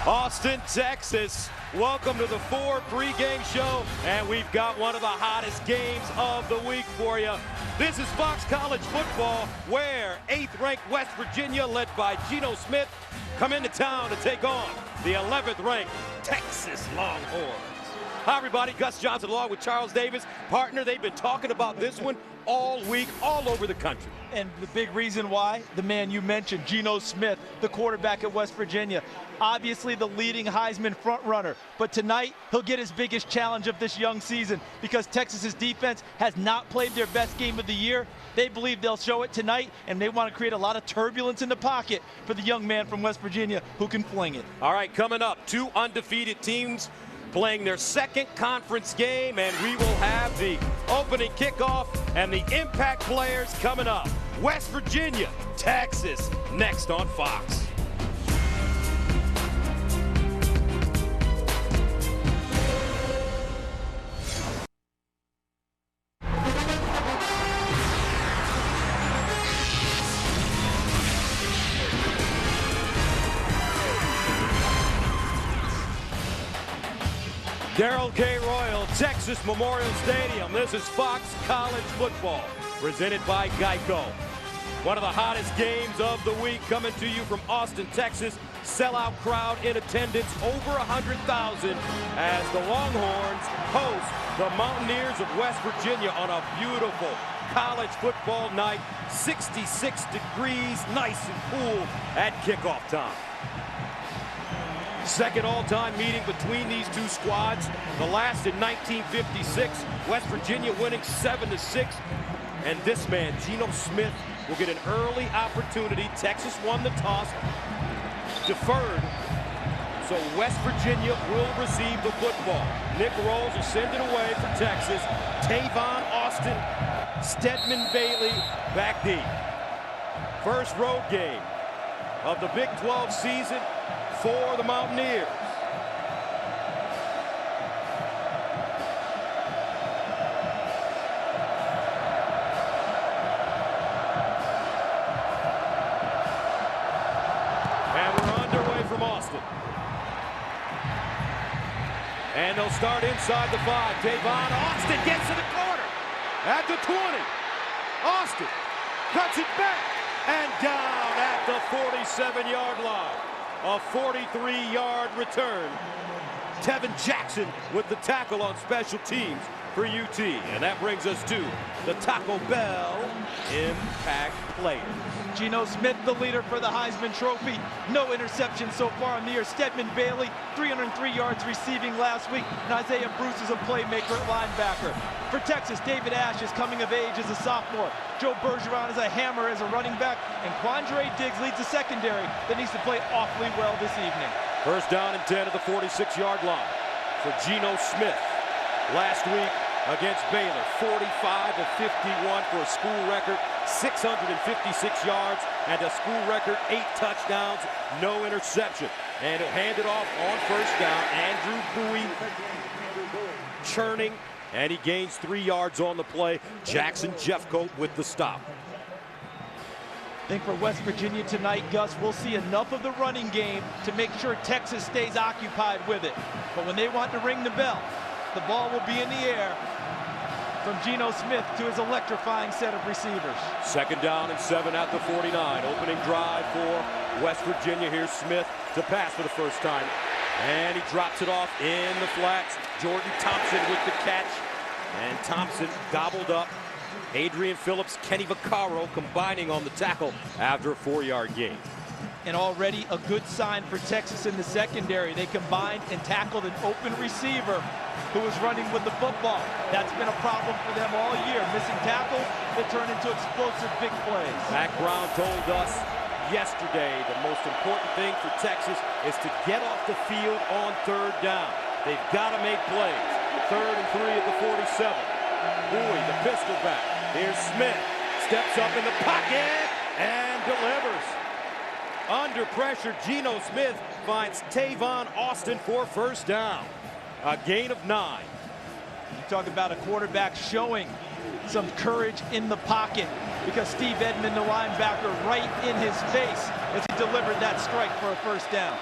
Austin, Texas. Welcome to the 4 pregame show, and we've got one of the hottest games of the week for you. This is Fox College football, where 8th-ranked West Virginia, led by Geno Smith, come into town to take on the 11th-ranked Texas Longhorns. Hi, everybody. Gus Johnson along with Charles Davis. Partner, they've been talking about this one all week, all over the country. And the big reason why, the man you mentioned, Geno Smith, the quarterback at West Virginia, obviously the leading Heisman frontrunner. But tonight, he'll get his biggest challenge of this young season because Texas's defense has not played their best game of the year. They believe they'll show it tonight, and they want to create a lot of turbulence in the pocket for the young man from West Virginia who can fling it. All right, coming up, 2 undefeated teams playing their second conference game, and we will have the opening kickoff and the impact players coming up. West Virginia, Texas, next on Fox. Darrell K. Royal, Texas Memorial Stadium. This is Fox College football, presented by Geico. One of the hottest games of the week coming to you from Austin, Texas. Sellout crowd in attendance, over 100,000, as the Longhorns host the Mountaineers of West Virginia on a beautiful college football night. 66 degrees, nice and cool at kickoff time. Second all-time meeting between these two squads. The last in 1956. West Virginia winning 7-6. And this man, Geno Smith, will get an early opportunity. Texas won the toss, deferred. So West Virginia will receive the football. Nick Rolls will send it away for Texas. Tavon Austin, Stedman Bailey back deep. First road game of the Big 12 season for the Mountaineers. And we're underway from Austin. And they'll start inside the 5. Tavon Austin gets to the corner at the 20. Austin cuts it back and down at the 47-yard line. A 43-yard return. Tevin Jackson with the tackle on special teams for UT. And that brings us to the Taco Bell impact players. Geno Smith, the leader for the Heisman Trophy. No interceptions so far on the year. Stedman Bailey, 303 yards receiving last week. And Isaiah Bruce is a playmaker at linebacker. For Texas, David Ash is coming of age as a sophomore. Joe Bergeron is a hammer as a running back. And Quandre Diggs leads the secondary that needs to play awfully well this evening. First down and 10 at the 46-yard line for Geno Smith. Last week against Baylor, 45 of 51 for a school record, 656 yards, and a school record 8 touchdowns, no interception. And he'll hand it off on first down. Andrew Bowie churning, and he gains 3 yards on the play. Jackson Jeffcoat with the stop. I think for West Virginia tonight, Gus, we'll see enough of the running game to make sure Texas stays occupied with it. But when they want to ring the bell, the ball will be in the air from Geno Smith to his electrifying set of receivers. Second down and 7 at the 49. Opening drive for West Virginia. Here's Smith to pass for the first time. And he drops it off in the flats. Jordan Thompson with the catch. And Thompson gobbled up. Adrian Phillips, Kenny Vaccaro combining on the tackle after a 4-yard gain. And already a good sign for Texas in the secondary. They combined and tackled an open receiver who was running with the football. That's been a problem for them all year. Missing tackles that turn into explosive big plays. Mac Brown told us yesterday the most important thing for Texas is to get off the field on third down. They've got to make plays. 3rd and 3 at the 47. Bowie, the pistol back. Here's Smith. Steps up in the pocket and delivers. Under pressure, Geno Smith finds Tavon Austin for first down. A gain of 9. You talk about a quarterback showing some courage in the pocket because Steve Edmond, the linebacker, right in his face as he delivered that strike for a first down.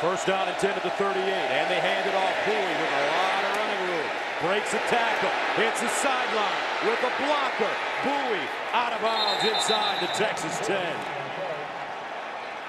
First down and 10 at the 38, and they hand it off. Bowie with a lot of running room. Breaks a tackle, hits the sideline with a blocker. Bowie out of bounds inside the Texas 10.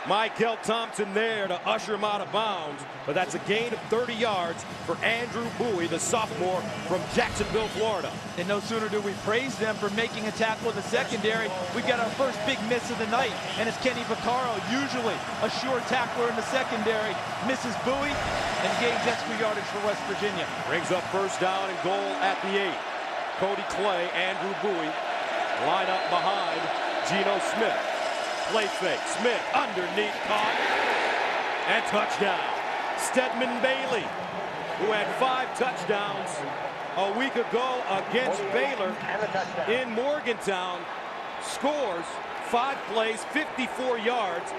Michael Thompson there to usher him out of bounds, but that's a gain of 30 yards for Andrew Bowie, the sophomore from Jacksonville, Florida. And no sooner do we praise them for making a tackle in the secondary, we got our first big miss of the night, and it's Kenny Vaccaro, usually a sure tackler in the secondary, misses Bowie and gains extra yardage for West Virginia. Brings up first down and goal at the 8. Cody Clay, Andrew Bowie line up behind Geno Smith. Play fake, Smith underneath, caught, and touchdown. Stedman Bailey, who had 5 touchdowns a week ago against Baylor in Morgantown, scores 5 plays, 54 yards.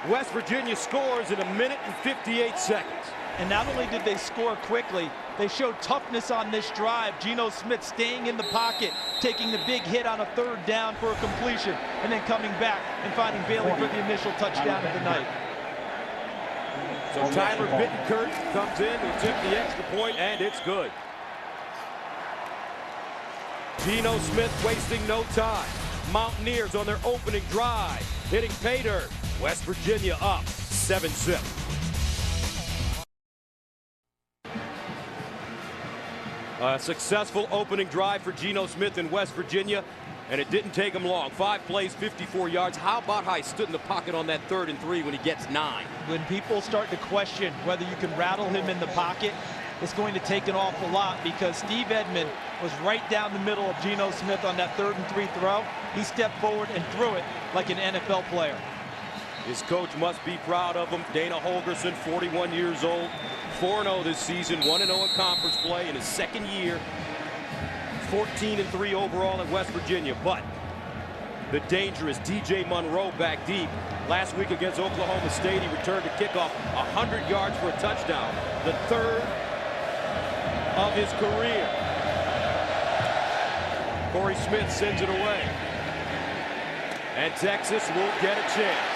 West Virginia scores in 1 minute and 58 seconds. And not only did they score quickly, they showed toughness on this drive. Geno Smith staying in the pocket, taking the big hit on a 3rd down for a completion, and then coming back and finding Bailey for the initial touchdown of the night. So Tyler Bittenkurt comes in to tip the extra point, and it's good. Geno Smith wasting no time. Mountaineers on their opening drive, hitting pay dirt. West Virginia up 7-zip. A successful opening drive for Geno Smith in West Virginia, and it didn't take him long. 5 plays, 54 yards. How about how he stood in the pocket on that 3rd and 3 when he gets 9? When people start to question whether you can rattle him in the pocket, it's going to take an awful lot, because Steve Edmond was right down the middle of Geno Smith on that 3rd and 3 throw. He stepped forward and threw it like an NFL player. His coach must be proud of him. Dana Holgerson, 41 years old, 4-0 this season, 1-0 in conference play in his 2nd year, 14-3 overall at West Virginia. But the dangerous DJ Monroe back deep. Last week against Oklahoma State, he returned to kickoff 100 yards for a touchdown, the 3rd of his career. Corey Smith sends it away, and Texas will get a chance.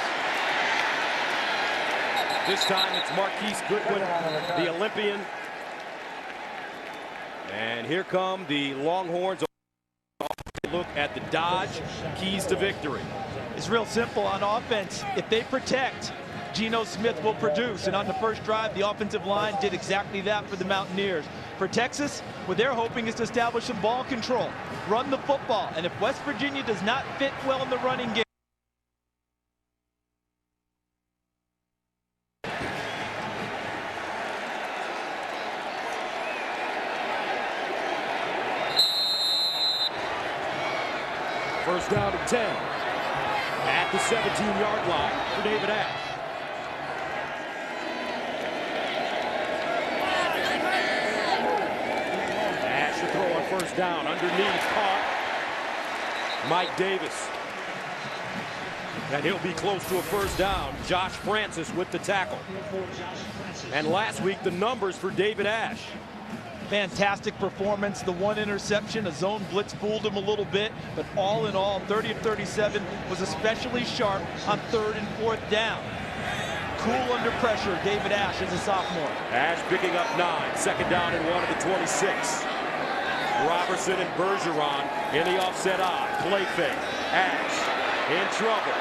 This time it's Marquise Goodwin, the Olympian. And here come the Longhorns. Look at the dodge, keys to victory. It's real simple on offense. If they protect, Geno Smith will produce. And on the first drive, the offensive line did exactly that for the Mountaineers. For Texas, what they're hoping is to establish some ball control, run the football. And if West Virginia does not fit well in the running game, first down and 10 at the 17-yard line for David Ash. Ash to throw on first down, underneath, caught Mike Davis. And he'll be close to a first down. Josh Francis with the tackle. And last week, the numbers for David Ash. fantastic performance. The 1 interception, a zone blitz fooled him a little bit, but all in all, 30 of 37 was especially sharp on 3rd and 4th down. Cool under pressure, David Ash as a sophomore. Ash picking up 9, 2nd down and 1 at the 26. Robertson and Bergeron in the offset eye. Play fake. Ash in trouble.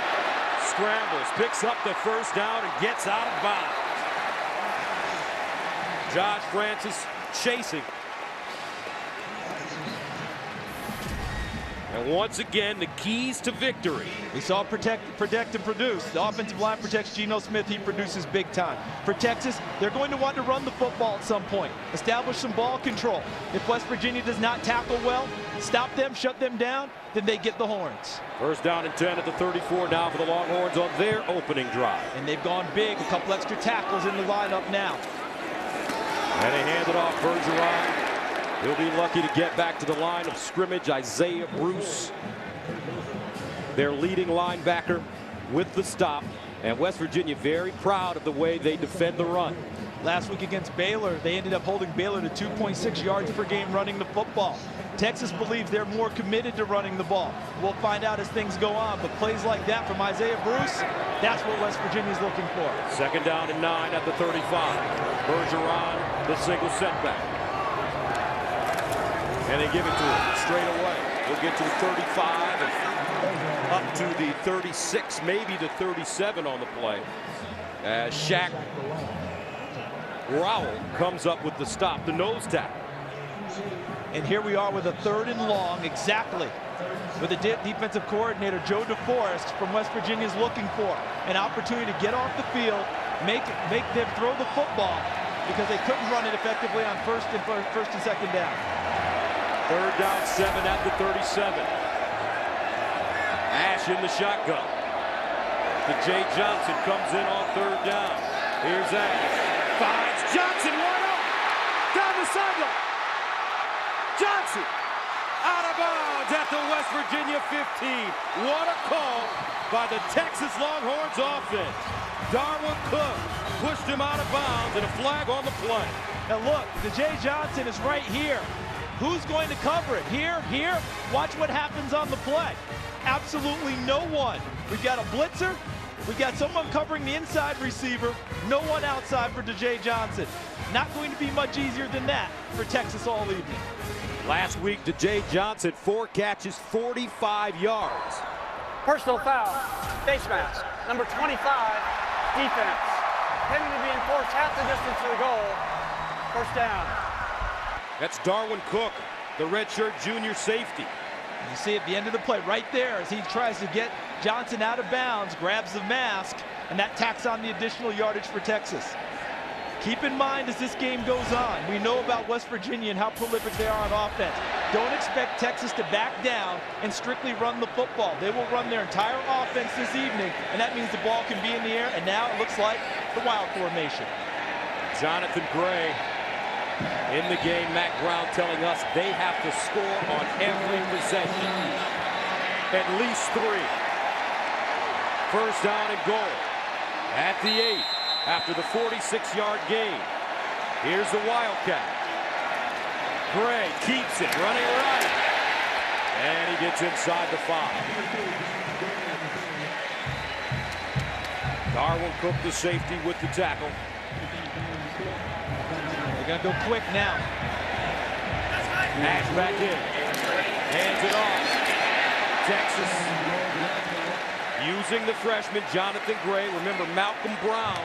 Scrambles, picks up the first down and gets out of bounds. Josh Francis chasing. And once again, the keys to victory. We saw protect, and produce. The offensive line protects Geno Smith. He produces big time. For Texas, they're going to want to run the football at some point. Establish some ball control. If West Virginia does not tackle well, stop them, shut them down, then they get the horns. First down and 10 at the 34 now for the Longhorns on their opening drive. And they've gone big. A couple extra tackles in the lineup now. And they hand it off Bergeron. He'll be lucky to get back to the line of scrimmage. Isaiah Bruce, their leading linebacker, with the stop. And West Virginia very proud of the way they defend the run. Last week against Baylor, they ended up holding Baylor to 2.6 yards per game running the football. Texas believes they're more committed to running the ball. We'll find out as things go on, but plays like that from Isaiah Bruce, that's what West Virginia's looking for. 2nd down and 9 at the 35. Bergeron, the single setback. And they give it to him straight away. We'll get to the 35 and up to the 36, maybe the 37 on the play. As Shaq Rowell comes up with the stop, the nose tackle. And here we are with a 3rd and long, exactly. With the defensive coordinator, Joe DeForest from West Virginia is looking for an opportunity to get off the field, make them throw the football because they couldn't run it effectively on first and 2nd down. 3rd down, 7 at the 37. Ash in the shotgun. Jay Johnson comes in on 3rd down. Here's Ash. Finds Johnson wide open. Down the sideline. Johnson out of bounds at the West Virginia 15. What a call by the Texas Longhorns offense. Darwin Cook pushed him out of bounds and a flag on the play. Now look, Jay Johnson is right here. Who's going to cover it? Here, here. Watch what happens on the play. Absolutely no one. We've got a blitzer. We've got someone covering the inside receiver. No one outside for Jay Johnson. Not going to be much easier than that for Texas all evening. Last week, Jay Johnson, 4 catches, 45 yards. Personal foul, face mask, number 25, defense. Pending to be enforced half the distance to the goal. 1st down. That's Darwin Cook, the redshirt junior safety. You see at the end of the play right there as he tries to get Johnson out of bounds, grabs the mask, and that tacks on the additional yardage for Texas. Keep in mind as this game goes on, we know about West Virginia and how prolific they are on offense. Don't expect Texas to back down and strictly run the football. They will run their entire offense this evening, and that means the ball can be in the air, and now it looks like the wild formation. Jonathan Gray in the game. Matt Brown telling us they have to score on every possession. At least 3. 1st down and goal at the 8 after the 46-yard gain. Here's the Wildcat. Gray keeps it, running right. And he gets inside the 5. Darwin Cook, the safety, with the tackle. They're going to go quick now. Ash back in. Hands it off. Texas using the freshman Jonathan Gray. Remember, Malcolm Brown,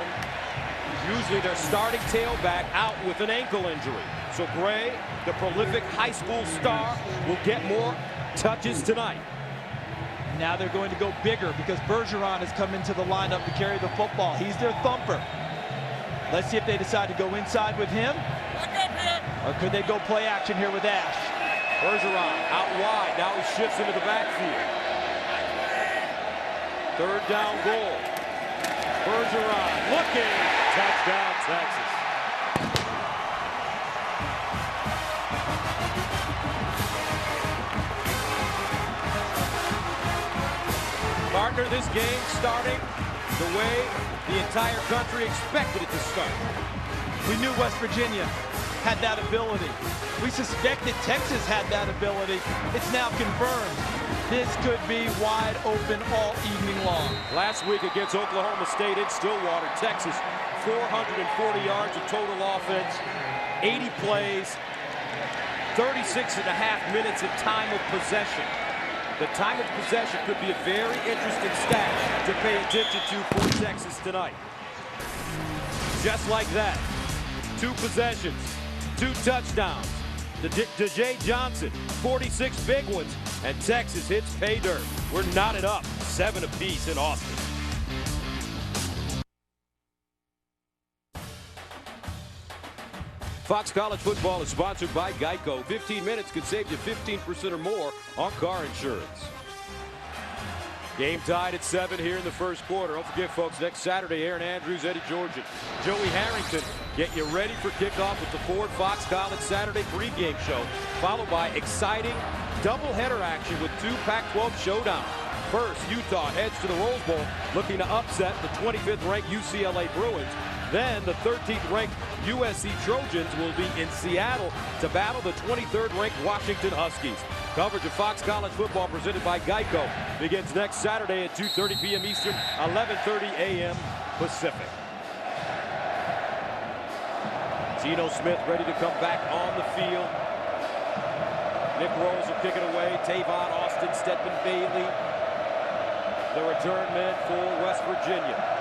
usually their starting tailback, out with an ankle injury. So Gray, the prolific high school star, will get more touches tonight. Now they're going to go bigger because Bergeron has come into the lineup to carry the football. He's their thumper. Let's see if they decide to go inside with him. Or could they go play action here with Ash? Bergeron out wide. Now he shifts into the backfield. 3rd down goal. Bergeron looking. Touchdown, Texas. Partner, this game starting the way the entire country expected it to start. We knew West Virginia had that ability. We suspected Texas had that ability. It's now confirmed. This could be wide open all evening long. Last week against Oklahoma State in Stillwater, Texas, 440 yards of total offense, 80 plays, 36 and a half minutes in time of possession. The time of possession could be a very interesting stat to pay attention to for Texas tonight. Just like that, 2 possessions, 2 touchdowns. Jay Johnson, 46 big ones, and Texas hits pay dirt. We're knotted up, 7 apiece in Austin. Fox College Football is sponsored by Geico. 15 minutes could save you 15% or more on car insurance. Game tied at 7 here in the first quarter. Don't forget, folks, next Saturday, Aaron Andrews, Eddie Georgian, Joey Harrington get you ready for kickoff with the Ford Fox College Saturday pregame show, followed by exciting doubleheader action with 2 Pac-12 showdowns. First, Utah heads to the Rose Bowl looking to upset the 25th-ranked UCLA Bruins. Then the 13th ranked USC Trojans will be in Seattle to battle the 23rd ranked Washington Huskies. Coverage of Fox College Football presented by Geico begins next Saturday at 2:30 p.m. Eastern, 11:30 a.m. Pacific. Geno Smith ready to come back on the field. Nick Rose will kick it away. Tavon Austin, Stedman Bailey, the return men for West Virginia.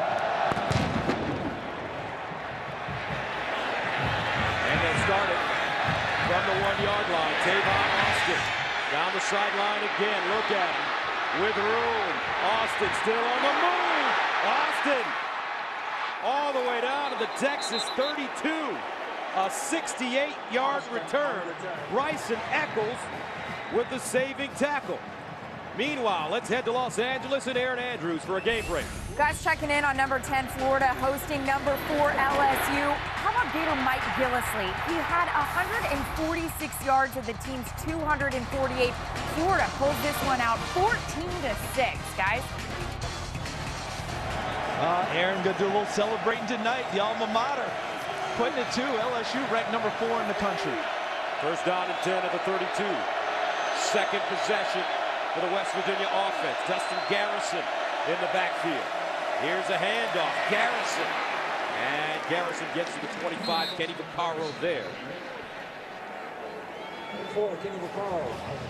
And they started from the 1-yard line. Tavon Austin down the sideline again. Look at him with room. Austin still on the move. Austin all the way down to the Texas 32. A 68-yard return. Bryson Eccles with the saving tackle. Meanwhile, let's head to Los Angeles and Aaron Andrews for a game break. Guys checking in on number 10 Florida hosting number 4 LSU. How about Gator Mike Gillislee? He had 146 yards of the team's 248. Florida pulls this one out 14-6, guys. Aaron gonna do a little celebrating tonight. The alma mater putting it to LSU, ranked number 4 in the country. First down and 10 at the 32. Second possession for the West Virginia offense. Dustin Garrison in the backfield. Here's a handoff. Garrison. And Garrison gets to the 25. Kenny Vaccaro there.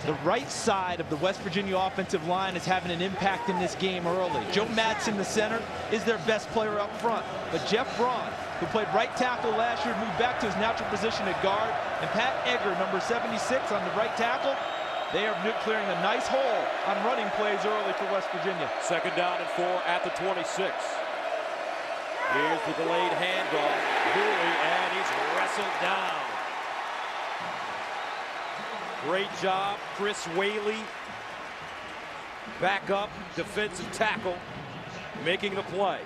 The right side of the West Virginia offensive line is having an impact in this game early. Joe Madsen, the center, is their best player up front. But Jeff Braun, who played right tackle last year, moved back to his natural position at guard. And Pat Egger, number 76 on the right tackle, they are clearing a nice hole on running plays early for West Virginia. Second down and 4 at the 26. Here's the delayed handoff. Dooley, and he's wrestled down. Great job, Chris Whaley. Back up, defensive tackle, making the play.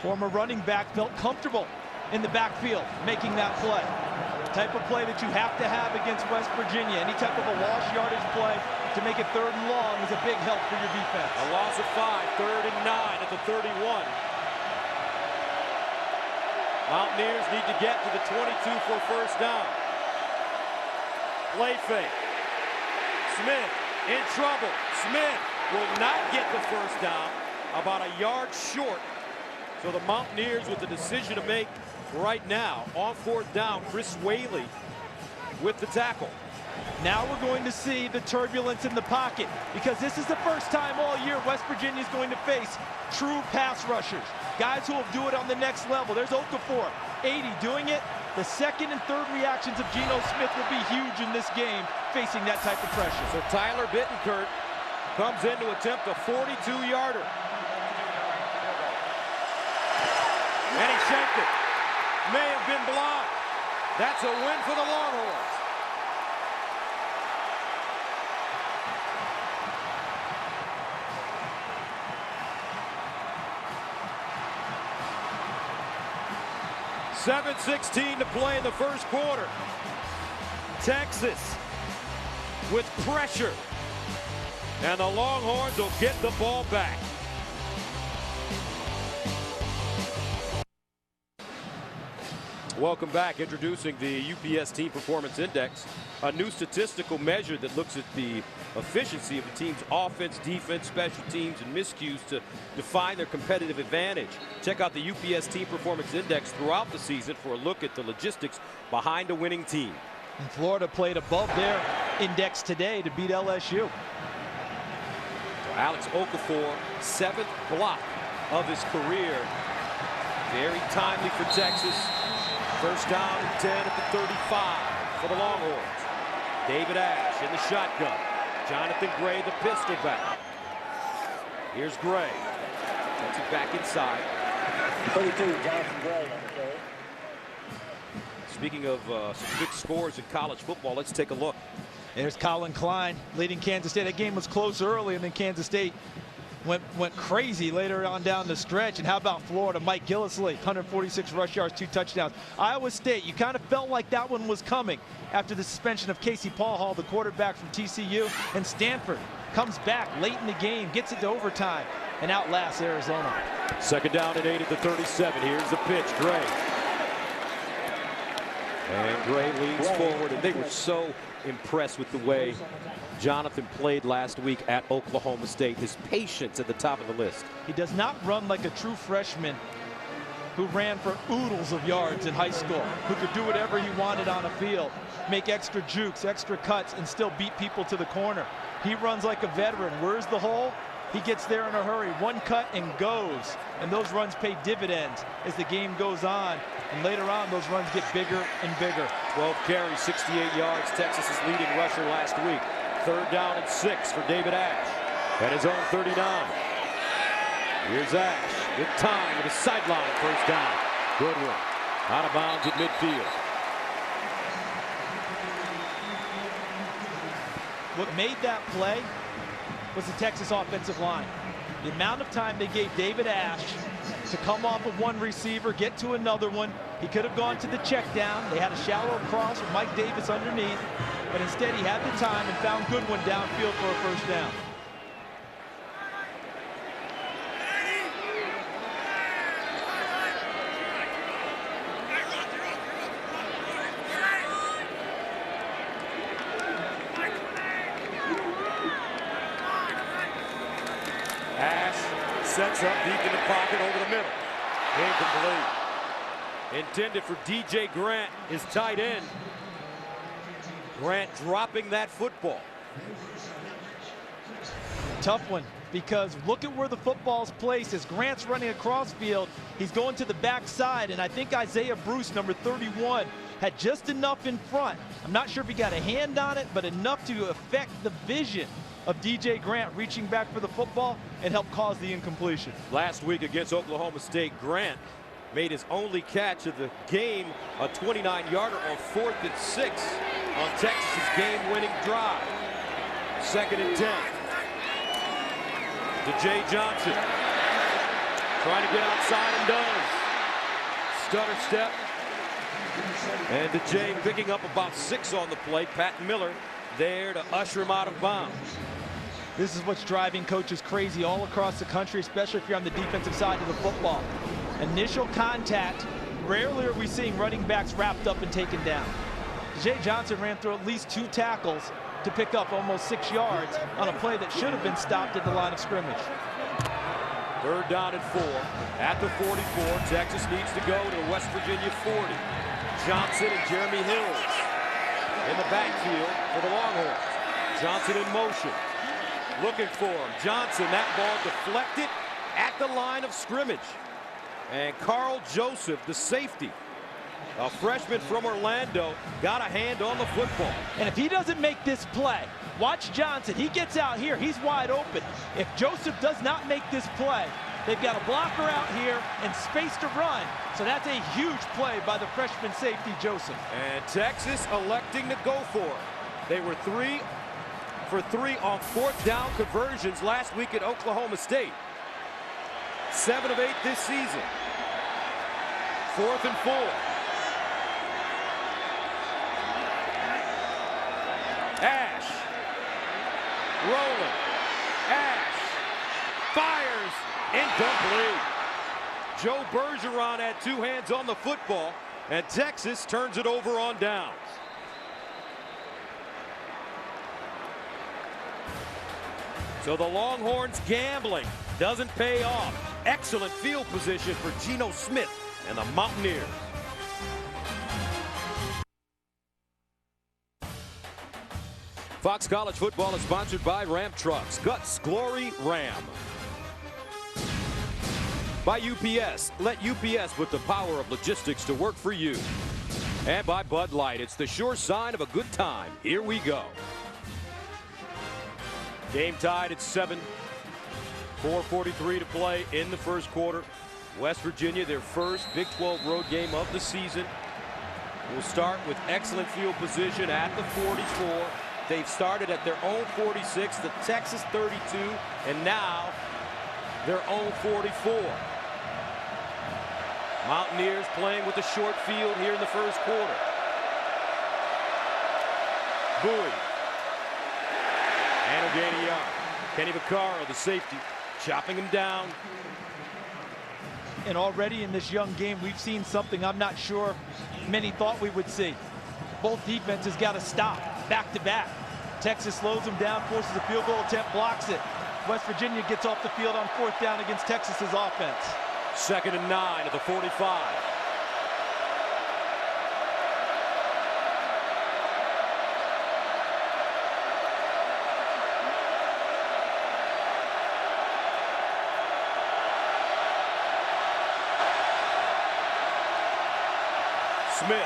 Former running back felt comfortable in the backfield making that play. Type of play that you have to have against West Virginia. Any type of a lost yardage play to make it 3rd and long is a big help for your defense. A loss of 5, 3rd and 9 at the 31. Mountaineers need to get to the 22 for first down. Play fake. Smith in trouble. Smith will not get the first down, about a yard short. So the Mountaineers with the decision to make right now on 4th down. Chris Whaley with the tackle. Now we're going to see the turbulence in the pocket, because this is the first time all year West Virginia is going to face true pass rushers. Guys who will do it on the next level. There's Okafor, 80 doing it. The 2nd and 3rd reactions of Geno Smith will be huge in this game, facing that type of pressure. So Tyler Bittencourt comes in to attempt a 42-yarder. And he shanked it. May have been blocked. That's a win for the Longhorns. .7:16 to play in the first quarter. Texas with pressure. And the Longhorns will get the ball back. Welcome back. Introducing the UPS Team Performance Index, a new statistical measure that looks at the efficiency of a team's offense, defense, special teams, and miscues to define their competitive advantage. Check out the UPS Team Performance Index throughout the season for a look at the logistics behind a winning team. And Florida played above their index today to beat LSU. So Alex Okafor, 7th block of his career. Very timely for Texas. First down and 10 at the 35 for the Longhorns. David Ash in the shotgun. Jonathan Gray, the pistol back. Here's Gray. Gets it back inside. 32, Jonathan Gray. Speaking of some big scores in college football, let's take a look. There's Colin Klein leading Kansas State. That game was close early, and then Kansas State went crazy later on down the stretch. And how about Florida? Mike Gillislee, 146 rush yards, 2 touchdowns. Iowa State, you kind of felt like that one was coming after the suspension of Casey Paul Hall, the quarterback from TCU. And Stanford, comes back late in the game, gets it to overtime, and outlasts Arizona. Second down and 8 at the 37. Here's the pitch, Gray. And Gray leans forward, and they were so impressed with the way Jonathan played last week at Oklahoma State. His patience at the top of the list. He does not run like a true freshman who ran for oodles of yards in high school, who could do whatever he wanted on a field, make extra jukes, extra cuts, and still beat people to the corner. He runs like a veteran. Where's the hole? He gets there in a hurry. One cut and goes. And those runs pay dividends as the game goes on. And later on, those runs get bigger and bigger. 12 carries, 68 yards. Texas's leading rusher last week. Third down and 6 for David Ash at his own 39. Here's Ash with time with a sideline first down. Good one. Out of bounds at midfield. What made that play was the Texas offensive line. The amount of time they gave David Ash to come off of one receiver, get to another one. He could have gone to the check down. They had a shallow cross with Mike Davis underneath, but instead he had the time and found Goodwin downfield for a first down. Sets up deep in the pocket over the middle. Incomplete. Intended for DJ Grant, his tight end. Grant dropping that football. Tough one, because look at where the football's placed. As Grant's running across field, he's going to the backside, and I think Isaiah Bruce, number 31, had just enough in front. I'm not sure if he got a hand on it, but enough to affect the vision of DJ Grant reaching back for the football and help cause the incompletion. Last week against Oklahoma State, Grant made his only catch of the game, a 29-yarder on 4th and 6 on Texas's game-winning drive. 2nd and 10. To Jay Johnson. Trying to get outside and does. Stutter step. And to Jay picking up about 6 on the play. Pat Miller there to usher him out of bounds. This is what's driving coaches crazy all across the country, especially if you're on the defensive side of the football. Initial contact, rarely are we seeing running backs wrapped up and taken down. Jay Johnson ran through at least 2 tackles to pick up almost 6 yards on a play that should have been stopped at the line of scrimmage. 3rd down and 4 at the 44. Texas needs to go to the West Virginia 40. Johnson and Jeremy Hills in the backfield for the Longhorns. Johnson in motion. Looking for him. Johnson, that ball deflected at the line of scrimmage. And Carl Joseph, the safety, a freshman from Orlando, got a hand on the football. And if he doesn't make this play, watch Johnson. He gets out here. He's wide open. If Joseph does not make this play, they've got a blocker out here and space to run. So that's a huge play by the freshman safety, Joseph. And Texas electing to go for it. They were 3 for 3 on 4th down conversions last week at Oklahoma State. 7 of 8 this season. 4th and 4. Ash. Rolling. Ash. Fires. Incomplete. Joe Bergeron had 2 hands on the football, and Texas turns it over on downs. So the Longhorns gambling doesn't pay off. Excellent field position for Geno Smith and the Mountaineers. Fox College Football is sponsored by Ram Trucks. Guts, glory, Ram. By UPS. Let UPS put the power of logistics to work for you. And by Bud Light. It's the sure sign of a good time. Here we go. Game tied at 7. 4:43 to play in the first quarter. West Virginia, their first Big 12 road game of the season. We'll start with excellent field position at the 44. They've started at their own 46, the Texas 32, and now their own 44. Mountaineers playing with the short field here in the first quarter. Bowie. And a gain of yard. Kenny Vaccaro, the safety, chopping him down. And already in this young game, we've seen something I'm not sure many thought we would see. Both defenses got to stop back to back. Texas slows them down, forces a field goal attempt, blocks it. West Virginia gets off the field on 4th down against Texas's offense. 2nd and 9 at the 45. Smith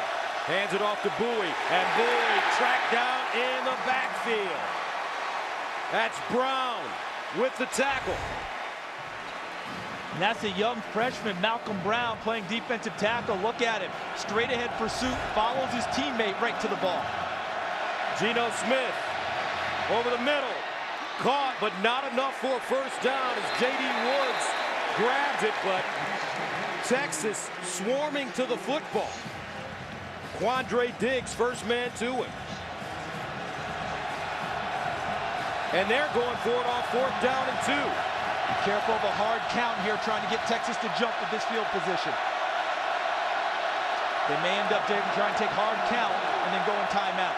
hands it off to Bowie, and Bowie tracked down in the backfield. That's Brown with the tackle. And that's a young freshman, Malcolm Brown, playing defensive tackle. Look at him. Straight ahead pursuit, follows his teammate right to the ball. Geno Smith over the middle. Caught, but not enough for a first down as J.D. Woods grabs it, but Texas swarming to the football. Quandre Diggs, first man to him. And they're going for it on 4th down and 2. Be careful of a hard count here, trying to get Texas to jump with this field position. They may end up trying to take hard count and then go in timeout.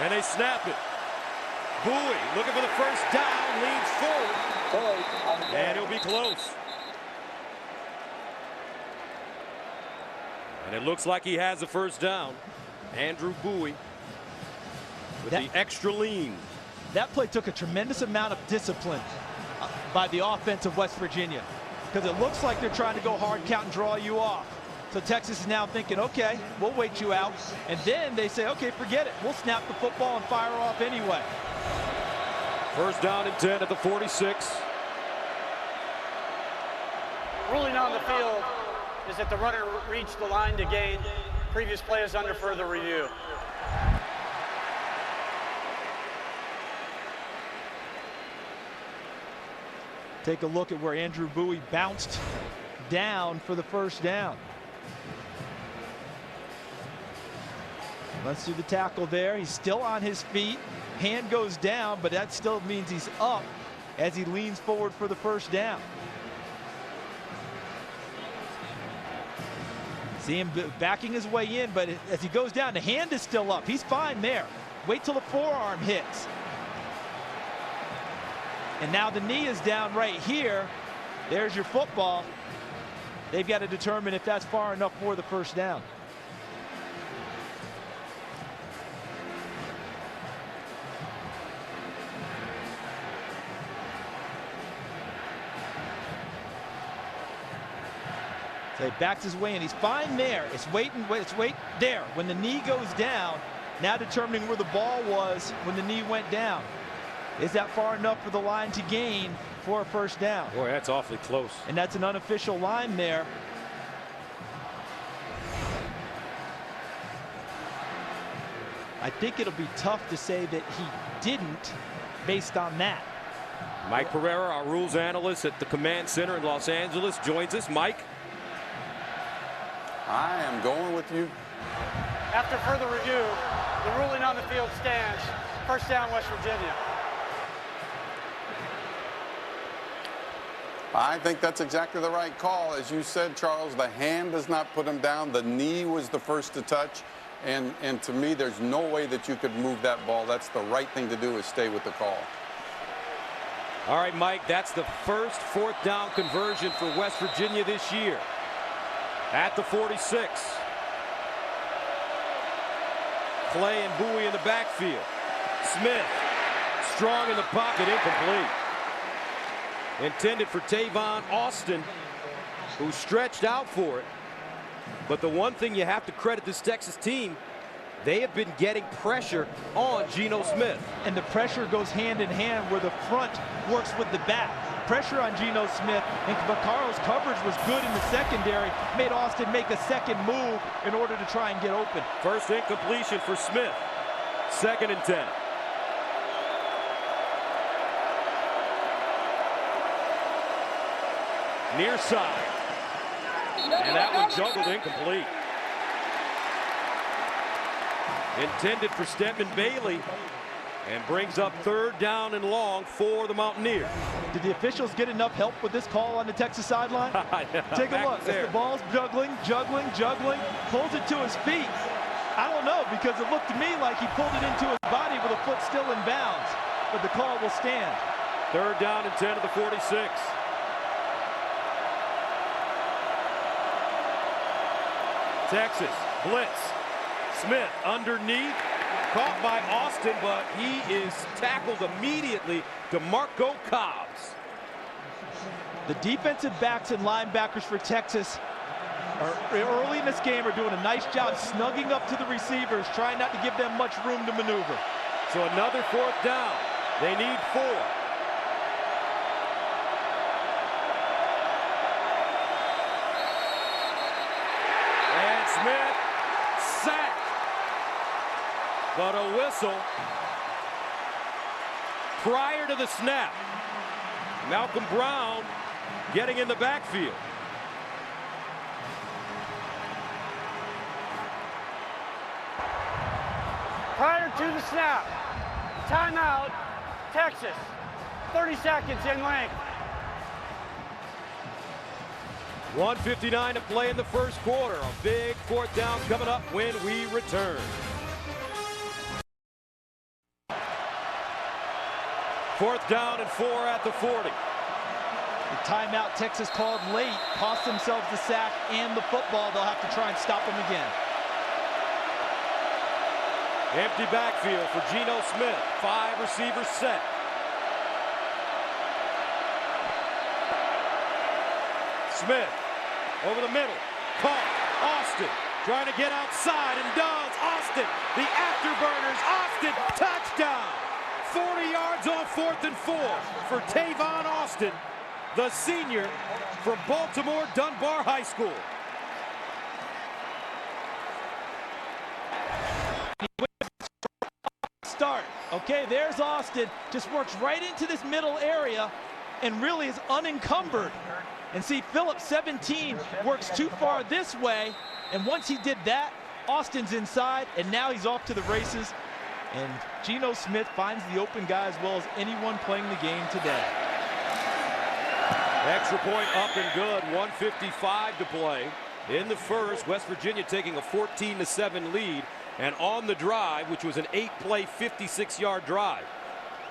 And they snap it. Bowie looking for the first down, leans forward, and it'll be close. And it looks like he has the first down. Andrew Bowie with the extra lean. That play took a tremendous amount of discipline by the offense of West Virginia, because it looks like they're trying to go hard count and draw you off. So Texas is now thinking, okay, we'll wait you out. And then they say, okay, forget it. We'll snap the football and fire off anyway. First down and 10 at the 46. Ruling on the field is that the runner reached the line to gain. Previous play is under further review. Take a look at where Andrew Bowie bounced down for the first down. Let's do the tackle there. He's still on his feet. Hand goes down, but that still means he's up as he leans forward for the first down. See him backing his way in, but as he goes down, the hand is still up. He's fine there. Wait till the forearm hits. And now the knee is down right here. There's your football. They've got to determine if that's far enough for the first down. So he backs his way in. He's fine there. It's wait there. When the knee goes down, now determining where the ball was when the knee went down. Is that far enough for the line to gain for a first down? Boy, that's awfully close. And that's an unofficial line there. I think it'll be tough to say that he didn't based on that. Mike Pereira, our rules analyst at the Command Center in Los Angeles, joins us. Mike? I am going with you. After further review, the ruling on the field stands. First down, West Virginia. I think that's exactly the right call. As you said, Charles, the hand does not put him down. The knee was the first to touch. And to me, there's no way that you could move that ball. That's the right thing to do, is stay with the call. All right, Mike, that's the first 4th down conversion for West Virginia this year. At the 46. Clay and Bowie in the backfield. Smith, strong in the pocket, incomplete. Intended for Tavon Austin, who stretched out for it. But the one thing you have to credit this Texas team, they have been getting pressure on Geno Smith. And the pressure goes hand in hand where the front works with the back. Pressure on Geno Smith, and Vaccaro's coverage was good in the secondary, made Austin make a second move in order to try and get open. First incompletion for Smith. 2nd and 10. Near side. And that one juggled incomplete. Intended for Stedman Bailey, and brings up 3rd down and long for the Mountaineers. Did the officials get enough help with this call on the Texas sideline? Take a look. As the ball's juggling, pulls it to his feet. I don't know, because it looked to me like he pulled it into his body with a foot still in bounds. But the call will stand. 3rd down and 10 to the 46. Texas blitz. Smith underneath, caught by Austin, but he is tackled immediately. DeMarco Cobbs. The defensive backs and linebackers for Texas early in this game are doing a nice job snugging up to the receivers, trying not to give them much room to maneuver. So another 4th down. They need 4. And Smith sacked. But a whistle prior to the snap. Malcolm Brown getting in the backfield. Prior to the snap, timeout, Texas. 30 seconds in length. 1:59 to play in the first quarter. A big 4th down coming up when we return. Fourth down and 4 at the 40. The timeout Texas called late cost themselves the sack and the football. They'll have to try and stop them again. Empty backfield for Geno Smith. 5 receivers set. Smith over the middle. Caught. Austin trying to get outside and does. Austin, the afterburners. Austin, touchdown. 40 yards on 4th and 4 for Tavon Austin, the senior from Baltimore Dunbar High School. Start. Okay, there's Austin. Just works right into this middle area and really is unencumbered. And see, Phillips, 17, works too far this way. And once he did that, Austin's inside, and now he's off to the races. And Geno Smith finds the open guy as well as anyone playing the game today. Extra point up and good. 1:55 to play in the first. West Virginia taking a 14-7 lead. And on the drive, which was an 8-play, 56-yard drive,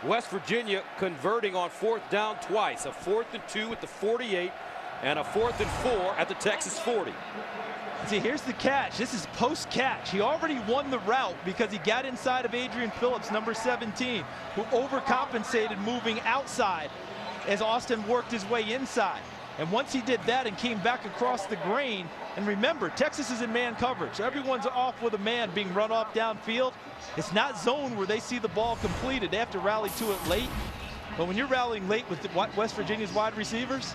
West Virginia converting on 4th down twice. A 4th and 2 at the 48 and a 4th and 4 at the Texas 40. See, here's the catch. This is post-catch. He already won the route because he got inside of Adrian Phillips, number 17, who overcompensated moving outside as Austin worked his way inside. And once he did that and came back across the grain, and remember, Texas is in man coverage. So everyone's off with a man being run off downfield. It's not zone where they see the ball completed. They have to rally to it late. But when you're rallying late with West Virginia's wide receivers,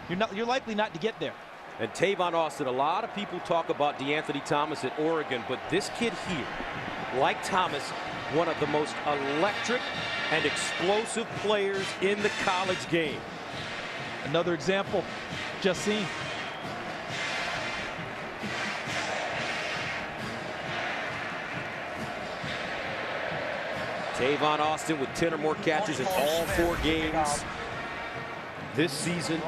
you're likely not to get there. And Tavon Austin, a lot of people talk about DeAnthony Thomas at Oregon, but this kid here, like Thomas, one of the most electric and explosive players in the college game. Another example just seen. Tavon Austin with 10 or more catches in all 4 games this season.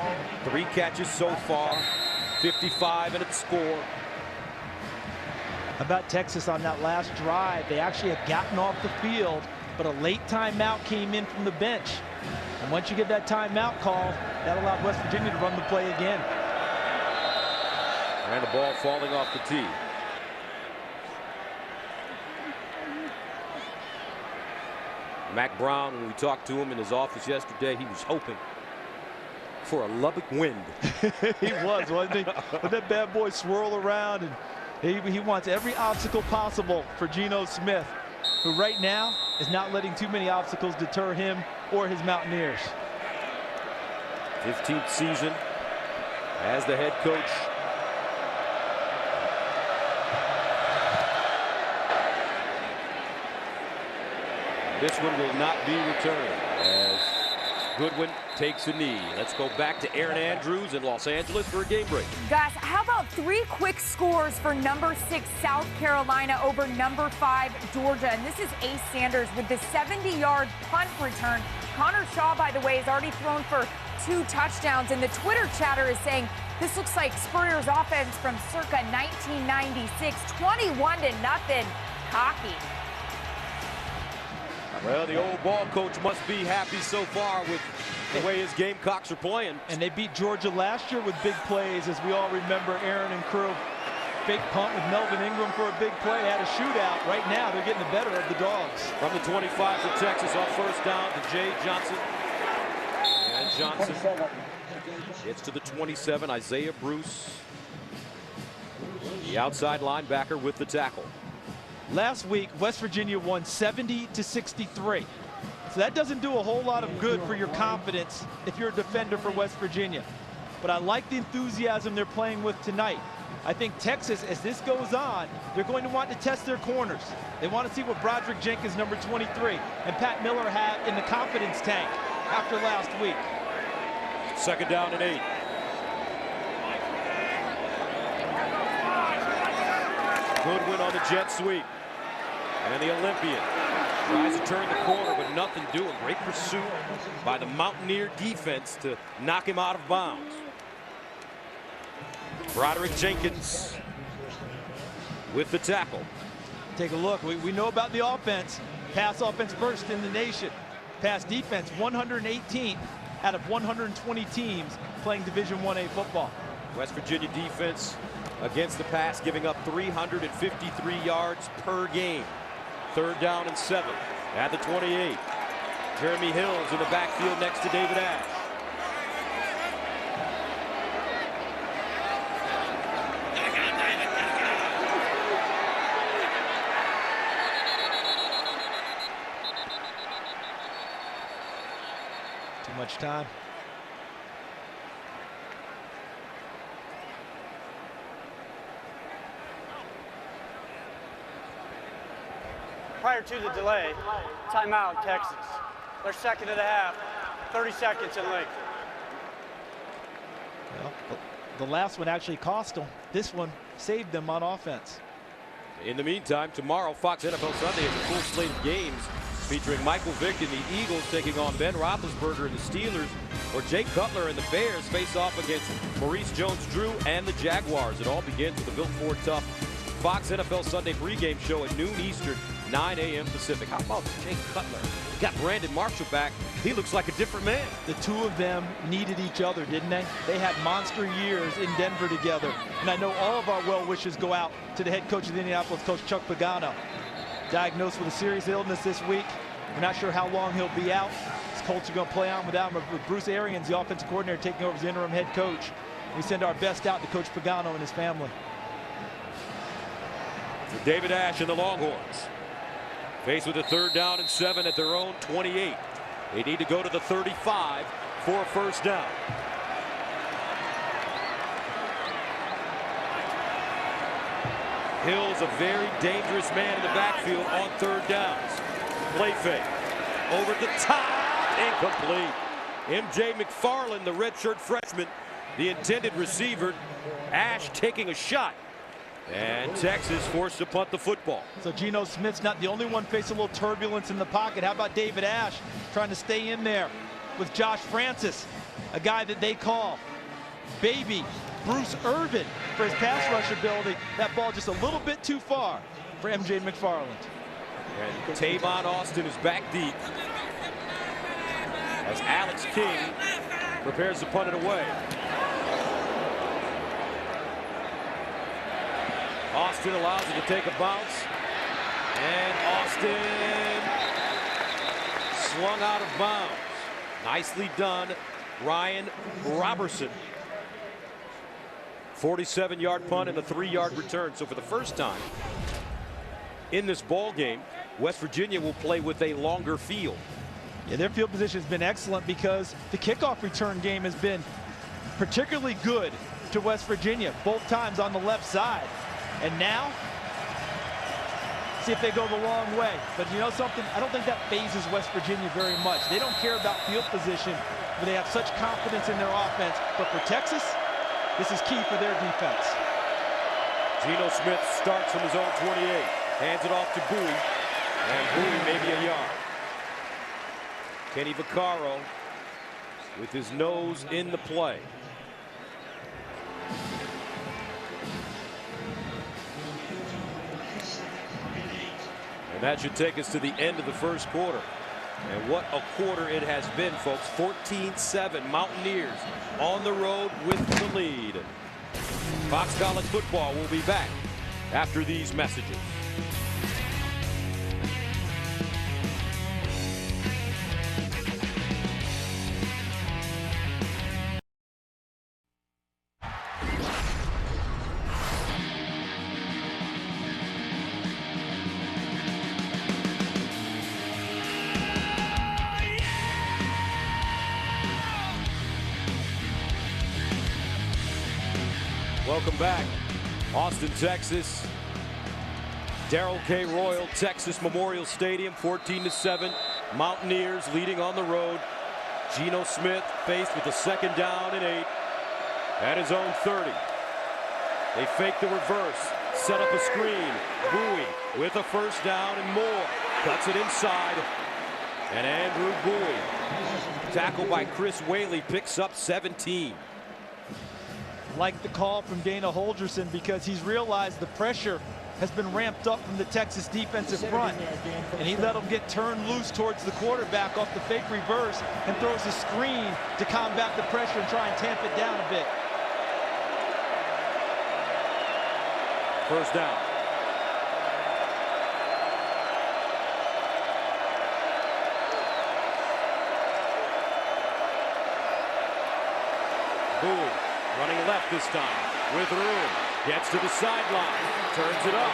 3 catches so far, 55 in its score. How about Texas on that last drive? They actually had gotten off the field, but a late timeout came in from the bench. And once you get that timeout call, that allowed West Virginia to run the play again. And the ball falling off the tee. Mac Brown, when we talked to him in his office yesterday, he was hoping for a Lubbock wind. He was, wasn't he? Let that bad boy swirl around, and he wants every obstacle possible for Geno Smith, who right now is not letting too many obstacles deter him or his Mountaineers. 15th season as the head coach. This one will not be returned as Goodwin takes a knee. Let's go back to Aaron Andrews in Los Angeles for a game break. Guys, how about 3 quick scores for number 6 South Carolina over number 5 Georgia? And this is Ace Sanders with the 70-yard punt return. Connor Shaw, by the way, has already thrown for 2 touchdowns, and the Twitter chatter is saying this looks like Spurrier's offense from circa 1996, 21-0, cocky. Well, the old ball coach must be happy so far with the way his Gamecocks are playing. And they beat Georgia last year with big plays, as we all remember. Aaron and crew, big punt with Melvin Ingram for a big play. Had a shootout. Right now, they're getting the better of the Dogs. From the 25 for Texas on first down to Jay Johnson. And Johnson gets to the 27. Isaiah Bruce, the outside linebacker, with the tackle. Last week, West Virginia won 70-63. So that doesn't do a whole lot of good for your confidence if you're a defender for West Virginia. But I like the enthusiasm they're playing with tonight. I think Texas, as this goes on, they're going to want to test their corners. They want to see what Broderick Jenkins, number 23, and Pat Miller have in the confidence tank after last week. Second down and 8. Goodwin on the jet sweep. And the Olympian tries to turn the corner, but nothing doing. Great pursuit by the Mountaineer defense to knock him out of bounds. Broderick Jenkins with the tackle. Take a look. We know about the offense. Pass offense first in the nation. Pass defense 118th out of 120 teams playing Division I-A football. West Virginia defense against the pass, giving up 353 yards per game. Third down and 7 at the 28. Jeremy Hills in the backfield next to David Ash. Too much time. Prior to the delay, timeout, Texas. Their second of the half, 30 seconds in length. Well, the last one actually cost them. This one saved them on offense. In the meantime, tomorrow, Fox NFL Sunday has a full slate of games featuring Michael Vick and the Eagles taking on Ben Roethlisberger and the Steelers, or Jay Cutler and the Bears face off against Maurice Jones-Drew and the Jaguars. It all begins with the Bill Ford Tough Fox NFL Sunday pregame show at noon Eastern, 9 a.m. Pacific. How about Jay Cutler? Got Brandon Marshall back. He looks like a different man. The two of them needed each other, didn't they? They had monster years in Denver together. And I know all of our well wishes go out to the head coach of the Indianapolis, Coach Chuck Pagano. Diagnosed with a serious illness this week. We're not sure how long he'll be out. His Colts are going to play on without him, with Bruce Arians, the offensive coordinator, taking over as the interim head coach. We send our best out to Coach Pagano and his family. For David Ash and the Longhorns, faced with a third down and 7 at their own 28. They need to go to the 35 for a first down. Hill's a very dangerous man in the backfield on third downs. Play fake. Over the top. Incomplete. M.J. McFarland, the redshirt freshman, the intended receiver. Ash taking a shot. And Texas forced to punt the football. So Geno Smith's not the only one facing a little turbulence in the pocket. How about David Ash trying to stay in there with Josh Francis, a guy that they call Baby Bruce Irvin for his pass rush ability. That ball just a little bit too far for M.J. McFarland. And Tavon Austin is back deep as Alex King prepares to punt it away. Austin allows it to take a bounce, and Austin slung out of bounds. Nicely done, Ryan Robertson. 47-yard punt and a 3-yard return. So for the first time in this ball game, West Virginia will play with a longer field. Yeah, their field position has been excellent because the kickoff return game has been particularly good to West Virginia, both times on the left side. And now, see if they go the long way. But you know something? I don't think that phases West Virginia very much. They don't care about field position, but they have such confidence in their offense. But for Texas, this is key for their defense. Geno Smith starts from his own 28, hands it off to Bowie, and Bowie maybe a yard. Kenny Vaccaro with his nose in the play. And that should take us to the end of the first quarter. And what a quarter it has been, folks. 14-7, Mountaineers on the road with the lead. Fox College Football will be back after these messages. Welcome back. Austin, Texas. Darrell K. Royal, Texas Memorial Stadium, 14-7. Mountaineers leading on the road. Geno Smith faced with a 2nd down and 8 at his own 30. They fake the reverse, set up a screen. Bowie with a 1st down and more. Cuts it inside. And Andrew Bowie, tackled by Chris Whaley, picks up 17. Like the call from Dana Holgerson, because he's realized the pressure has been ramped up from the Texas defensive front, and he let them get turned loose towards the quarterback off the fake reverse and throws a screen to combat the pressure and try and tamp it down a bit. 1st down. Bowie running left this time with room, gets to the sideline, turns it up,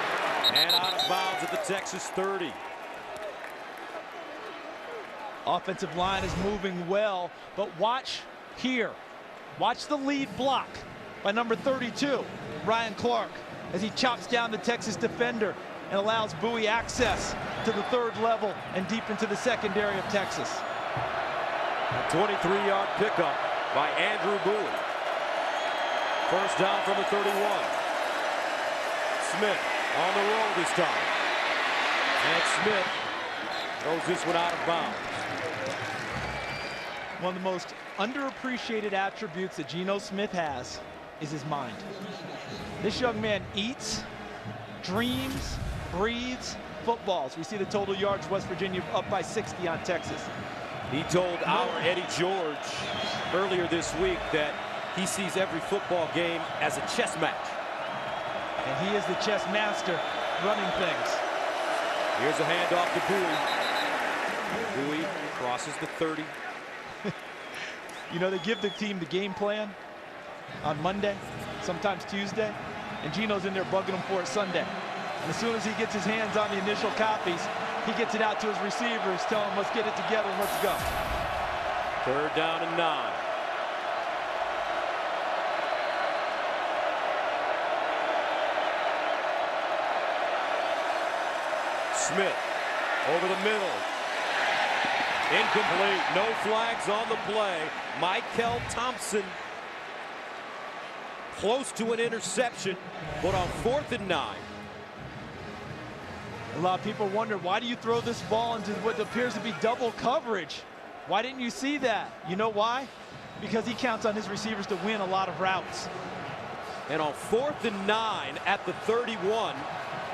and out of bounds at the Texas 30. Offensive line is moving well, but watch here. Watch the lead block by number 32, Ryan Clark, as he chops down the Texas defender and allows Bowie access to the 3rd level and deep into the secondary of Texas. A 23-yard pickup by Andrew Bowie. 1st down from the 31. Smith on the roll this time. And Smith throws this one out of bounds. One of the most underappreciated attributes that Geno Smith has is his mind. This young man eats, dreams, breathes footballs. We see the total yards, West Virginia up by 60 on Texas. He told our Eddie George earlier this week that he sees every football game as a chess match. And he is the chess master running things. Here's a handoff to Bowie. Bowie crosses the 30. You know, they give the team the game plan on Monday, sometimes Tuesday, and Geno's in there bugging them for it Sunday. And as soon as he gets his hands on the initial copies, he gets it out to his receivers, telling them, let's get it together and let's go. 3rd down and 9. Smith over the middle. Incomplete. No flags on the play. Michael Thompson close to an interception, but on 4th and 9. A lot of people wonder, why do you throw this ball into what appears to be double coverage? Why didn't you see that? You know why? Because he counts on his receivers to win a lot of routes. And on 4th and 9 at the 31,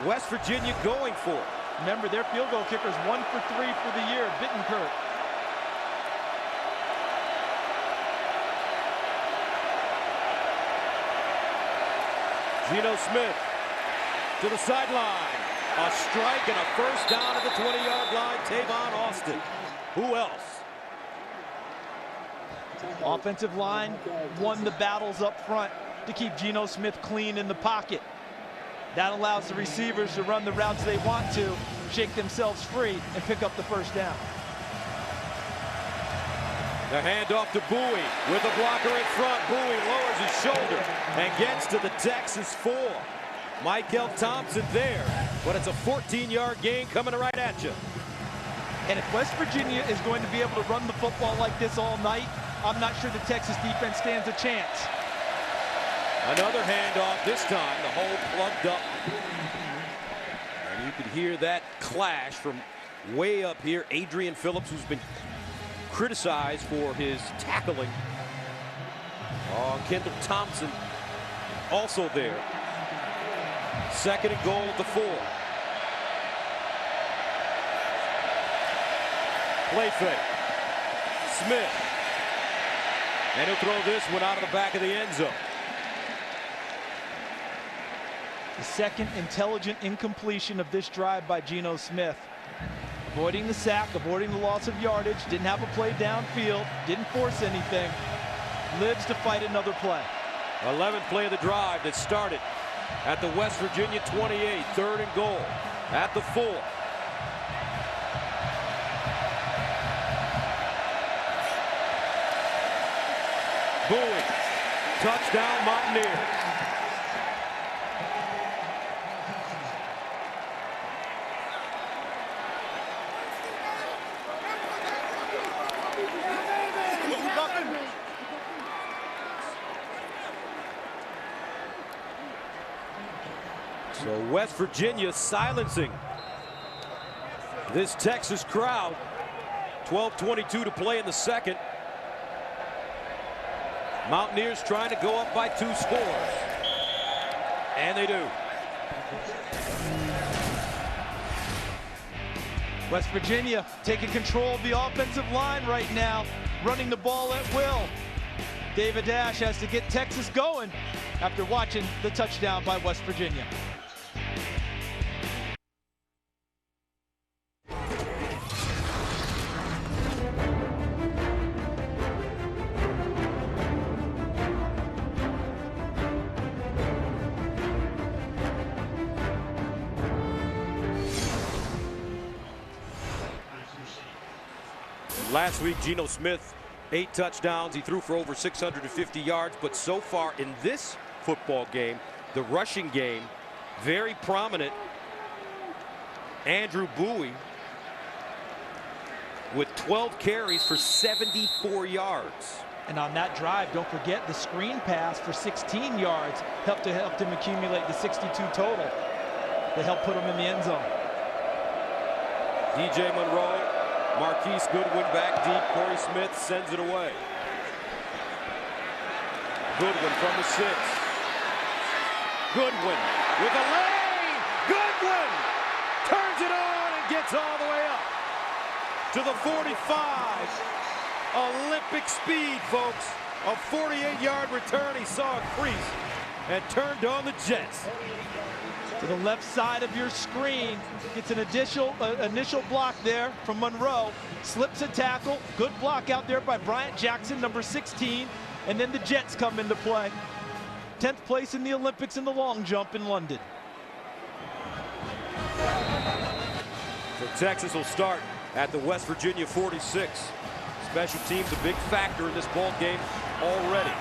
West Virginia going for it. Remember, their field goal kicker is 1 for 3 for the year, Bittencourt. Geno Smith to the sideline. A strike and a 1st down at the 20-yard line. Tavon Austin. Who else? Offensive line won the battles up front to keep Geno Smith clean in the pocket. That allows the receivers to run the routes they want to, shake themselves free, and pick up the 1st down. The handoff to Bowie with a blocker in front. Bowie lowers his shoulder and gets to the Texas 4. Michael Thompson there but it's a 14-yard gain coming right at you. And if West Virginia is going to be able to run the football like this all night, I'm not sure the Texas defense stands a chance. Another handoff, this time the hole plugged up. And you could hear that clash from way up here. Adrian Phillips, who's been criticized for his tackling. Oh, Kendall Thompson also there. 2nd and goal at the 4. Play fake. Smith. And he'll throw this one out of the back of the end zone. The second intelligent incompletion of this drive by Geno Smith. Avoiding the sack, avoiding the loss of yardage, didn't have a play downfield, didn't force anything. Lives to fight another play. 11th play of the drive that started at the West Virginia 28, 3rd and goal at the 4. Bowie, touchdown Mountaineers. So West Virginia silencing this Texas crowd. 12:22 to play in the second. Mountaineers trying to go up by 2 scores. And they do. West Virginia taking control of the offensive line right now, running the ball at will. David Dash has to get Texas going after watching the touchdown by West Virginia. Last week, Geno Smith, 8 touchdowns. He threw for over 650 yards. But so far in this football game, the rushing game, very prominent. Andrew Bowie with 12 carries for 74 yards. And on that drive, don't forget the screen pass for 16 yards helped him accumulate the 62 total. They helped put him in the end zone. DJ Monroe, Marquise Goodwin back deep. Corey Smith sends it away. Goodwin from the 6. Goodwin with a lane. Goodwin turns it on and gets all the way up to the 45. Olympic speed, folks. A 48-yard return. He saw a crease and turned on the Jets. To the left side of your screen, gets an initial block there from Monroe, slips a tackle, good block out there by Bryant Jackson, number 16, and then the Jets come into play. 10th place in the Olympics in the long jump in London. So Texas will start at the West Virginia 46. Special teams a big factor in this ball game already.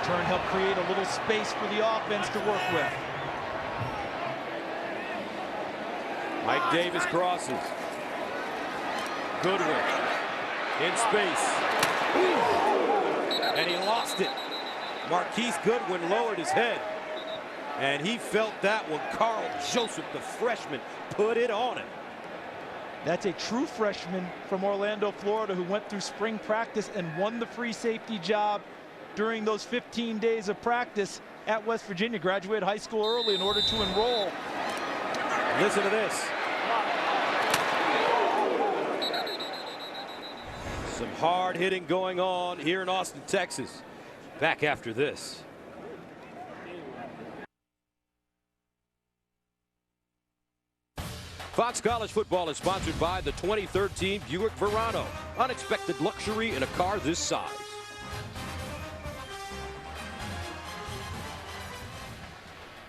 Turn helped create a little space for the offense to work with. Mike Davis crosses. Goodwin in space. And he lost it. Marquise Goodwin lowered his head. And he felt that one. Carl Joseph, the freshman, put it on him. That's a true freshman from Orlando, Florida, who went through spring practice and won the free safety job during those 15 days of practice at West Virginia. Graduated high school early in order to enroll. Listen to this. Some hard hitting going on here in Austin, Texas. Back after this. Fox College Football is sponsored by the 2013 Buick Verano. Unexpected luxury in a car this size.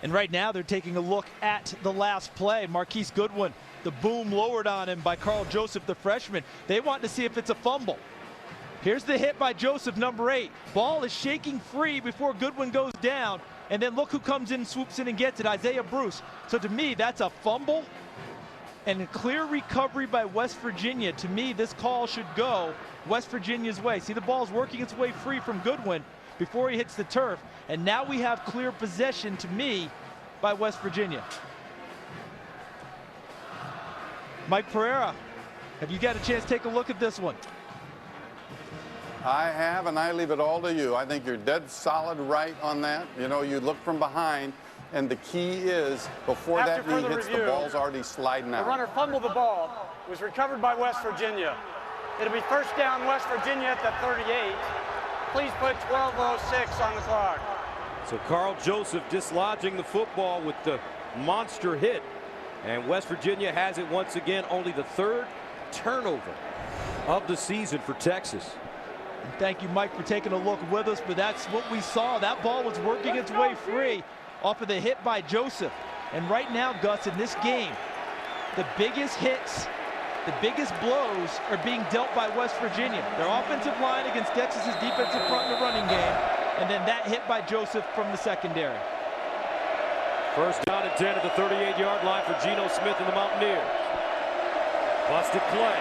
And right now they're taking a look at the last play. Marquise Goodwin, the boom lowered on him by Carl Joseph, the freshman. They want to see if it's a fumble. Here's the hit by Joseph, number 8. Ball is shaking free before Goodwin goes down. And then look who comes in, swoops in and gets it, Isaiah Bruce. So to me, that's a fumble and a clear recovery by West Virginia. To me, this call should go West Virginia's way. See, the ball's working its way free from Goodwin before he hits the turf. And now we have clear possession, to me, by West Virginia. Mike Pereira, have you got a chance to take a look at this one? I have, and I leave it all to you. I think you're dead solid right on that. You know, you look from behind, and the key is before After that knee further hits, review, the ball's already sliding The out. runner fumbled the ball, was recovered by West Virginia. It'll be first down West Virginia at the 38. Please put 12:06 on the clock. So Carl Joseph dislodging the football with the monster hit. And West Virginia has it once again, only the third turnover of the season for Texas. Thank you, Mike, for taking a look with us, but that's what we saw. That ball was working its way free off of the hit by Joseph. And right now, Gus, in this game, the biggest hits, the biggest blows are being dealt by West Virginia. Their offensive line against Texas's defensive front in the running game, and then that hit by Joseph from the secondary. First down and 10 at the 38-yard line for Geno Smith and the Mountaineers. Busted play.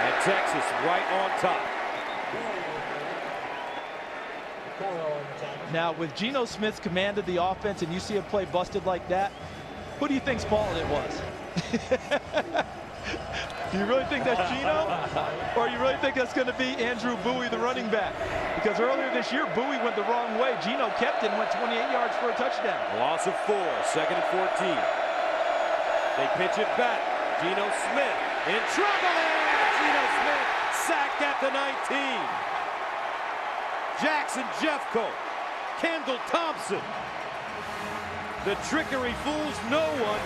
And Texas right on top. Now, with Geno Smith's command of the offense and you see a play busted like that, who do you think's fault it was? Do you really think that's Geno? Or you really think that's going to be Andrew Bowie, the running back? Because earlier this year, Bowie went the wrong way. Geno kept it and went 28 yards for a touchdown. Loss of 4, second and 14. They pitch it back. Geno Smith in trouble. And Geno Smith sacked at the 19. Jackson Jeffco, Kendall Thompson. The trickery fools no one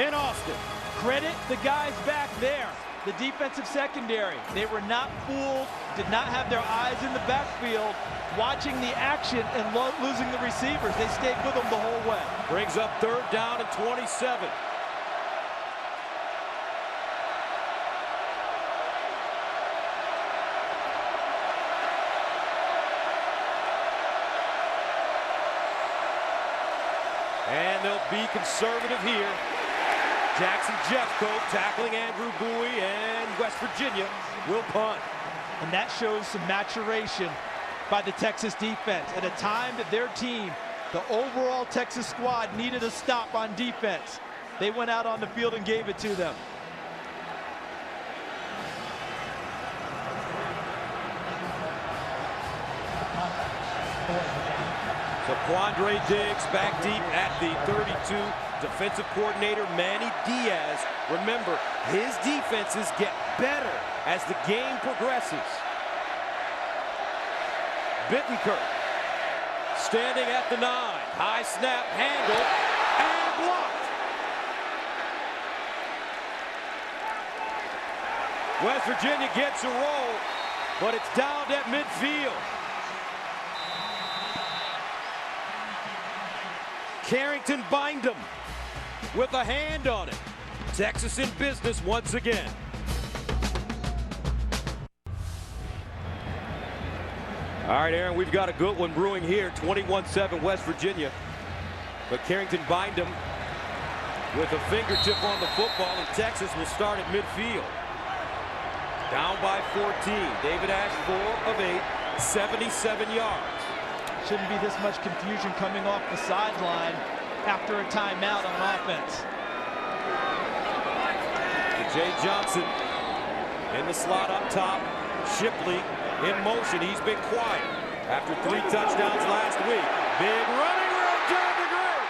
in Austin. Credit the guys back there, the defensive secondary. They were not fooled, did not have their eyes in the backfield, watching the action and losing the receivers. They stayed with them the whole way. Brings up third down and 27. And they'll be conservative here. Jackson Jeffco tackling Andrew Bowie, and West Virginia will punt. And that shows some maturation by the Texas defense at a time that their team, the overall Texas squad, needed a stop on defense. They went out on the field and gave it to them. So Quandre Diggs back deep at the 32. Defensive coordinator Manny Diaz. Remember, his defenses get better as the game progresses. Bittencourt standing at the 9. High snap, handle, and blocked. West Virginia gets a roll, but it's down at midfield. Carrington Bindum with a hand on it. Texas in business once again. All right, Aaron, we've got a good one brewing here. 21-7 West Virginia. But Carrington Bindum with a fingertip on the football, and Texas will start at midfield. Down by 14. David Ash, 4 of 8, 77 yards. Shouldn't be this much confusion coming off the sideline after a timeout on offense. Jay Johnson in the slot up top. Shipley in motion. He's been quiet after 3 touchdowns last week. Big running room, John DeGray.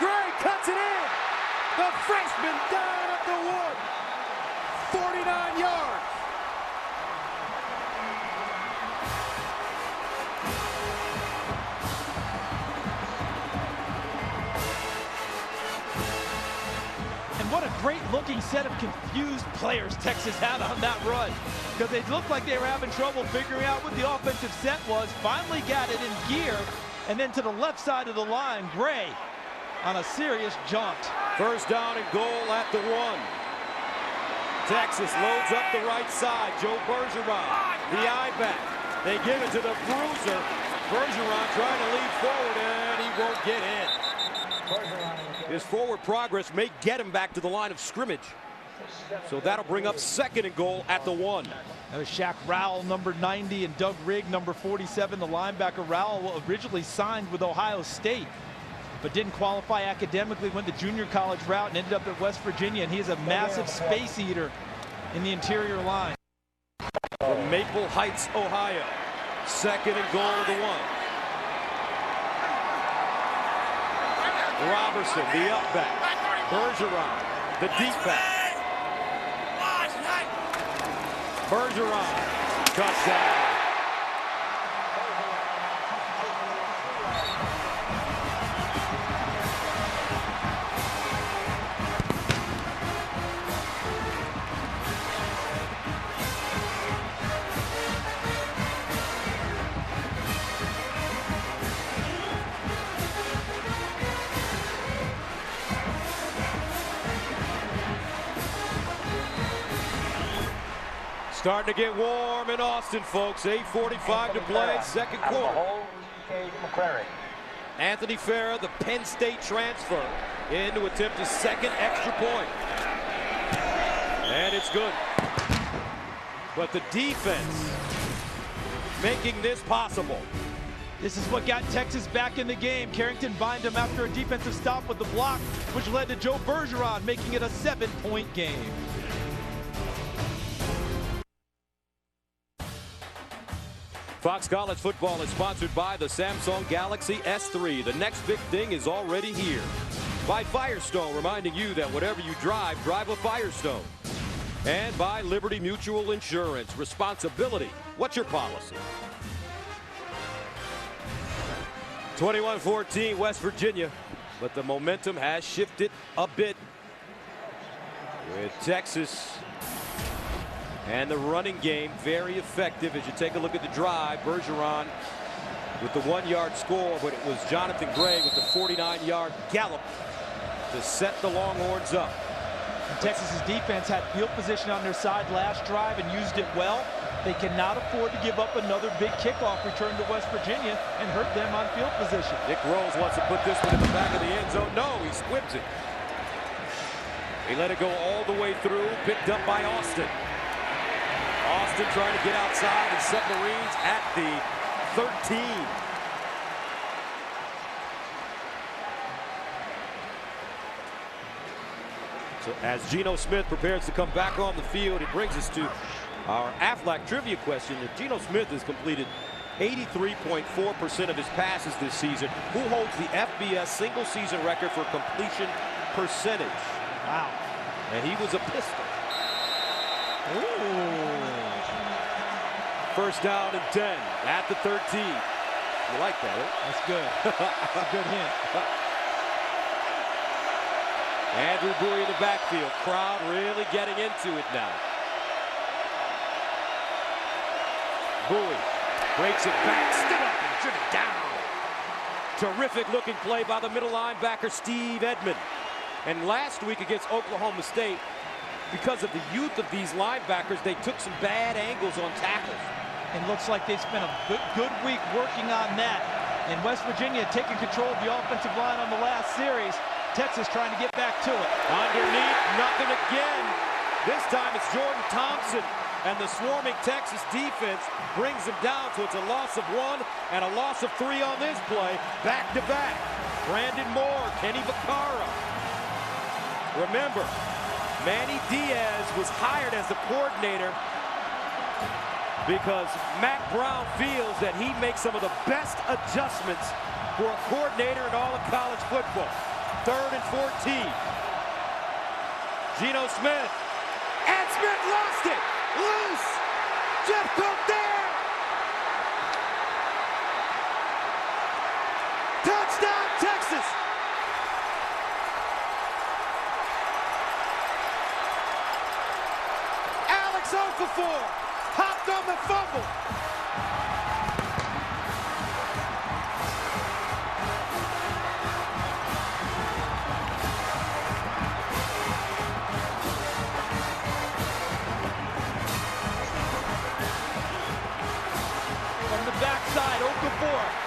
Gray cuts it in. The freshman down at the 1. 49 yards. What a great looking set of confused players Texas had on that run, because they looked like they were having trouble figuring out what the offensive set was. Finally got it in gear, and then to the left side of the line, Gray on a serious jaunt. First down and goal at the 1. Texas loads up the right side. Joe Bergeron, the I-back. They give it to the bruiser, Bergeron trying to lead forward, and he won't get in. His forward progress may get him back to the line of scrimmage. So that'll bring up 2nd and goal at the 1. That was Shaq Rowell, number 90, and Doug Rigg, number 47, the linebacker. Rowell originally signed with Ohio State, but didn't qualify academically, went the junior college route, and ended up at West Virginia, and he is a massive space eater in the interior line. From Maple Heights, Ohio, 2nd and goal at the 1. Robertson, the up back. Bergeron, the deep back. Bergeron, touchdown. Starting to get warm in Austin, folks. 8:45 to play, 2nd quarter. Anthony Farah, the Penn State transfer, in to attempt his 2nd extra point. And it's good. But the defense making this possible. This is what got Texas back in the game. Carrington bind him after a defensive stop with the block, which led to Joe Bergeron making it a 7-point game. Fox College Football is sponsored by the Samsung Galaxy S3. The next big thing is already here. By Firestone, reminding you that whatever you drive, drive a Firestone. And by Liberty Mutual Insurance. Responsibility. What's your policy? 21-14 West Virginia. But the momentum has shifted a bit with Texas. And the running game very effective as you take a look at the drive. Bergeron with the 1-yard score, but it was Jonathan Gray with the 49-yard gallop to set the Longhorns up. And Texas's defense had field position on their side last drive and used it well. They cannot afford to give up another big kickoff return to West Virginia and hurt them on field position. Nick Rose wants to put this one in the back of the end zone. No, he squibs it. He let it go all the way through, picked up by Austin. Austin trying to get outside and set Marines at the 13. So as Geno Smith prepares to come back on the field, it brings us to our Aflac trivia question. If Geno Smith has completed 83.4% of his passes this season, who holds the FBS single season record for completion percentage? Wow. And he was a pistol. Ooh. 1st down and 10 at the 13. You like that, eh? That's good. That's a good hint. Andrew Bowie in the backfield. Crowd really getting into it now. Bowie breaks it back. Stood up and driven down. Terrific looking play by the middle linebacker, Steve Edmond. And last week against Oklahoma State, because of the youth of these linebackers, they took some bad angles on tackles. It looks like they spent a good week working on that. And West Virginia taking control of the offensive line on the last series. Texas trying to get back to it. Underneath, nothing again. This time it's Jordan Thompson. And the swarming Texas defense brings him down. So it's a loss of 1 and a loss of 3 on this play. Back to back. Brandon Moore, Kenny Vaccaro. Remember, Manny Diaz was hired as the coordinator because Matt Brown feels that he makes some of the best adjustments for a coordinator in all of college football. 3rd and 14. Geno Smith. And Smith lost it. Loose. Jeff Cook there. Touchdown, Texas. Alex Okafor hopped on the fumble. From the backside, Okafor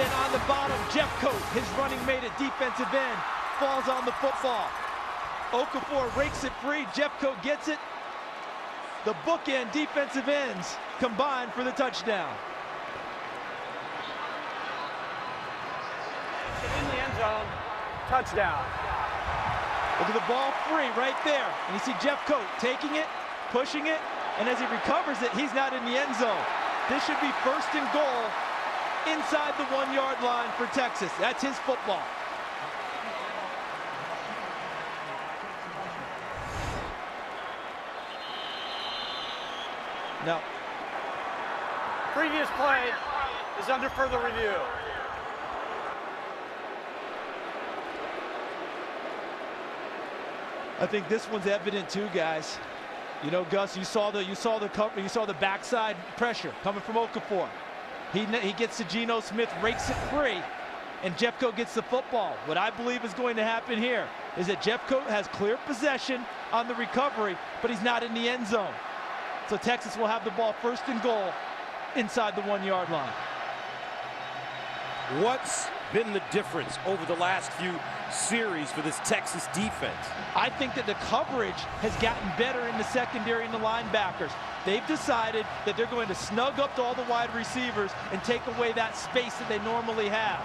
And on the bottom, Jeffcoat, his running mate at defensive end, falls on the football. Okafor rakes it free. Jeffcoat gets it. The bookend defensive ends combine for the touchdown. In the end zone, touchdown. Look at the ball free right there. And you see Jeffcoat taking it, pushing it, and as he recovers it, he's not in the end zone. This should be 1st and goal inside the 1-yard line for Texas. That's his football. Now, Previous play is under further review. I think this one's evident too, guys. You know, Gus, you saw the backside pressure coming from Okafor. He gets to Geno Smith, rakes it free, and Jeffcoat gets the football. What I believe is going to happen here is that Jeffcoat has clear possession on the recovery, but he's not in the end zone. So Texas will have the ball 1st and goal inside the 1-yard line. What's been the difference over the last few series for this Texas defense? I think that the coverage has gotten better in the secondary and the linebackers. They've decided that they're going to snug up to all the wide receivers and take away that space that they normally have.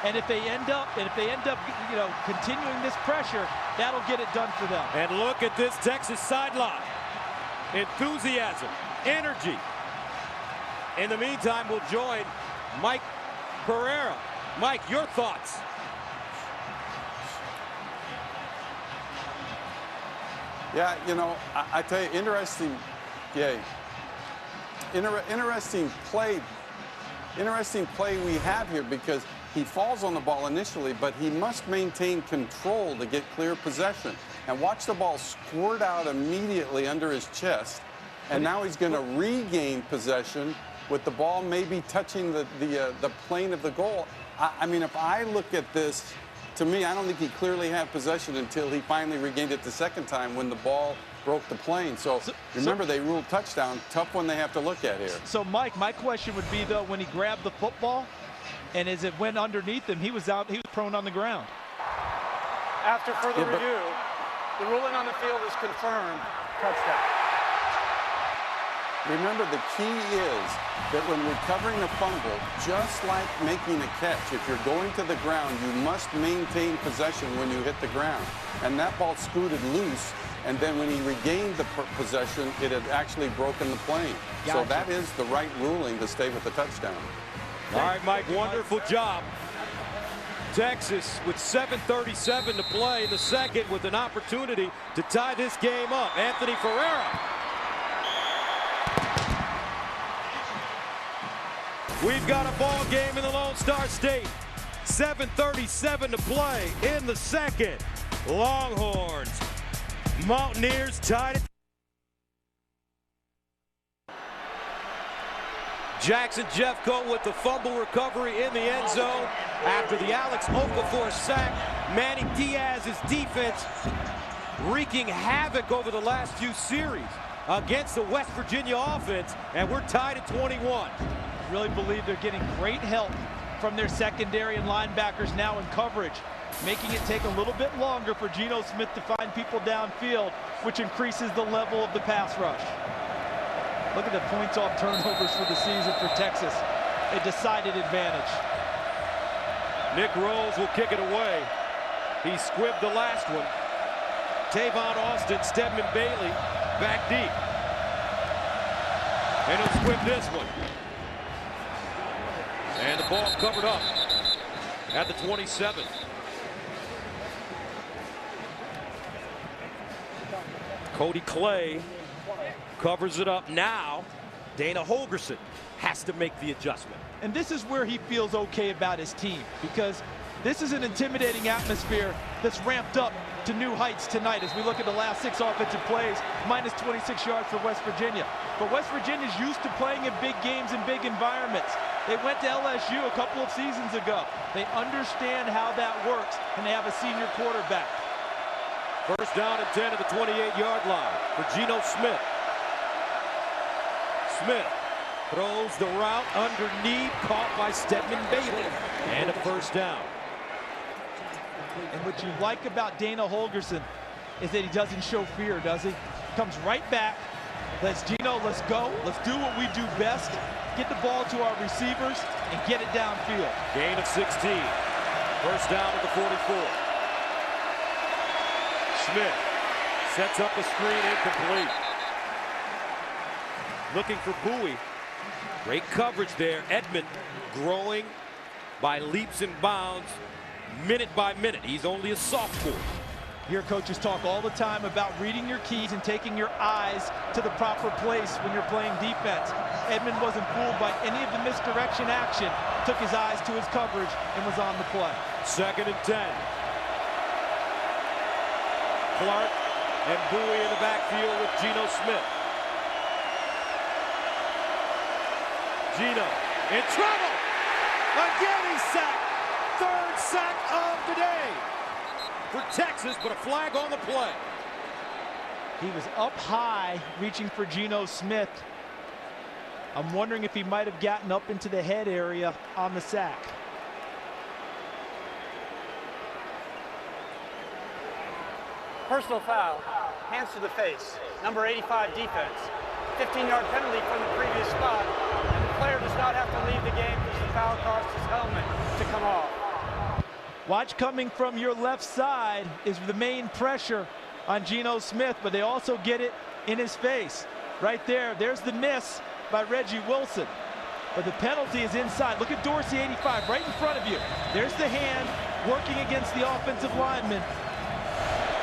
And if they end up, you know, continuing this pressure, that'll get it done for them. And look at this Texas sideline. Enthusiasm, energy. In the meantime, we'll join Mike Pereira. Mike, your thoughts? Yeah, you know, I tell you, interesting play we have here, because he falls on the ball initially, but he must maintain control to get clear possession. And watch the ball squirt out immediately under his chest, and now he's going to regain possession with the ball maybe touching the plane of the goal. I mean, if I look at this, to me, I don't think he clearly had possession until he finally regained it the second time when the ball broke the plane. So remember, they ruled touchdown. Tough one they have to look at here. So, Mike, my question would be, though, when he grabbed the football and as it went underneath him, he was prone on the ground. After further review, the ruling on the field is confirmed. Touchdown. Remember, the key is that when recovering a fumble, just like making a catch, if you're going to the ground, you must maintain possession when you hit the ground. And that ball scooted loose, and then when he regained the possession, it had actually broken the plane. Gotcha. So that is the right ruling to stay with the touchdown. All right, Mike, wonderful job. Texas with 7:37 to play in the second with an opportunity to tie this game up. Anthony Ferreira. We've got a ball game in the Lone Star State. 7:37 to play in the second. Longhorns, Mountaineers tied it. Jackson Jeffcoat with the fumble recovery in the end zone after the Alex Okafor sack. Manny Diaz's defense wreaking havoc over the last few series against the West Virginia offense, and we're tied at 21. Really believe they're getting great help from their secondary and linebackers now in coverage, making it take a little bit longer for Geno Smith to find people downfield, which increases the level of the pass rush. Look at the points off turnovers for the season for Texas. A decided advantage. Nick Rose will kick it away. He squibbed the last one. Tavon Austin, Stedman Bailey back deep. And he'll squib this one. And the ball covered up at the 27. Cody Clay covers it up now. Dana Holgorsen has to make the adjustment. And this is where he feels okay about his team, because this is an intimidating atmosphere that's ramped up to new heights tonight as we look at the last 6 offensive plays, minus 26 yards for West Virginia. But West Virginia's used to playing in big games and big environments. They went to LSU a couple of seasons ago. They understand how that works, and they have a senior quarterback. First down and 10 at the 28-yard line for Geno Smith. Smith Throws the route underneath, caught by Stedman Bailey. And a first down. And what you like about Dana Holgorsen is that he doesn't show fear, does he? Comes right back. Let's go. Let's do what we do best. Get the ball to our receivers and get it downfield. Gain of 16. First down at the 44. Smith sets up a screen, incomplete. Looking for Bowie. Great coverage there. Edmond growing by leaps and bounds, minute by minute. He's only a sophomore. Your coaches talk all the time about reading your keys and taking your eyes to the proper place when you're playing defense. Edmond wasn't fooled by any of the misdirection action, took his eyes to his coverage and was on the play. 2nd and 10. Clark and Bowie in the backfield with Geno Smith. Geno in trouble. Again he's sacked. 3rd sack of the day for Texas, but a flag on the play. He was up high reaching for Geno Smith. I'm wondering if he might have gotten up into the head area on the sack. Personal foul, hands to the face, number 85 defense. 15-yard penalty from the previous spot, and the player does not have to leave the game because the foul caused his helmet to come off. Watch, coming from your left side is the main pressure on Geno Smith, but they also get it in his face. Right there, there's the miss by Reggie Wilson. But the penalty is inside. Look at Dorsey, 85, right in front of you. There's the hand working against the offensive lineman.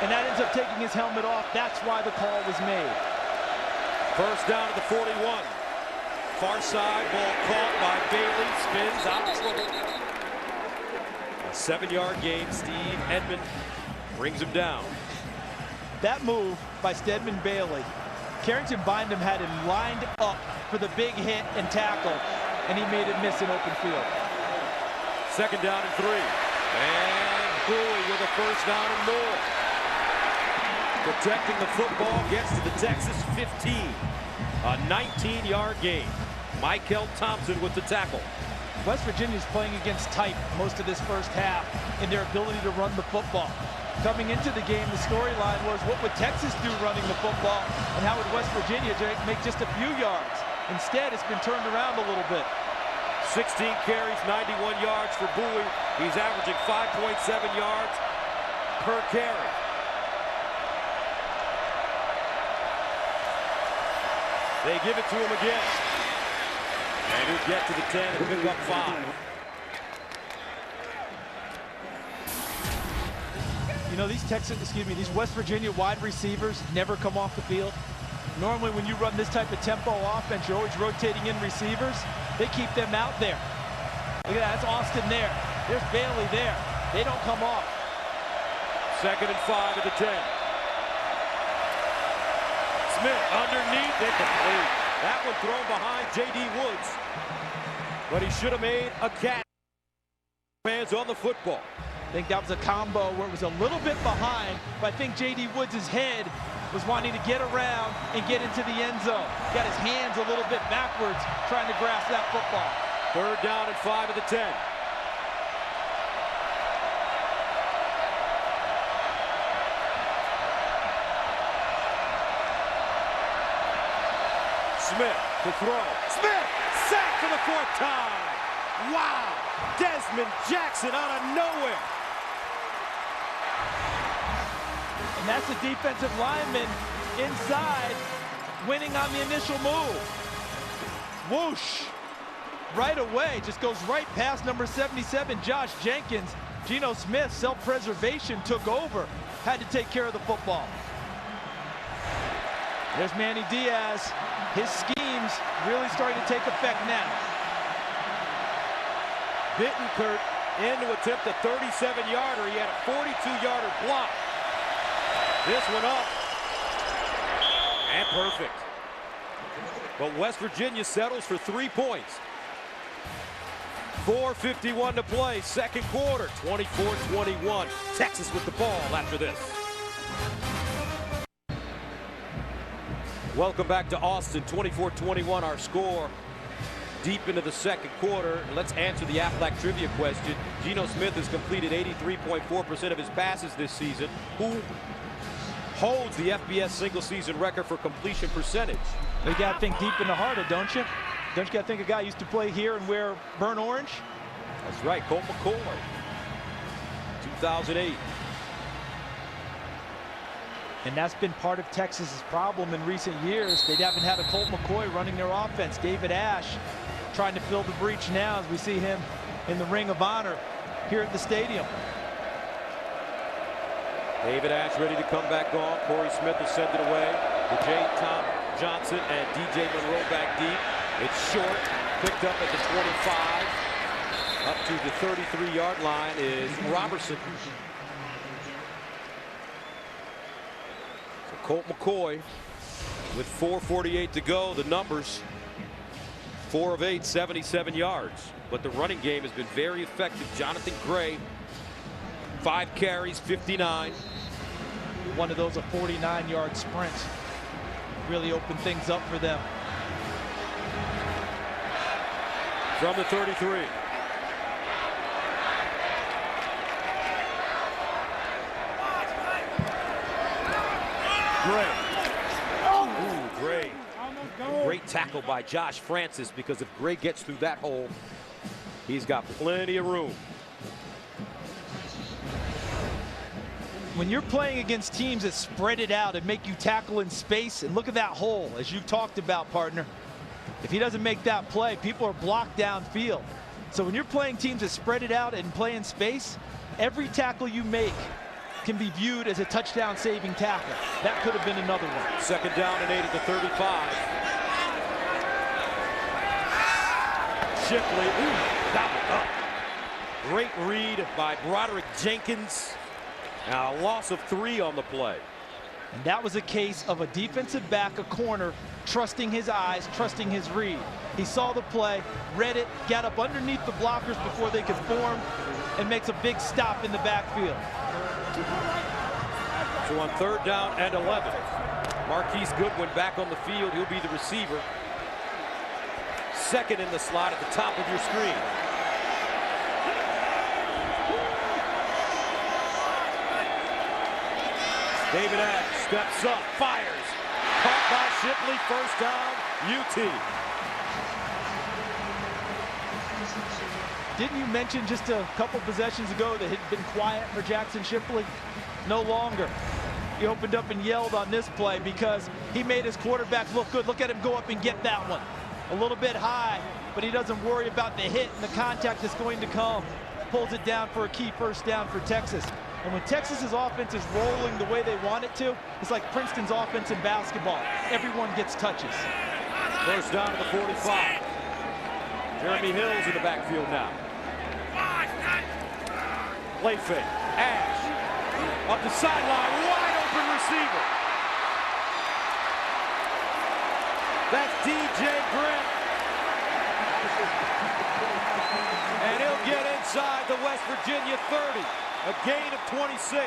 And that ends up taking his helmet off. That's why the call was made. First down at the 41. Far side, ball caught by Bailey, spins out of trouble. A 7-yard gain. Steve Edmond brings him down. That move by Stedman Bailey, Carrington Bynum had him lined up for the big hit and tackle, and he made it miss in open field. 2nd down and 3. And Bowie with a first down and more. Protecting the football, gets to the Texas 15. A 19-yard gain. Michael Thompson with the tackle. West Virginia's playing against type most of this first half in their ability to run the football. Coming into the game, the storyline was, what would Texas do running the football, and how would West Virginia make just a few yards? Instead, it's been turned around a little bit. 16 carries, 91 yards for Bowie. He's averaging 5.7 yards per carry. They give it to him again. And he'll get to the 10 and pick up 5. You know, these West Virginia wide receivers never come off the field. Normally, when you run this type of tempo offense, you're always rotating in receivers. They keep them out there. Look at that, that's Austin there. There's Bailey there. They don't come off. 2nd and 5 at the 10. Smith underneath, incomplete. That one thrown behind J.D. Woods. But he should have made a catch. Fans on the football. I think that was a combo where it was a little bit behind, but I think J.D. Woods' head was wanting to get around and get into the end zone. Got his hands a little bit backwards, trying to grasp that football. 3rd down and 5 at the 10. Smith to throw. Smith sacked for the 4th time. Wow! Desmond Jackson out of nowhere. And that's the defensive lineman inside, winning on the initial move. Whoosh! Right away, just goes right past number 77, Josh Jenkins. Geno Smith, self-preservation, took over, had to take care of the football. There's Manny Diaz. His schemes really starting to take effect now. Bittenkurt in to attempt a 37-yarder. He had a 42-yarder block. This one up. And perfect. But West Virginia settles for 3 points. 4:51 to play, 2nd quarter, 24-21. Texas with the ball after this. Welcome back to Austin, 24-21 our score. deep into the second quarter. Let's answer the Aflac trivia question. Geno Smith has completed 83.4% of his passes this season. Who holds the FBS single-season record for completion percentage? You got to think deep in the heart of it, don't you? Don't you got to think a guy used to play here and wear burnt orange? That's right, Colt McCoy, 2008. And that's been part of Texas's problem in recent years. They haven't had a Colt McCoy running their offense. David Ash trying to fill the breach now as we see him in the Ring of Honor here at the stadium. David Ash ready to come back on. Corey Smith will send it away. Jay Tom Johnson and DJ Monroe back deep. It's short, picked up at the 25. Up to the 33-yard line is Robertson. So Colt McCoy with 4:48 to go. The numbers, 4 of 8, 77 yards. But the running game has been very effective. Jonathan Gray, 5 carries, 59. One of those a 49-yard sprint really opened things up for them. From the 33. Gray. Ooh, Gray. Great tackle by Josh Francis, because if Gray gets through that hole, he's got plenty of room. When you're playing against teams that spread it out and make you tackle in space, and look at that hole, as you've talked about, partner. If he doesn't make that play, people are blocked downfield. So when you're playing teams that spread it out and play in space, every tackle you make can be viewed as a touchdown-saving tackle. That could have been another one. Second down and 8 at the 35. Shipley, gobbled up. Great read by Broderick Jenkins. Now a loss of 3 on the play. And that was a case of a defensive back, a corner, trusting his eyes, trusting his read. He saw the play, read it, got up underneath the blockers before they could form, and makes a big stop in the backfield. So on 3rd down and 11, Marquise Goodwin back on the field. He'll be the receiver. Second in the slot at the top of your screen. David Ash steps up, fires. Caught by Shipley, first down, UT. Didn't you mention just a couple possessions ago that it had been quiet for Jackson Shipley? No longer. He opened up and yelled on this play because he made his quarterback look good. Look at him go up and get that one. A little bit high, but he doesn't worry about the hit and the contact that's going to come. Pulls it down for a key first down for Texas. And when Texas's offense is rolling the way they want it to, it's like Princeton's offense in basketball. Everyone gets touches. First down to the 45. Jeremy Hill's in the backfield now. Play fake. Ash. Up the sideline. Wide open receiver. That's DJ Grant. And he'll get inside the West Virginia 30. A gain of 26.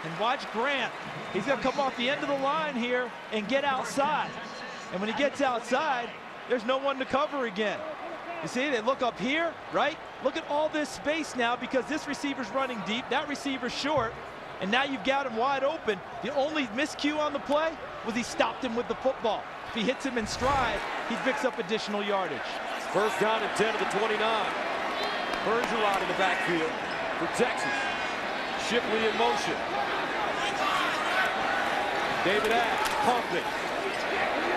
And watch Grant. He's going to come off the end of the line here and get outside. And when he gets outside, there's no one to cover again. You see, they look up here, right? Look at all this space now because this receiver's running deep, that receiver's short, and now you've got him wide open. The only miscue on the play was he stopped him with the football. If he hits him in stride, he picks up additional yardage. First down and 10 to the 29. Bergeron in the backfield for Texas. Shipley in motion. David Ash pumping.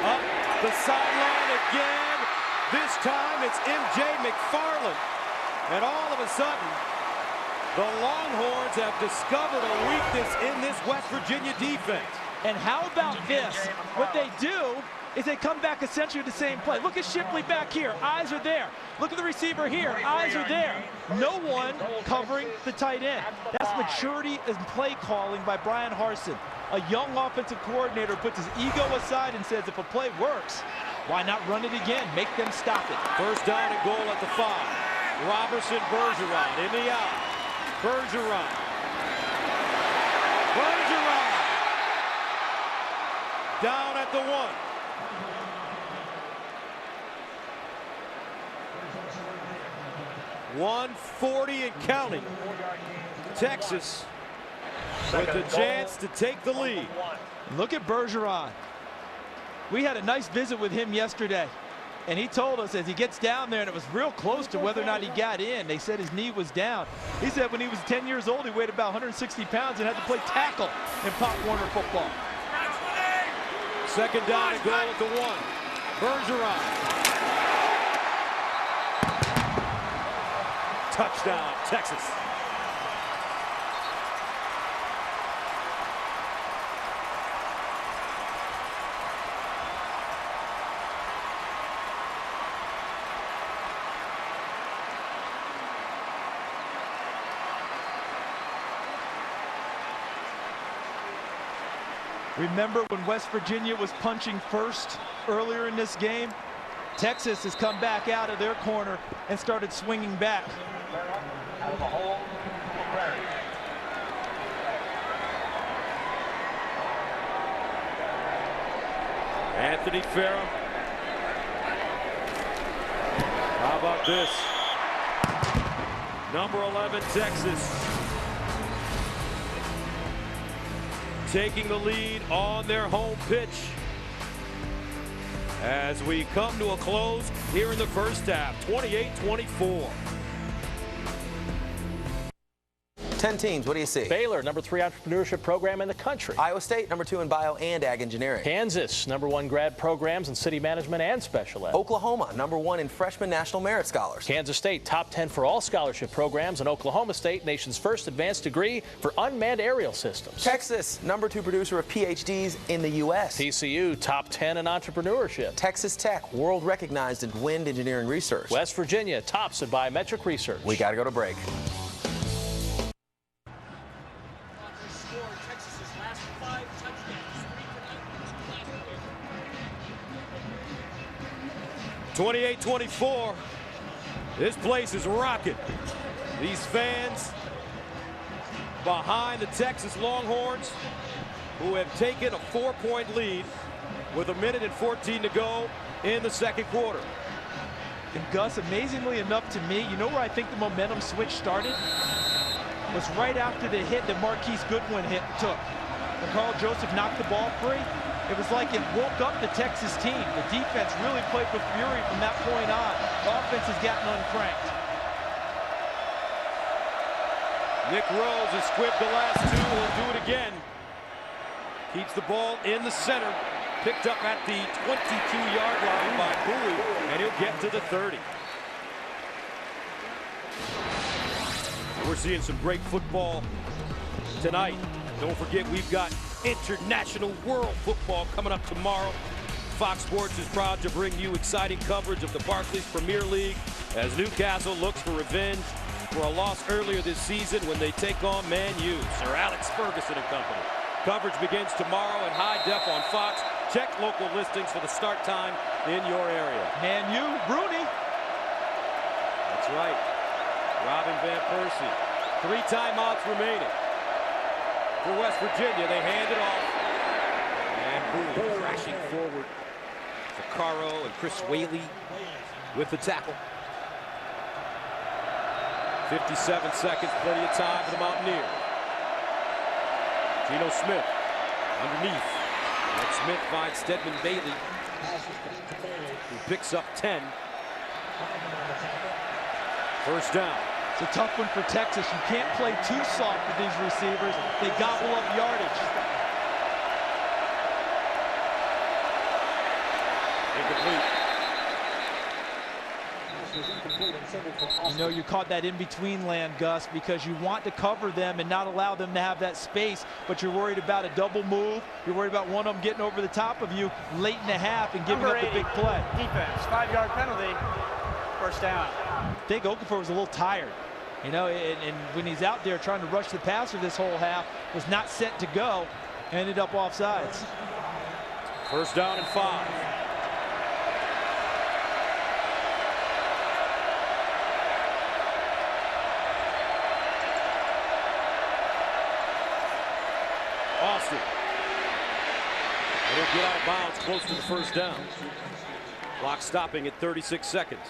Up the sideline again. This time it's M.J. McFarland. And all of a sudden, the Longhorns have discovered a weakness in this West Virginia defense. And how about this? What they do is they come back essentially the same play. Look at Shipley back here. Eyes are there. Look at the receiver here. Eyes are there. No one covering the tight end. That's maturity and play calling by Brian Harsin. A young offensive coordinator puts his ego aside and says, if a play works, why not run it again? Make them stop it. First down and goal at the 5. Robertson, Bergeron in the out. Bergeron. Bergeron. Down at the 1. 140 and counting. Texas with a chance to take the lead. Look at Bergeron. We had a nice visit with him yesterday, and he told us as he gets down there, and it was real close to whether or not he got in. They said his knee was down. He said when he was 10 years old, he weighed about 160 pounds and had to play tackle in Pop Warner football. Second down and goal at the 1. Bergeron. Touchdown, Texas. Remember when West Virginia was punching first earlier in this game? Texas has come back out of their corner and started swinging back. Out of the hole, Prairie. Anthony Farrah. How about this? Number 11, Texas. Taking the lead on their home pitch as we come to a close here in the first half, 28-24. 10 teams, what do you see? Baylor, number 3 entrepreneurship program in the country. Iowa State, number 2 in bio and ag engineering. Kansas, number 1 grad programs in city management and special ed. Oklahoma, number 1 in freshman national merit scholars. Kansas State, top 10 for all scholarship programs, and Oklahoma State, nation's first advanced degree for unmanned aerial systems. Texas, number 2 producer of PhDs in the U.S. TCU, top 10 in entrepreneurship. Texas Tech, world recognized in wind engineering research. West Virginia, tops in biometric research. We got to go to break. 28-24. This place is rocking. These fans behind the Texas Longhorns, who have taken a 4-point lead with 1:14 to go in the second quarter. And Gus, amazingly enough to me, you know where I think the momentum switch started? Was right after the hit that Marquise Goodwin took. When Carl Joseph knocked the ball free, it was like it woke up the Texas team. The defense really played with fury from that point on. The offense has gotten uncranked. Nick Rose has squibbed the last 2. Will do it again. Keeps the ball in the center. Picked up at the 22-yard line by Bowie, and he'll get to the 30. We're seeing some great football tonight. Don't forget, we've got international world football coming up tomorrow. Fox Sports is proud to bring you exciting coverage of the Barclays Premier League as Newcastle looks for revenge for a loss earlier this season when they take on Man U. Sir Alex Ferguson and company. Coverage begins tomorrow in high def on Fox. Check local listings for the start time in your area. Man U, Rooney. That's right. Robin Van Persie. 3 timeouts remaining. For West Virginia, they hand it off. And boom, crashing forward. Vaccaro and Chris Whaley with the tackle. 57 seconds, plenty of time for the Mountaineers. Geno Smith underneath. And Smith finds Stedman Bailey, who picks up 10. First down. It's a tough one for Texas. You can't play too soft with these receivers. They gobble up yardage. Incomplete. You know, you caught that in-between land, Gus, because you want to cover them and not allow them to have that space, but you're worried about a double move. You're worried about one of them getting over the top of you late in the half and giving up the big play. Defense, 5-yard penalty, first down. I think Okafor was a little tired. You know, and when he's out there trying to rush the passer this whole half, was not set to go, ended up offsides. First down and 5. Austin. It'll get out of bounds close to the first down. Clock stopping at 36 seconds.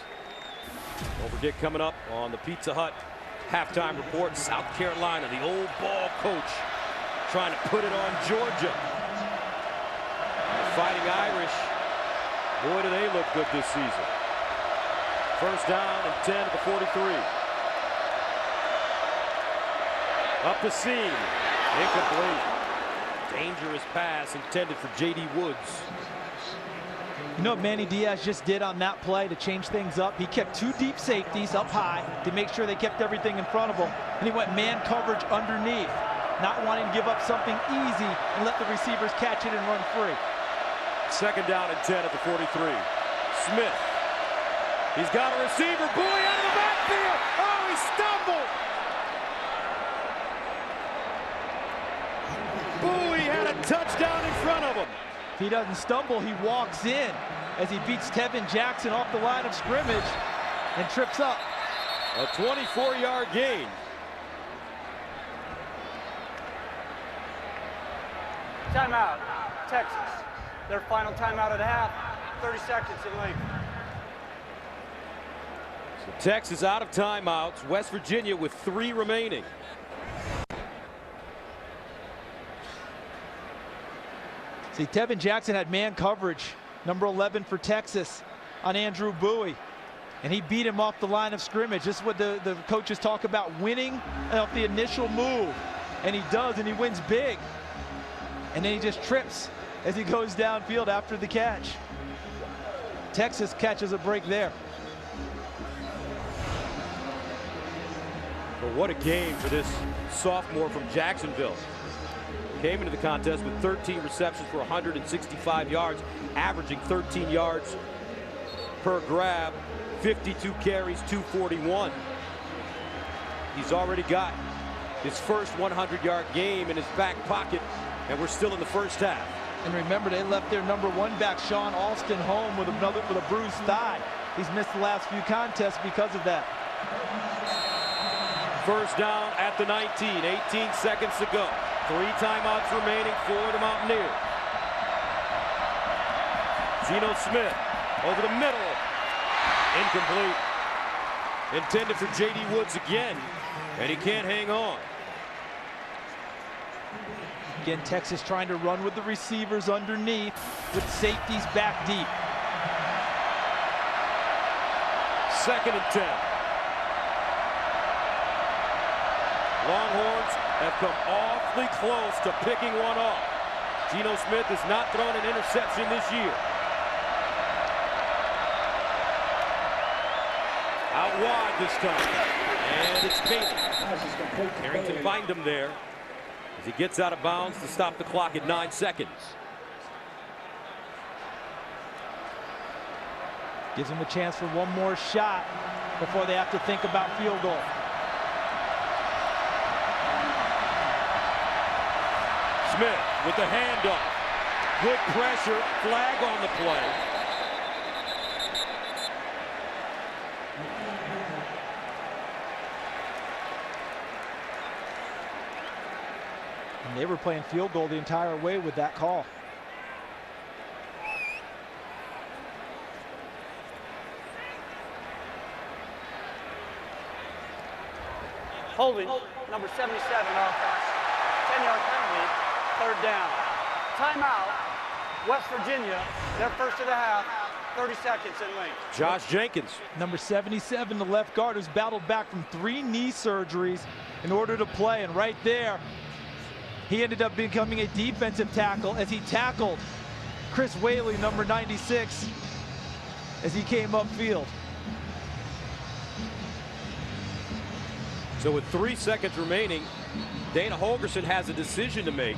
Don't forget, coming up on the Pizza Hut halftime report, South Carolina, the old ball coach, trying to put it on Georgia. The Fighting Irish, boy, do they look good this season. First down and 10 at the 43. Up the seam, incomplete. Dangerous pass intended for J.D. Woods. You know what Manny Diaz just did on that play to change things up? He kept two deep safeties up high to make sure they kept everything in front of him. And he went man coverage underneath, not wanting to give up something easy and let the receivers catch it and run free. Second down and 10 at the 43. Smith. He's got a receiver. Bowie out of the backfield. Oh, he stumbled. Bowie had a touchdown in front of him. If he doesn't stumble, he walks in as he beats Tevin Jackson off the line of scrimmage and trips up. A 24-yard gain. Timeout, Texas. Their final timeout at half, 30 seconds in length. So Texas out of timeouts. West Virginia with 3 remaining. See, Tevin Jackson had man coverage, number 11 for Texas, on Andrew Bowie. And he beat him off the line of scrimmage. This is what the coaches talk about, winning off the initial move. And he does, and he wins big. And then he just trips as he goes downfield after the catch. Texas catches a break there. But what a game for this sophomore from Jacksonville. Came into the contest with 13 receptions for 165 yards, averaging 13 yards per grab, 52 carries, 241. He's already got his first 100-yard game in his back pocket, and we're still in the first half. And remember, they left their number 1 back, Sean Alston, home with a bruised thigh. He's missed the last few contests because of that. First down at the 19, 18 seconds to go. 3 timeouts remaining for the Mountaineers. Geno Smith over the middle. Incomplete. Intended for J.D. Woods again, and he can't hang on. Again, Texas trying to run with the receivers underneath, with safeties back deep. Second and 10. Longhorns have come awfully close to picking one off. Geno Smith has not thrown an interception this year. Out wide this time. And it's Caden. Harrington find him there as he gets out of bounds to stop the clock at 9 seconds. Gives him a chance for one more shot before they have to think about field goal. Smith with the handoff. Good pressure, flag on the play. And they were playing field goal the entire way with that call. Holding, number 77 offense, 10-yard penalty, 3rd down. Timeout, West Virginia, their first of the half, 30 seconds in length. Josh Jenkins. Number 77, the left guard, who's battled back from 3 knee surgeries in order to play. And right there, he ended up becoming a defensive tackle as he tackled Chris Whaley, number 96, as he came upfield. So with 3 seconds remaining, Dana Holgorsen has a decision to make.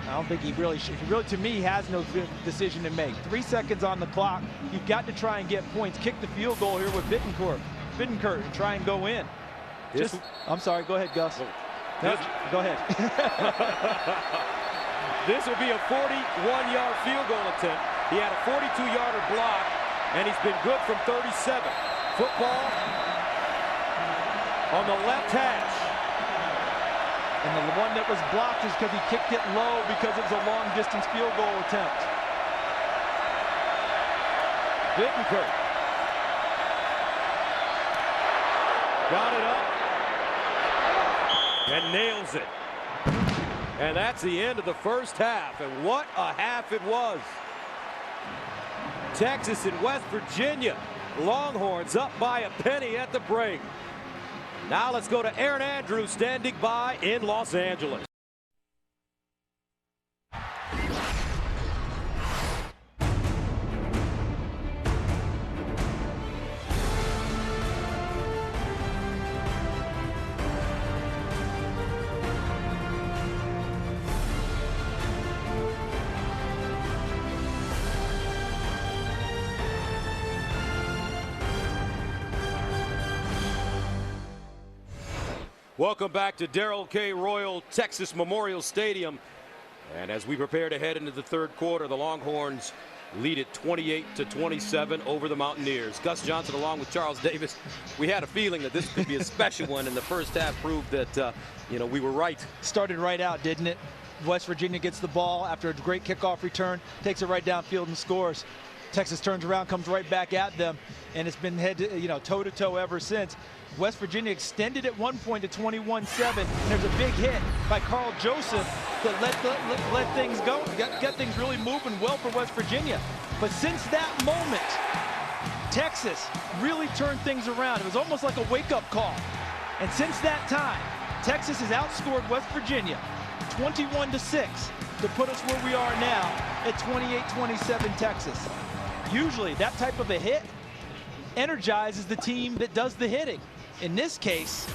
I don't think he really should. To me, he has no decision to make. 3 seconds on the clock. You've got to try and get points. Kick the field goal here with Bittencourt and try and go in. I'm sorry, go ahead, Gus. Go ahead. This will be a 41-yard field goal attempt. He had a 42-yarder block, and he's been good from 37. Football on the left hash. And the one that was blocked is because he kicked it low because it was a long-distance field goal attempt. Bittencourt. Got it up. And nails it. And that's the end of the first half. And what a half it was. Texas and West Virginia. Longhorns up by a penny at the break. Now let's go to Aaron Andrews standing by in Los Angeles. Welcome back to Darrell K. Royal Texas Memorial Stadium. And as we prepare to head into the third quarter, the Longhorns lead it 28-27 over the Mountaineers. Gus Johnson along with Charles Davis. We had a feeling that this could be a special one, and the first half proved that, we were right. Started right out, didn't it? West Virginia gets the ball after a great kickoff return, takes it right downfield and scores. Texas turns around, comes right back at them, and it's been toe-to-toe ever since. West Virginia extended at one point to 21-7. There's a big hit by Carl Joseph that let things go, got things really moving well for West Virginia. But since that moment, Texas really turned things around. It was almost like a wake-up call. And since that time, Texas has outscored West Virginia 21-6 to put us where we are now at 28-27 Texas. Usually that type of a hit energizes the team that does the hitting. In this case,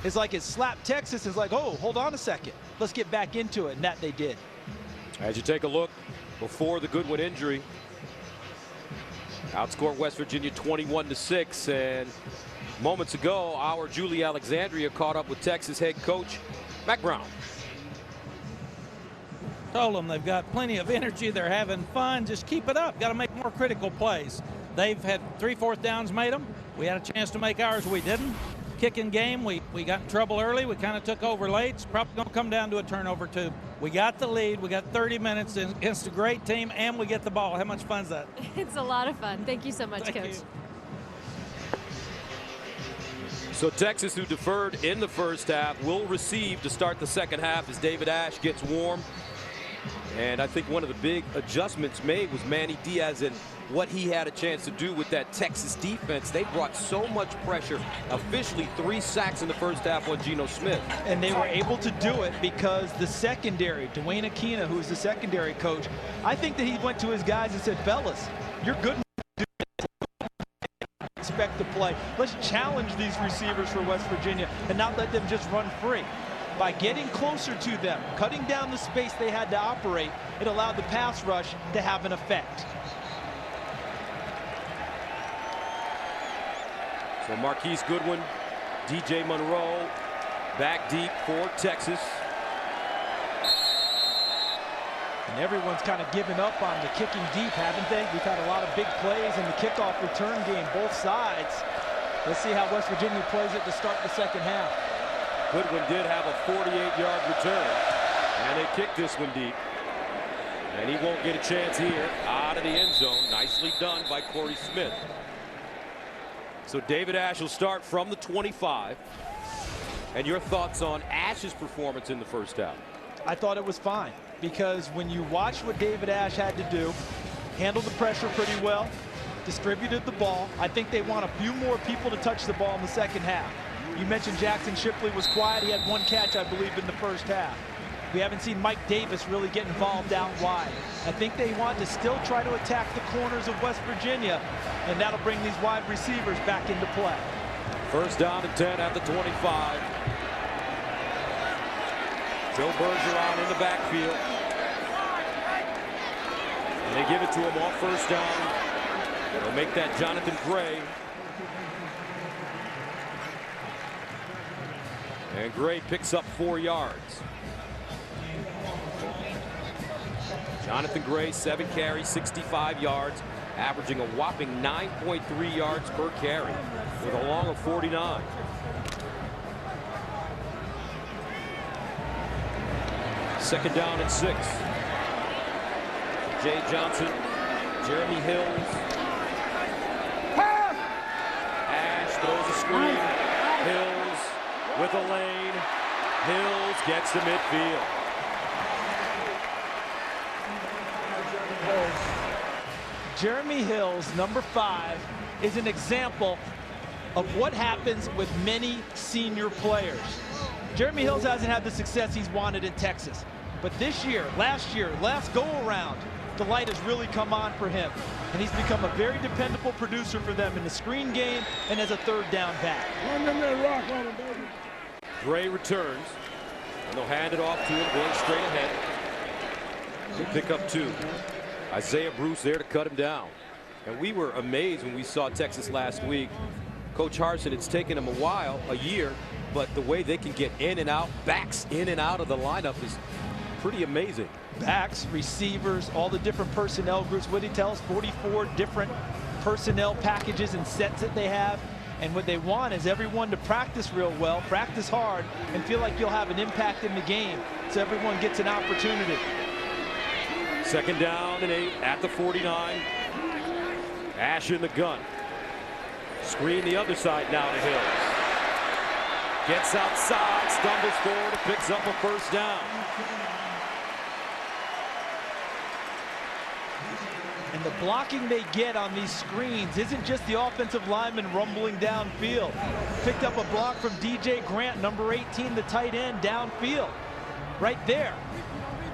it's like it slapped Texas. It's like, oh, hold on a second. Let's get back into it, and that they did. As you take a look before the Goodwin injury, outscored West Virginia 21-6, and moments ago, our Julie Alexandria caught up with Texas head coach Mack Brown. Told them they've got plenty of energy. They're having fun. Just keep it up. Got to make more critical plays. They've had 3 4th downs made them. We had a chance to make ours. We didn't. Kicking game, we got in trouble early. We kind of took over late. It's probably going to come down to a turnover, too. We got the lead. We got 30 minutes against a great team, and we get the ball. How much fun is that? It's a lot of fun. Thank you so much, Coach. So Texas, who deferred in the first half, will receive to start the second half as David Ash gets warm. And I think one of the big adjustments made was Manny Diaz and what he had a chance to do with that Texas defense. They brought so much pressure. Officially 3 sacks in the first half on Geno Smith. And they were able to do it because the secondary, Dwayne Aquina, who's the secondary coach, I think that he went to his guys and said, fellas, you're good enough to do this. Expect to play. Let's challenge these receivers for West Virginia and not let them just run free. By getting closer to them, cutting down the space they had to operate, it allowed the pass rush to have an effect. So Marquise Goodwin, DJ Monroe, back deep for Texas. And everyone's kind of given up on the kicking deep, haven't they? We've had a lot of big plays in the kickoff return game, both sides. Let's see how West Virginia plays it to start the second half. Goodwin did have a 48-yard return, and they kicked this one deep. And he won't get a chance here out of the end zone. Nicely done by Corey Smith. So David Ash will start from the 25. And your thoughts on Ash's performance in the first half? I thought it was fine, because when you watch what David Ash had to do, handled the pressure pretty well, distributed the ball. I think they want a few more people to touch the ball in the second half. You mentioned Jackson Shipley was quiet. He had 1 catch, I believe, in the first half. We haven't seen Mike Davis really get involved out wide. I think they want to still try to attack the corners of West Virginia, and that'll bring these wide receivers back into play. First down and 10 at the 25. Joe Bergeron in the backfield. And they give it to him off first down. They'll make that Jonathan Gray. And Gray picks up 4 yards. Jonathan Gray, 7 carries, 65 yards, averaging a whopping 9.3 yards per carry with a long of 49. Second down and 6. Jay Johnson, Jeremy Hills. Ash throws a screen. Hills with a lane. Hills gets to midfield. Jeremy Hills, number 5, is an example of what happens with many senior players. Jeremy Hills hasn't had the success he's wanted in Texas. But this year, last go-around, the light has really come on for him. And he's become a very dependable producer for them in the screen game and as a third down back. Gray returns. And they'll hand it off to him, going straight ahead. He'll pick up 2. Isaiah Bruce there to cut him down. And we were amazed when we saw Texas last week. Coach Harsin, it's taken him a while, a year, but the way they can get in and out, backs in and out of the lineup is pretty amazing. Backs, receivers, all the different personnel groups. What he tells 44 different personnel packages and sets that they have. And what they want is everyone to practice real well, practice hard, and feel like you'll have an impact in the game so everyone gets an opportunity. 2nd down and 8 at the 49. Ash in the gun. Screen the other side now to Hills. Gets outside, stumbles forward, and picks up a 1st down. And the blocking they get on these screens isn't just the offensive lineman rumbling downfield. Picked up a block from DJ Grant, number 18, the tight end, downfield. Right there.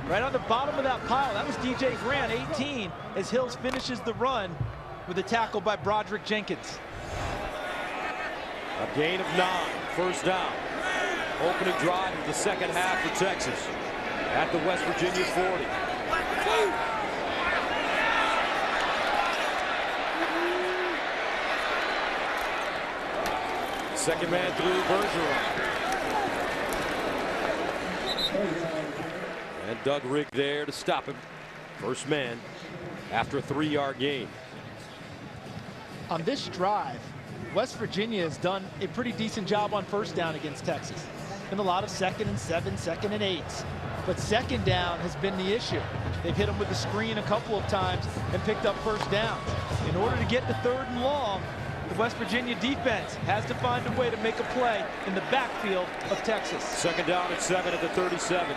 Right on the bottom of that pile. That was DJ Grant, 18, as Hills finishes the run with a tackle by Broderick Jenkins. A gain of 9, 1st down. Opening drive of the 2nd half for Texas at the West Virginia 40. Second man through, Bergeron. And Doug Rigg there to stop him. 1st man after a 3-yard gain. On this drive, West Virginia has done a pretty decent job on 1st down against Texas. Been a lot of 2nd and 7, 2nd and 8s. But 2nd down has been the issue. They've hit them with the screen a couple of times and picked up 1st downs. In order to get the 3rd and long, the West Virginia defense has to find a way to make a play in the backfield of Texas. 2nd down and 7 at the 37.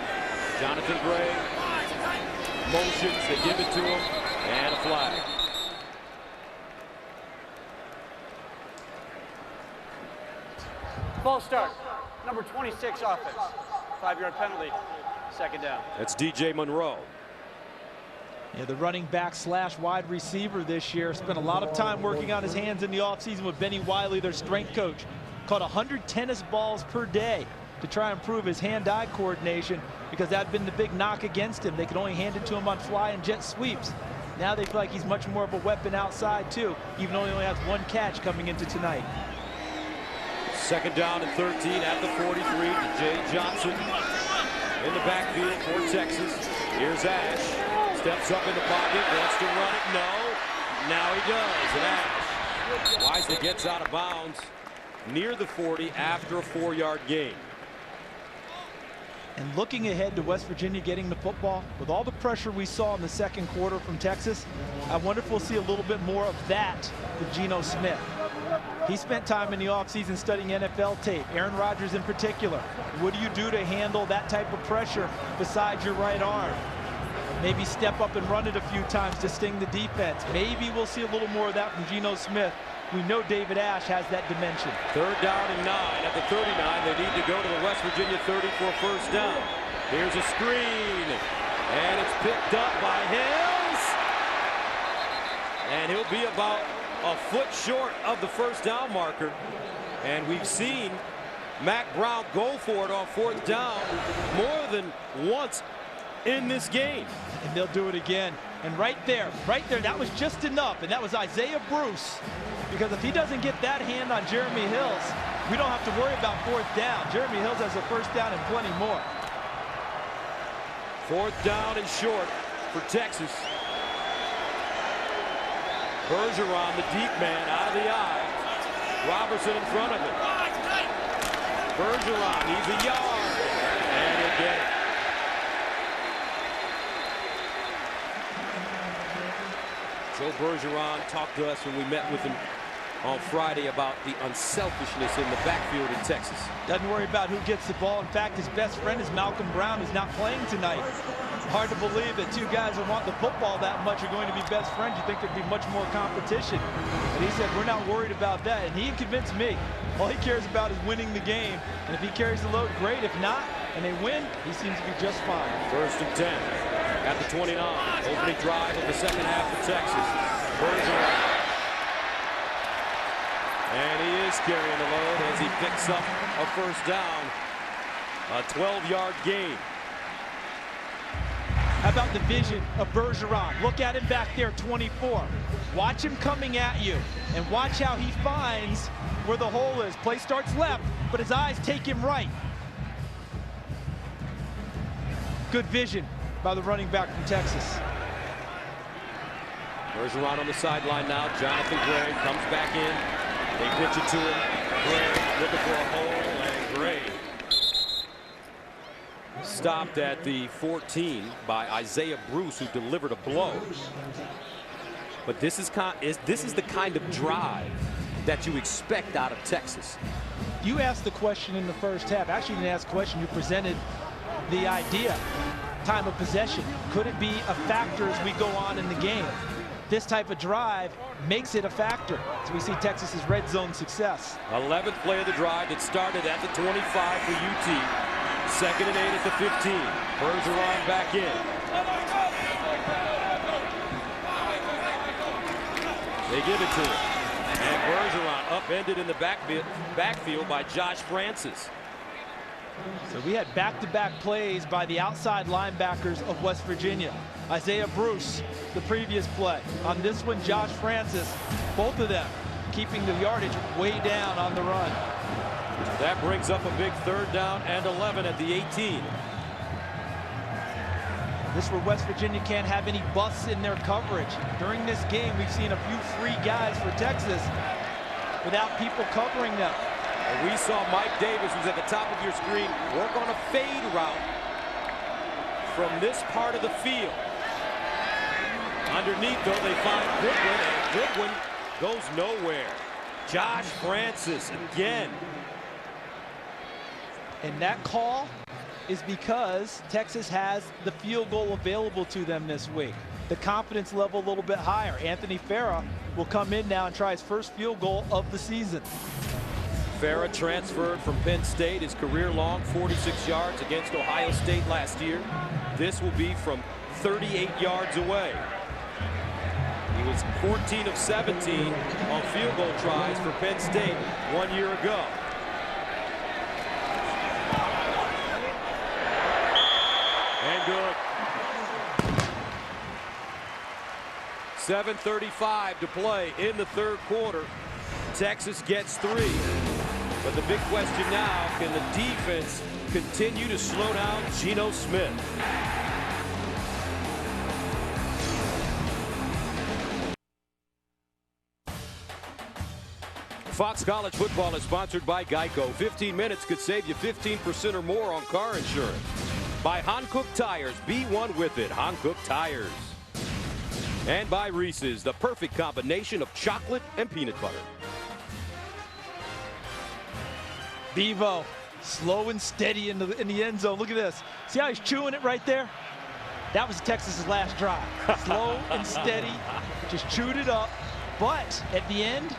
Jonathan Gray motions, they give it to him, and a flag. False start. Number 26 offense. 5-yard penalty. 2nd down. That's DJ Monroe. Yeah, the running back / wide receiver this year spent a lot of time working on his hands in the offseason with Benny Wiley, their strength coach. Caught 100 tennis balls per day to try and improve his hand-eye coordination because that had been the big knock against him. They could only hand it to him on fly and jet sweeps. Now they feel like he's much more of a weapon outside too, even though he only has 1 catch coming into tonight. 2nd down and 13 at the 43. Jay Johnson in the backfield for Texas. Here's Ash. Steps up in the pocket, wants to run it. No. Now he does. And Ash wisely gets out of bounds near the 40 after a 4-yard gain. And looking ahead to West Virginia getting the football, with all the pressure we saw in the 2nd quarter from Texas, I wonder if we'll see a little bit more of that with Geno Smith. He spent time in the offseason studying NFL tape, Aaron Rodgers in particular. What do you do to handle that type of pressure besides your right arm? Maybe step up and run it a few times to sting the defense. Maybe we'll see a little more of that from Geno Smith. We know David Ash has that dimension. 3rd down and 9 at the 39. They need to go to the West Virginia 30 for a 1st down. Here's a screen, and it's picked up by Hills. And he'll be about a foot short of the 1st down marker. And we've seen Mack Brown go for it on 4th down more than once in this game. And they'll do it again. And right there, that was just enough. And that was Isaiah Bruce. Because if he doesn't get that hand on Jeremy Hills, we don't have to worry about 4th down. Jeremy Hills has a 1st down and plenty more. 4th down and short for Texas. Bergeron, the deep man, out of the eye. Robertson in front of him. Bergeron needs a yard. And he'll get it. Joe Bergeron talked to us when we met with him on Friday about the unselfishness in the backfield in Texas. Doesn't worry about who gets the ball. In fact, his best friend is Malcolm Brown, who's not playing tonight. Hard to believe that two guys who want the football that much are going to be best friends. You think there'd be much more competition. But he said, we're not worried about that. And he convinced me. All he cares about is winning the game. And if he carries the load, great. If not, and they win, he seems to be just fine. 1st and 10 at the 29. Opening drive of the second half for Texas. Bergeron. And he is carrying the load as he picks up a first down. A 12-yard gain. How about the vision of Bergeron? Look at him back there, 24. Watch him coming at you, and watch how he finds where the hole is. Play starts left, but his eyes take him right. Good vision by the running back from Texas. Bergeron on the sideline now. Jonathan Gray comes back in. They pitch it to him. Gray looking for a hole, and Gray stopped at the 14 by Isaiah Bruce, who delivered a blow. But this is the kind of drive that you expect out of Texas. You asked the question in the first half. Actually, you didn't ask the question. You presented the idea. Time of possession. Could it be a factor as we go on in the game? This type of drive makes it a factor. So we see Texas's red zone success. 11th play of the drive. It started at the 25 for UT. 2nd and 8 at the 15. Bergeron back in. They give it to him. And Bergeron upended in the backfield by Josh Francis. So we had back-to-back plays by the outside linebackers of West Virginia. Isaiah Bruce, the previous play. On this one, Josh Francis, both of them keeping the yardage way down on the run. That brings up a big 3rd down and 11 at the 18. This is where West Virginia can't have any busts in their coverage. During this game, we've seen a few free guys for Texas without people covering them. And we saw Mike Davis, who's at the top of your screen, work on a fade route from this part of the field. Underneath, though, they find Goodwin, and Goodwin goes nowhere. Josh Francis again. And that call is because Texas has the field goal available to them this week. The confidence level a little bit higher. Anthony Farah will come in now and try his first field goal of the season. Farah transferred from Penn State, his career-long 46 yards against Ohio State last year. This will be from 38 yards away. He was 14 of 17 on field goal tries for Penn State 1 year ago. And good. 7:35 to play in the 3rd quarter. Texas gets 3. But the big question now, can the defense continue to slow down Geno Smith? Fox College Football is sponsored by Geico. 15 minutes could save you 15% or more on car insurance. By Hankook Tires, be one with it. Hankook Tires. And by Reese's, the perfect combination of chocolate and peanut butter. Bevo, slow and steady in the end zone. Look at this. See how he's chewing it right there? That was Texas's last drive. Slow and steady, just chewed it up. But at the end,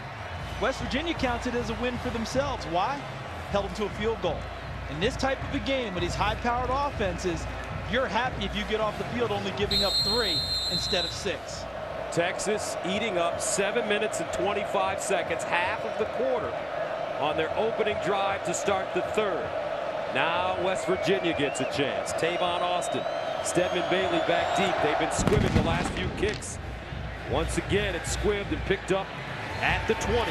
West Virginia counts it as a win for themselves. Why? Held them to a field goal. In this type of a game with these high-powered offenses, you're happy if you get off the field only giving up 3 instead of 6. Texas eating up 7 minutes and 25 seconds, half of the quarter, on their opening drive to start the 3rd. Now West Virginia gets a chance. Tavon Austin, Stedman Bailey back deep. They've been squibbing the last few kicks. Once again, it's squibbed and picked up at the 20.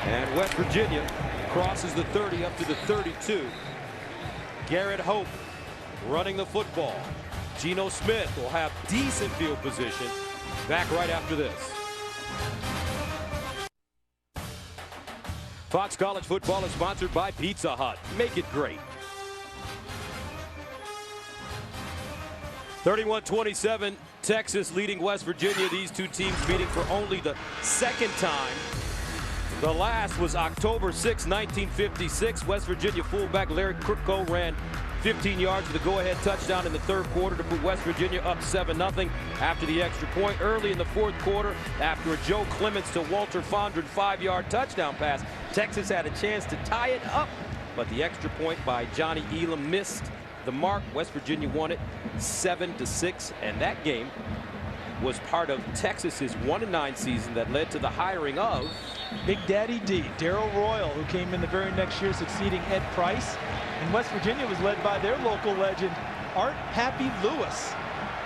And West Virginia crosses the 30 up to the 32. Garrett Hope running the football. Geno Smith will have decent field position. Back right after this. Fox College Football is sponsored by Pizza Hut. Make it great. 31-27, Texas leading West Virginia. These two teams meeting for only the 2nd time The last was October 6, 1956. West Virginia fullback Larry Krutko ran 15 yards for the go-ahead touchdown in the third quarter to put West Virginia up 7-0 after the extra point. Early in the fourth quarter, after a Joe Clements to Walter Fondren 5-yard touchdown pass, Texas had a chance to tie it up, but the extra point by Johnny Elam missed the mark. West Virginia won it 7-6, and that game was part of Texas's 1-9 season that led to the hiring of Big Daddy D, Darrell Royal, who came in the very next year succeeding Ed Price. And West Virginia was led by their local legend, Art Happy Lewis,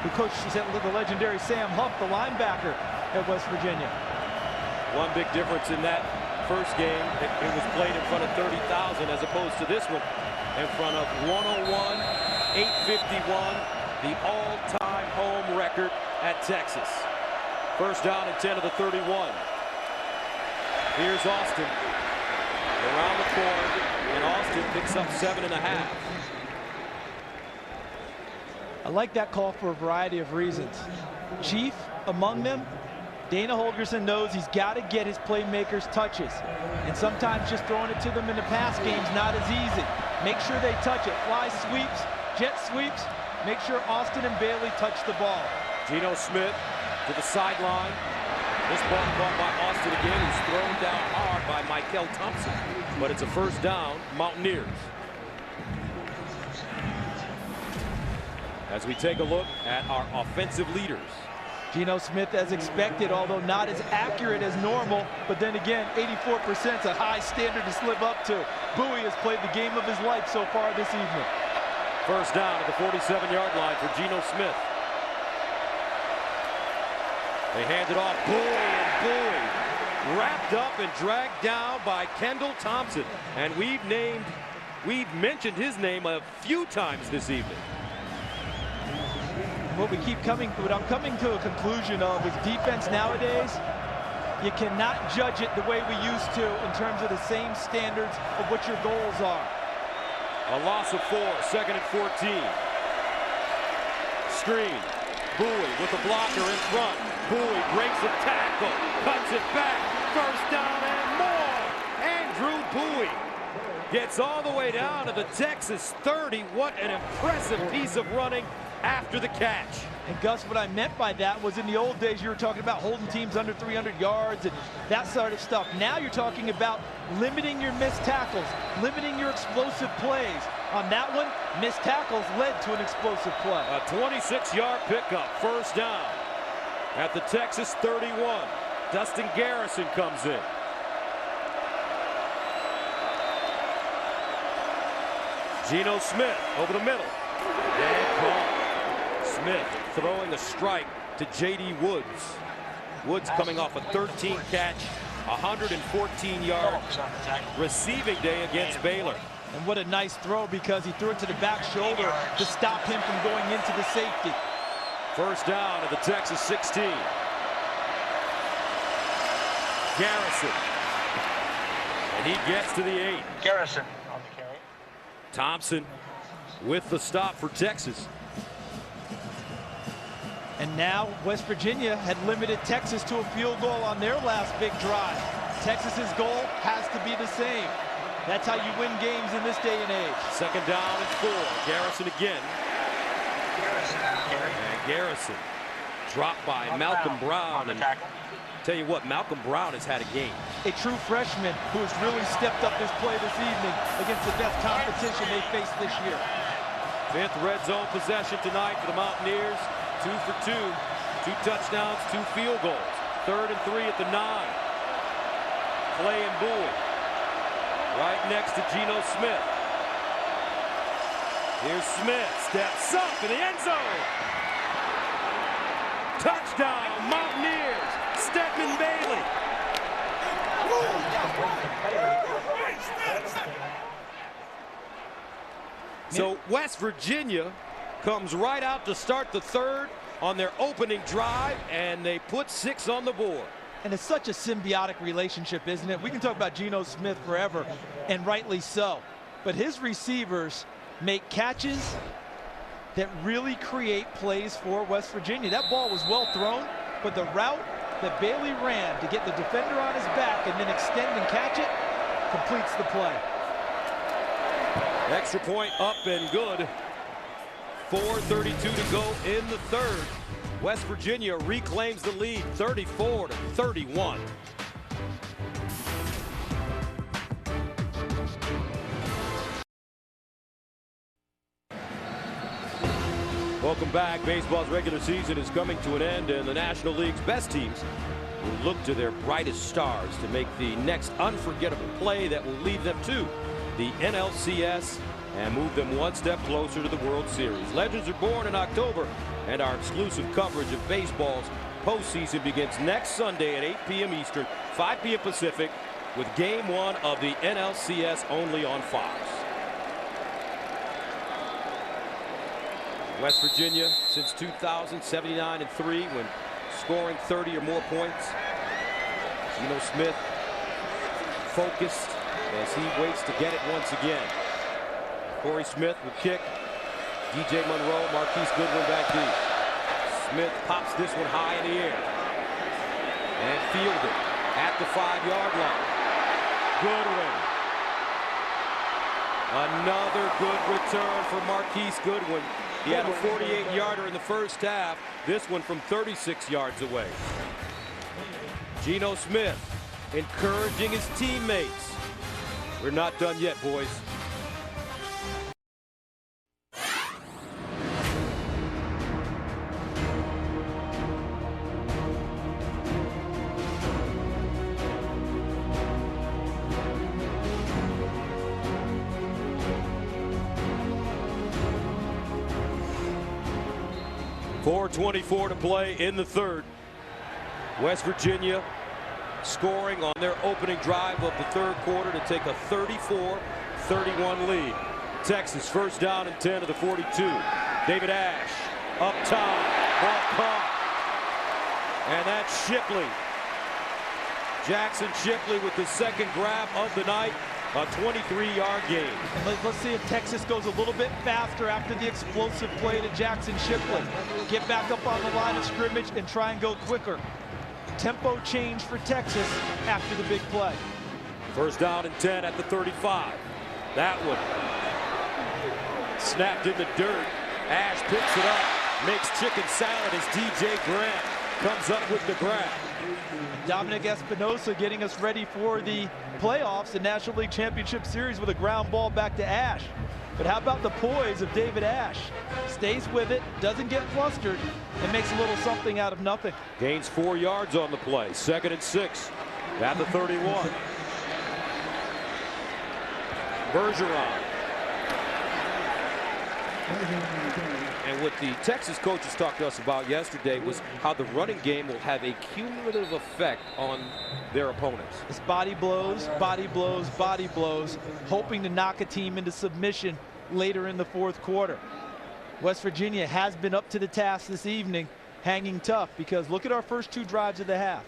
who coached the legendary Sam Huff, the linebacker at West Virginia. One big difference in that first game, it was played in front of 30,000 as opposed to this one in front of 101, 851, the all-time home record at Texas. First down and 10 of the 31. Here's Austin around the corner, and Austin picks up 7.5. I like that call for a variety of reasons. Chief among them, Dana Holgorsen knows he's got to get his playmakers touches, and sometimes just throwing it to them in the pass game's not as easy. Make sure they touch it. Fly sweeps, jet sweeps. Make sure Austin and Bailey touch the ball. Geno Smith to the sideline. This ball caught by Austin again. He's thrown down hard by Michael Thompson. But it's a first down, Mountaineers. As we take a look at our offensive leaders. Geno Smith, as expected, although not as accurate as normal. But then again, 84% is a high standard to live up to. Bowie has played the game of his life so far this evening. First down at the 47-yard line for Geno Smith. They hand it off. Bowie, wrapped up and dragged down by Kendall Thompson. And we've mentioned his name a few times this evening. What I'm coming to a conclusion of is defense nowadays, you cannot judge it the way we used to in terms of the same standards of what your goals are. A loss of 4, second and 14. Screen. Bowie with the blocker in front. Bowie breaks a tackle, cuts it back, first down and more. Andrew Bowie gets all the way down to the Texas 30. What an impressive piece of running after the catch. And Gus, what I meant by that was in the old days you were talking about holding teams under 300 yards and that sort of stuff. Now you're talking about limiting your missed tackles, limiting your explosive plays. On that one, missed tackles led to an explosive play. A 26-yard pickup, first down at the Texas 31. Dustin Garrison comes in. Geno Smith over the middle. And caught. Smith throwing a strike to J.D. Woods. Woods coming off a 13-catch, 114-yard receiving day against Baylor. And what a nice throw, because he threw it to the back shoulder to stop him from going into the safety. First down at the Texas 16. Garrison. And he gets to the 8. Garrison on the carry. Thompson with the stop for Texas. And now West Virginia had limited Texas to a field goal on their last big drive. Texas's goal has to be the same. That's how you win games in this day and age. Second down and 4. Garrison again. And Garrison dropped by Malcolm Brown. And tell you what, Malcolm Brown has had a game. A true freshman who has really stepped up his play this evening against the best competition they faced this year. 5th red zone possession tonight for the Mountaineers. 2 for 2. 2 touchdowns, 2 field goals. 3rd and 3 at the 9. Clay and Bowie. Right next to Geno Smith. Here's Smith, steps up in the end zone. Touchdown, Mountaineers. Stedman Bailey. So West Virginia comes right out to start the 3rd on their opening drive, and they put 6 on the board. And it's such a symbiotic relationship, isn't it? We can talk about Geno Smith forever, and rightly so. But his receivers make catches that really create plays for West Virginia. That ball was well thrown, but the route that Bailey ran to get the defender on his back and then extend and catch it completes the play. Extra point up and good. 4:32 to go in the third. West Virginia reclaims the lead, 34-31. Welcome back. Baseball's regular season is coming to an end, and the National League's best teams will look to their brightest stars to make the next unforgettable play that will lead them to the NLCS and move them one step closer to the World Series. Legends are born in October, and our exclusive coverage of baseball's postseason begins next Sunday at 8 p.m. Eastern, 5 p.m. Pacific, with Game 1 of the NLCS only on Fox. West Virginia since 2000, 79-3 when scoring 30 or more points. Geno Smith focused as he waits to get it once again. Corey Smith will kick. DJ Monroe, Marquise Goodwin back deep. Smith pops this one high in the air and fielded at the 5-yard line. Goodwin. Another good return for Marquise Goodwin. He had a 48-yarder in the first half. This one from 36 yards away. Geno Smith encouraging his teammates. We're not done yet, boys. .424 to play in the third. West Virginia scoring on their opening drive of the third quarter to take a 34-31 lead. Texas first down and 10 to the 42. David Ash up top, ball caught. And that's Shipley. Jackson Shipley with the second grab of the night. A 23-yard gain. Let's see if Texas goes a little bit faster after the explosive play to Jackson Shipley. Get back up on the line of scrimmage and try and go quicker. Tempo change for Texas after the big play. First down and 10 at the 35. That one snapped in the dirt. Ash picks it up, makes chicken salad as DJ Grant comes up with the grab. Dominic Espinosa getting us ready for the playoffs, the National League Championship Series, with a ground ball back to Ash. But how about the poise of David Ash? Stays with it, doesn't get flustered, and makes a little something out of nothing. Gains 4 yards on the play. 2nd and 6 at the 31. Bergeron. And what the Texas coaches talked to us about yesterday was how the running game will have a cumulative effect on their opponents. It's body blows, body blows, body blows, hoping to knock a team into submission later in the fourth quarter. West Virginia has been up to the task this evening, hanging tough, because look at our first 2 drives of the half.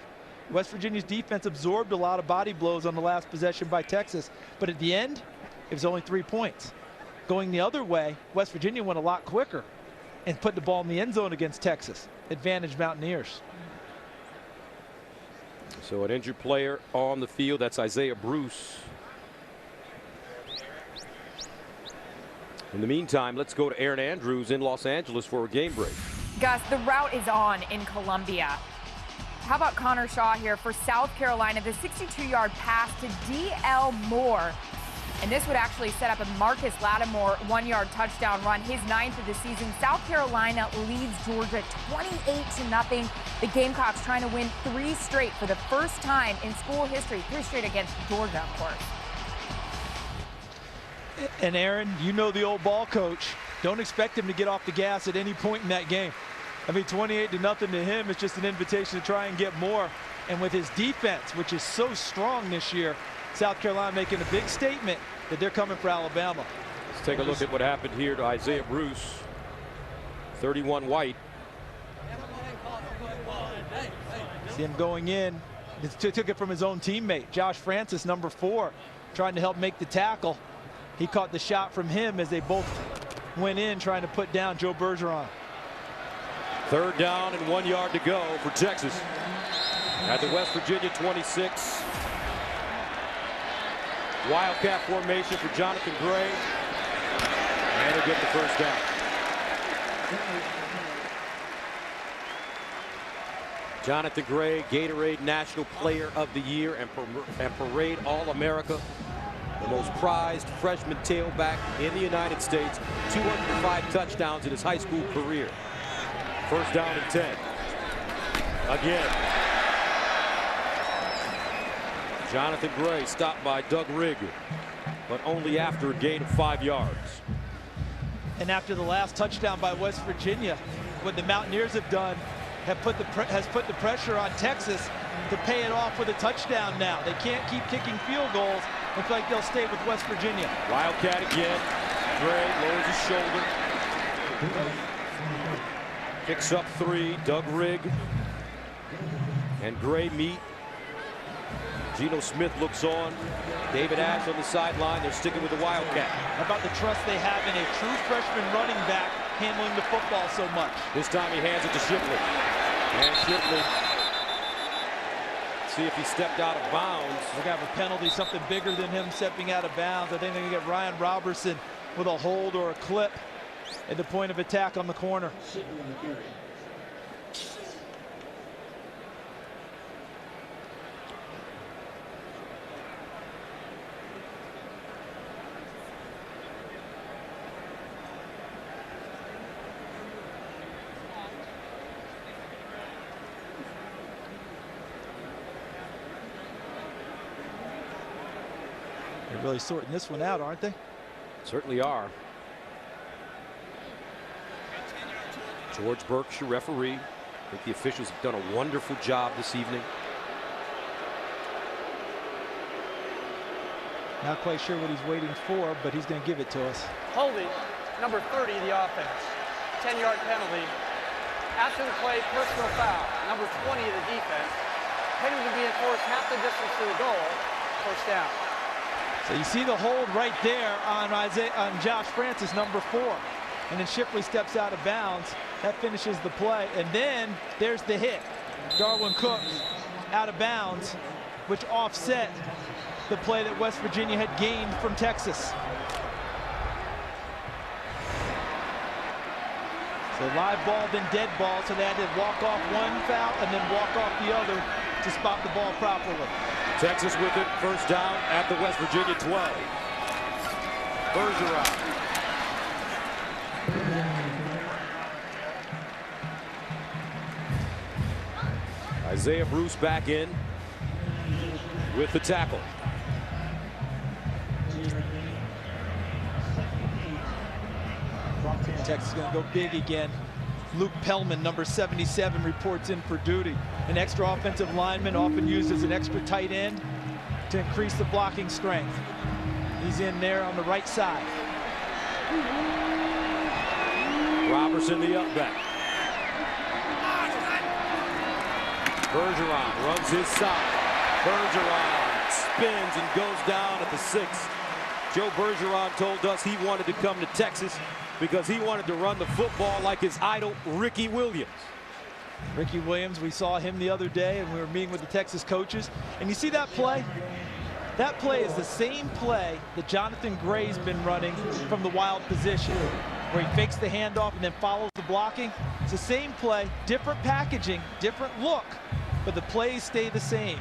West Virginia's defense absorbed a lot of body blows on the last possession by Texas, but at the end, it was only 3 points. Going the other way, West Virginia went a lot quicker and put the ball in the end zone against Texas. Advantage Mountaineers. So an injured player on the field, that's Isaiah Bruce. In the meantime, let's go to Aaron Andrews in Los Angeles for a game break. Gus, the route is on in Columbia. How about Connor Shaw here for South Carolina? The 62-yard pass to D.L. Moore. And this would actually set up a Marcus Lattimore 1-yard touchdown run, his 9th of the season. South Carolina leads Georgia 28-0. The Gamecocks trying to win 3 straight for the first time in school history. 3 straight against Georgia, of course. And Aaron, you know the old ball coach. Don't expect him to get off the gas at any point in that game. I mean, 28-0 to him is just an invitation to try and get more. And with his defense, which is so strong this year, South Carolina making a big statement that they're coming for Alabama. Let's take a look at what happened here to Isaiah Bruce. 31 White. See him going in. Took it from his own teammate, Josh Francis, number 4, trying to help make the tackle. He caught the shot from him as they both went in trying to put down Joe Bergeron. 3rd down and 1 yard to go for Texas. At the West Virginia 26. Wildcat formation for Jonathan Gray. And he'll get the first down. Jonathan Gray, Gatorade National Player of the Year and Parade All-America. The most prized freshman tailback in the United States. 205 touchdowns in his high school career. First down and 10. Again. Jonathan Gray stopped by Doug Rigg, but only after a gain of 5 yards. And after the last touchdown by West Virginia, what the Mountaineers have done has put the pressure on Texas to pay it off with a touchdown now. They can't keep kicking field goals and feel like they'll stay with West Virginia. Wildcat again. Gray lowers his shoulder. Kicks up 3. Doug Rigg and Gray meet. Geno Smith looks on. David Ash on the sideline. They're sticking with the Wildcat. How about the trust they have in a true freshman running back handling the football so much? This time he hands it to Shipley. And Shipley, see if he stepped out of bounds. We're going to have a penalty, something bigger than him stepping out of bounds. I think they're going to get Ryan Robertson with a hold or a clip at the point of attack on the corner. They're really sorting this one out, aren't they? Certainly are. George Burks, your referee. I think the officials have done a wonderful job this evening. Not quite sure what he's waiting for, but he's going to give it to us. Holding, number 30, the offense. 10-yard penalty. After the play, personal foul. Number 20 of the defense. Penalty to be enforced half the distance to the goal. First down. So you see the hold right there on Josh Francis, number 4. And then Shipley steps out of bounds. That finishes the play. And then there's the hit. Darwin Cook out of bounds, which offset the play that West Virginia had gained from Texas. So live ball, then dead ball. So they had to walk off one foul and then walk off the other to spot the ball properly. Texas with it, first down at the West Virginia 12. Bergeron. Isaiah Bruce back in with the tackle. Texas is going to go big again. Luke Pellman, number 77, reports in for duty. An extra offensive lineman, often used as an extra tight end to increase the blocking strength. He's in there on the right side. Robertson, the up back. Bergeron runs his side. Bergeron spins and goes down at the 6. Joe Bergeron told us he wanted to come to Texas because he wanted to run the football like his idol, Ricky Williams. Ricky Williams, we saw him the other day and we were meeting with the Texas coaches. And you see that play? That play is the same play that Jonathan Gray's been running from the wild position, where he fakes the handoff and then follows the blocking. It's the same play, different packaging, different look, but the plays stay the same.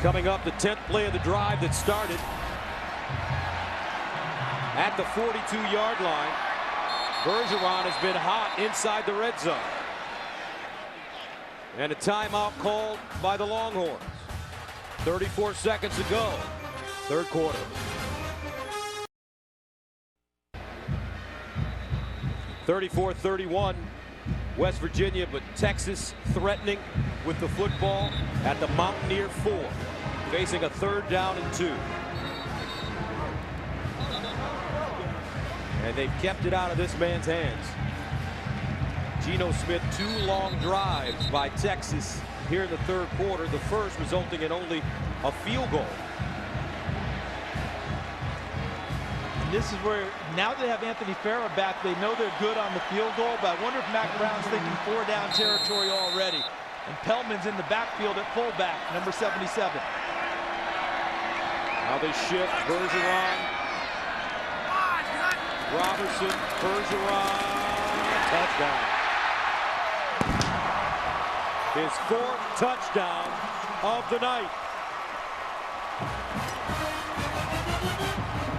Coming up, the 10th play of the drive that started at the 42-yard line. Bergeron has been hot inside the red zone. And a timeout called by the Longhorns. 34 seconds to go, third quarter. (34-31) West Virginia, but Texas threatening with the football at the Mountaineer 4, facing a 3rd down and 2. And they've kept it out of this man's hands. Geno Smith, 2 long drives by Texas here in the 3rd quarter, the first resulting in only a field goal. And this is where, now they have Anthony Farrah back, they know they're good on the field goal, but I wonder if Mac Brown's thinking 4-down territory already. And Pellman's in the backfield at fullback, number 77. Now they shift. Bergeron. Robertson. Bergeron. Touchdown. His 4th touchdown of the night.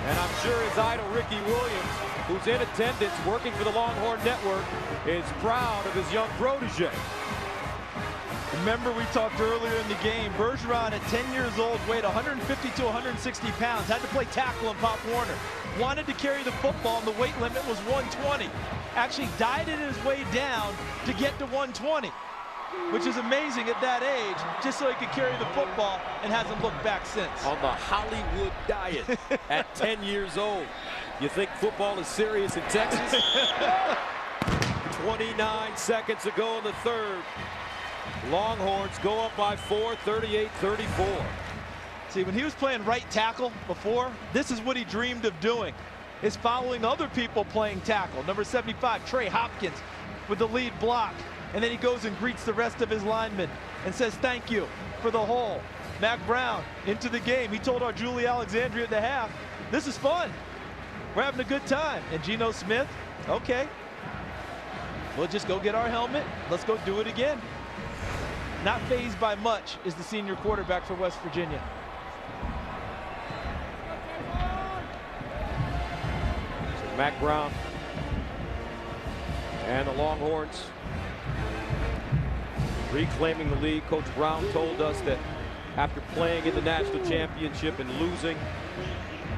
And I'm sure his idol, Ricky Williams, who's in attendance working for the Longhorn Network, is proud of his young protege. Remember, we talked earlier in the game, Bergeron at 10 years old weighed 150 to 160 pounds, had to play tackle in Pop Warner, wanted to carry the football, and the weight limit was 120. Actually dieted his way down to get to 120, which is amazing at that age, just so he could carry the football, and hasn't looked back since. On the Hollywood diet at 10 years old. You think football is serious in Texas? 29 seconds to go in the 3rd. Longhorns go up by 4, 38-34. See, when he was playing right tackle before, this is what he dreamed of doing, is following other people playing tackle. Number 75, Trey Hopkins, with the lead block. And then he goes and greets the rest of his linemen and says thank you for the hole. Mac Brown into the game. He told our Julie Alexandria at the half, this is fun. We're having a good time. And Geno Smith, okay, we'll just go get our helmet. Let's go do it again. Not fazed by much is the senior quarterback for West Virginia. Mac Brown and the Longhorns reclaiming the lead. Coach Brown told us that after playing in the national championship and losing,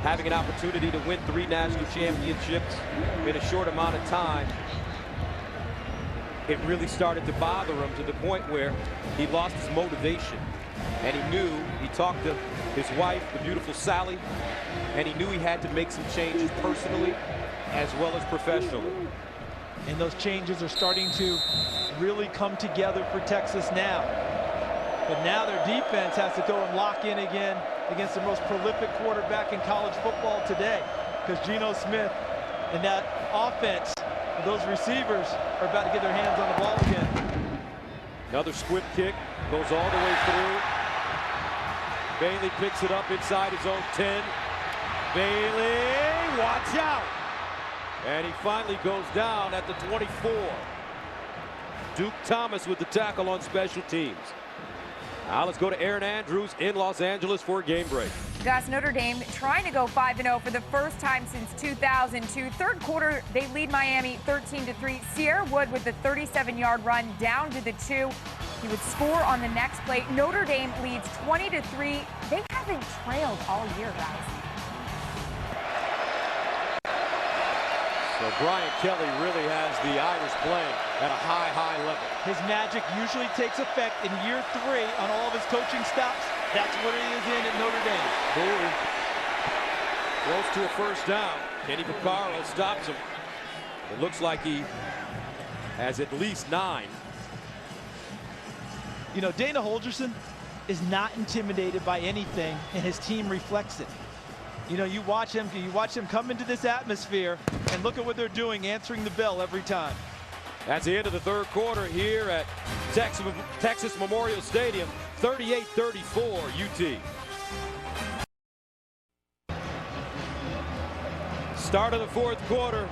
having an opportunity to win 3 national championships in a short amount of time, it really started to bother him to the point where he lost his motivation. And he knew, he talked to his wife, the beautiful Sally, and he knew he had to make some changes personally as well as professionally. And those changes are starting to really come together for Texas now. But now their defense has to go and lock in again against the most prolific quarterback in college football today, because Geno Smith and that offense, those receivers, are about to get their hands on the ball again. Another squib kick, goes all the way through. Bailey picks it up inside his own 10. Bailey, watch out! And he finally goes down at the 24. Duke Thomas with the tackle on special teams. Now let's go to Aaron Andrews in Los Angeles for a game break. Gus, Notre Dame trying to go 5-0 for the first time since 2002. 3rd quarter, they lead Miami 13-3. Sierra Wood with the 37-yard run down to the 2. He would score on the next play. Notre Dame leads 20-3. They haven't trailed all year, guys. So Brian Kelly really has the Irish playing at a high, high level. His magic usually takes effect in year 3 on all of his coaching stops. That's what he is in at Notre Dame. Bowie throws to a first down. Kenny Vaccaro stops him. It looks like he has at least 9. You know, Dana Holgerson is not intimidated by anything, and his team reflects it. You know, you watch him come into this atmosphere, and look at what they're doing, answering the bell every time. That's the end of the 3rd quarter here at Texas Memorial Stadium, 38-34 UT. Start of the 4th quarter,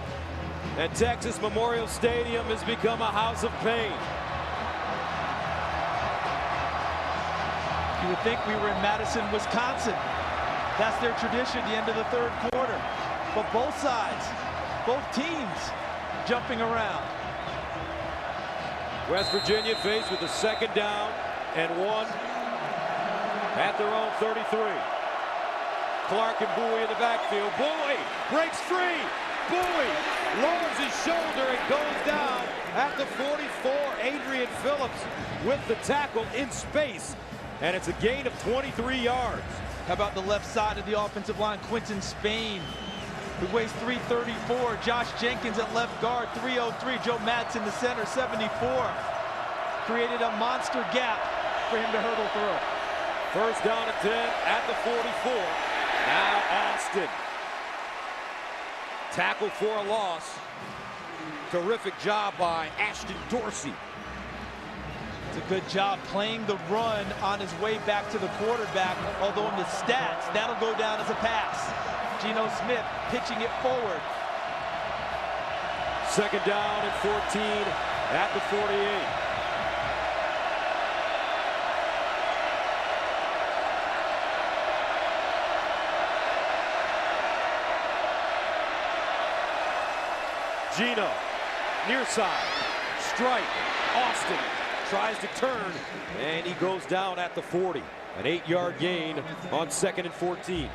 and Texas Memorial Stadium has become a house of pain. You would think we were in Madison, Wisconsin. That's their tradition at the end of the 3rd quarter. But both sides, both teams jumping around. West Virginia faced with a 2nd down and 1 at their own 33. Clark and Bowie in the backfield. Bowie breaks free. Bowie lowers his shoulder and goes down at the 44. Adrian Phillips with the tackle in space. And it's a gain of 23 yards. How about the left side of the offensive line? Quinton Spain, who weighs 334. Josh Jenkins at left guard, 303. Joe Madsen, the center, 74. Created a monster gap for him to hurdle through. First down and 10 at the 44. Now Austin. Tackle for a loss. Terrific job by Ashton Dorsey. It's a good job playing the run on his way back to the quarterback, although in the stats, that'll go down as a pass. Geno Smith pitching it forward. Second down and 14 at the 48. Geno, near side, strike, Austin tries to turn, and he goes down at the 40. An 8-yard gain on 2nd and 14.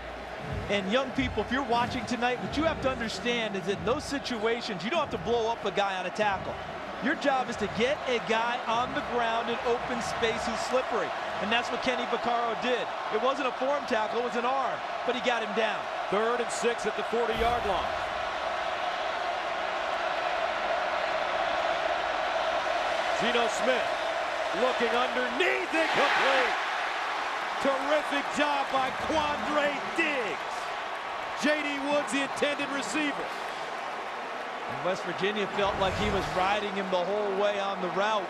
And young people, if you're watching tonight, what you have to understand is that in those situations, you don't have to blow up a guy on a tackle. Your job is to get a guy on the ground in open space who's slippery. And that's what Kenny Vaccaro did. It wasn't a form tackle, it was an arm, but he got him down. 3rd and 6 at the 40-yard line. Geno Smith looking underneath, incomplete. Terrific job by Quandre Diggs. J.D. Woods, the intended receiver. And West Virginia felt like he was riding him the whole way on the route.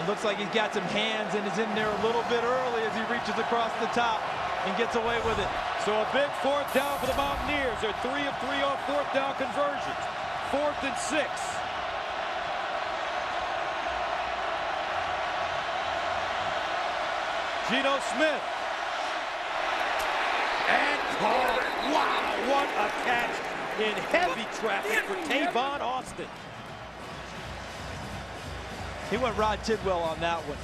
It looks like he's got some hands and is in there a little bit early as he reaches across the top and gets away with it. So a big 4th down for the Mountaineers. They're 3 of 3 on 4th down conversions. 4th and 6. Geno Smith. And caught. Wow, what a catch in heavy traffic for Tavon Austin. He went Rod Tidwell on that one.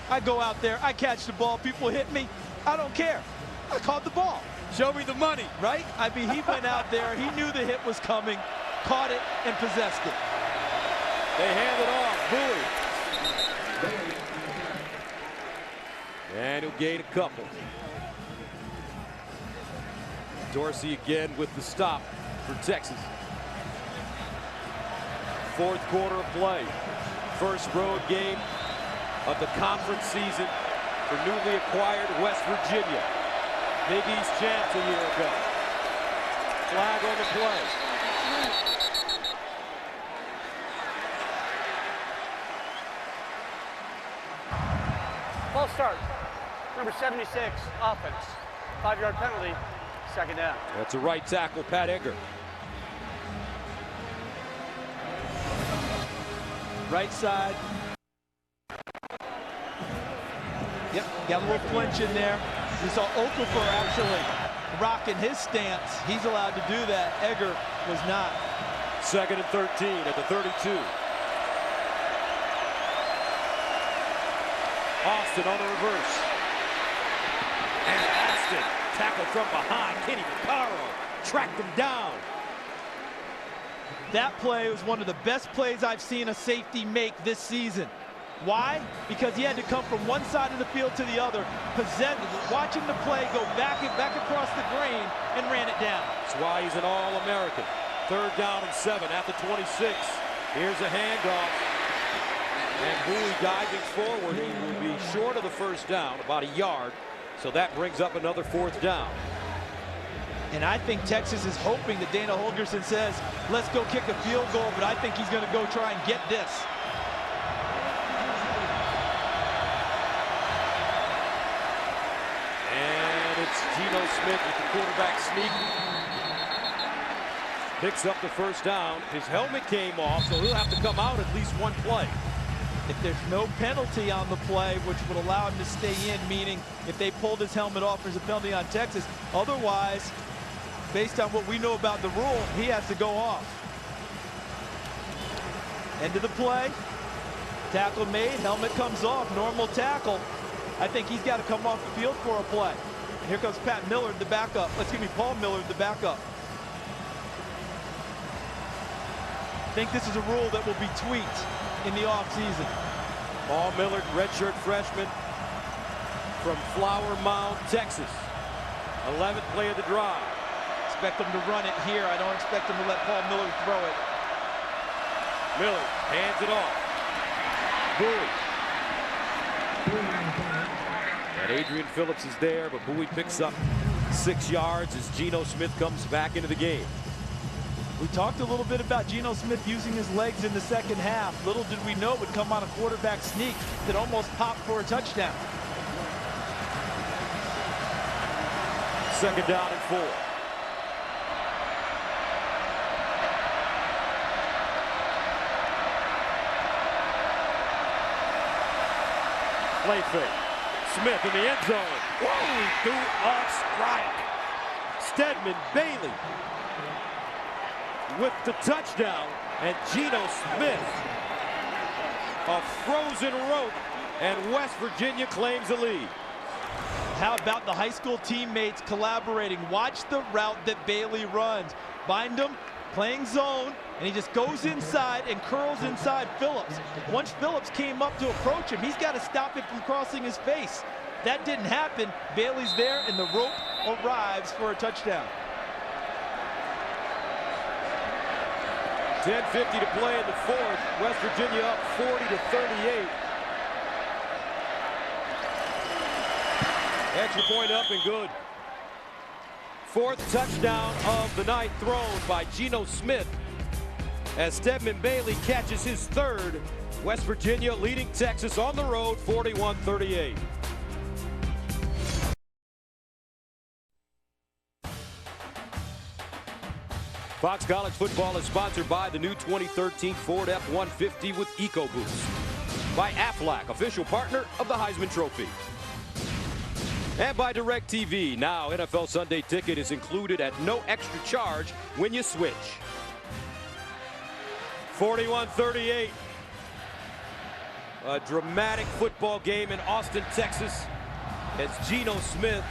I go out there, I catch the ball, people hit me, I don't care. I caught the ball. Show me the money. Right? I mean, he went out there, he knew the hit was coming, caught it, and possessed it. They hand it off, Bowie. And he'll gain a couple. Dorsey again with the stop for Texas. 4th quarter of play. First road game of the conference season for newly acquired West Virginia. Big East champs a year ago. Flag on the play. False start. Number 76, offense. 5-yard penalty, 2nd down. That's a right tackle, Pat Egger. Right side. Yep, got a little flinch in there. We saw Okafor actually rocking his stance. He's allowed to do that. Egger was not. 2nd and 13 at the 32. Austin on the reverse. And Austin tackled from behind. Kenny Vaccaro tracked him down. That play was one of the best plays I've seen a safety make this season. Why? Because he had to come from one side of the field to the other, watching the play go back across the grain and ran it down. That's why he's an All-American. 3rd down and 7 at the 26. Here's a handoff. And Bowie diving forward. He will be short of the 1st down, about a yard. So that brings up another 4th down. And I think Texas is hoping that Dana Holgorsen says, let's go kick a field goal, but I think he's going to go try and get this. And it's Geno Smith with the quarterback sneak. Picks up the 1st down. His helmet came off, so he'll have to come out at least one play. If there's no penalty on the play, which would allow him to stay in, meaning if they pulled his helmet off, there's a penalty on Texas. Otherwise, based on what we know about the rule, he has to go off. End of the play. Tackle made, helmet comes off, normal tackle. I think he's got to come off the field for a play. And here comes Pat Millard, the backup. Paul Millard, the backup. I think this is a rule that will be tweaked in the offseason. Paul Millard, redshirt freshman from Flower Mound, Texas. 11th play of the drive. Expect them to run it here. I don't expect them to let Paul Millard throw it. Millard hands it off. Bowie. And Adrian Phillips is there, but Bowie picks up 6 yards as Geno Smith comes back into the game. We talked a little bit about Geno Smith using his legs in the second half. Little did we know it would come on a quarterback sneak that almost popped for a touchdown. Second down and 4. Play fake. Smith in the end zone. Whoa, he threw a strike. Stedman Bailey with the touchdown, and Geno Smith a frozen rope, and West Virginia claims the lead. How about the high school teammates collaborating? Watch the route that Bailey runs. Bind him, playing zone, and he just goes inside and curls inside Phillips. Once Phillips came up to approach him, he's got to stop it from crossing his face. That didn't happen. Bailey's there, and the rope arrives for a touchdown. 10:50 to play in the fourth. West Virginia up 40-38. Extra point up and good. Fourth touchdown of the night thrown by Geno Smith as Stedman Bailey catches his third. West Virginia leading Texas on the road 41-38. Fox College Football is sponsored by the new 2013 Ford F-150 with EcoBoost. By Aflac, official partner of the Heisman Trophy. And by DirecTV. Now, NFL Sunday Ticket is included at no extra charge when you switch. 41-38. A dramatic football game in Austin, Texas, as Geno Smith,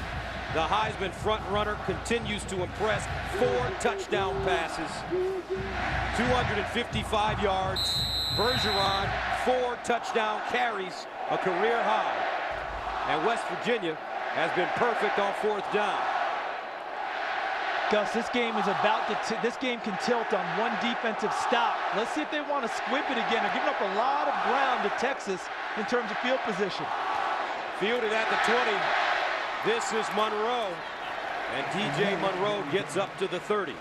the Heisman frontrunner, continues to impress. 4 touchdown passes, 255 yards. Bergeron, 4 touchdown carries, a career high. And West Virginia has been perfect on 4th down. Gus, this game is about to, this game can tilt on one defensive stop. Let's see if they want to squib it again. They're giving up a lot of ground to Texas in terms of field position. Fielded at the 20. This is Monroe, and DJ Monroe gets up to the 30.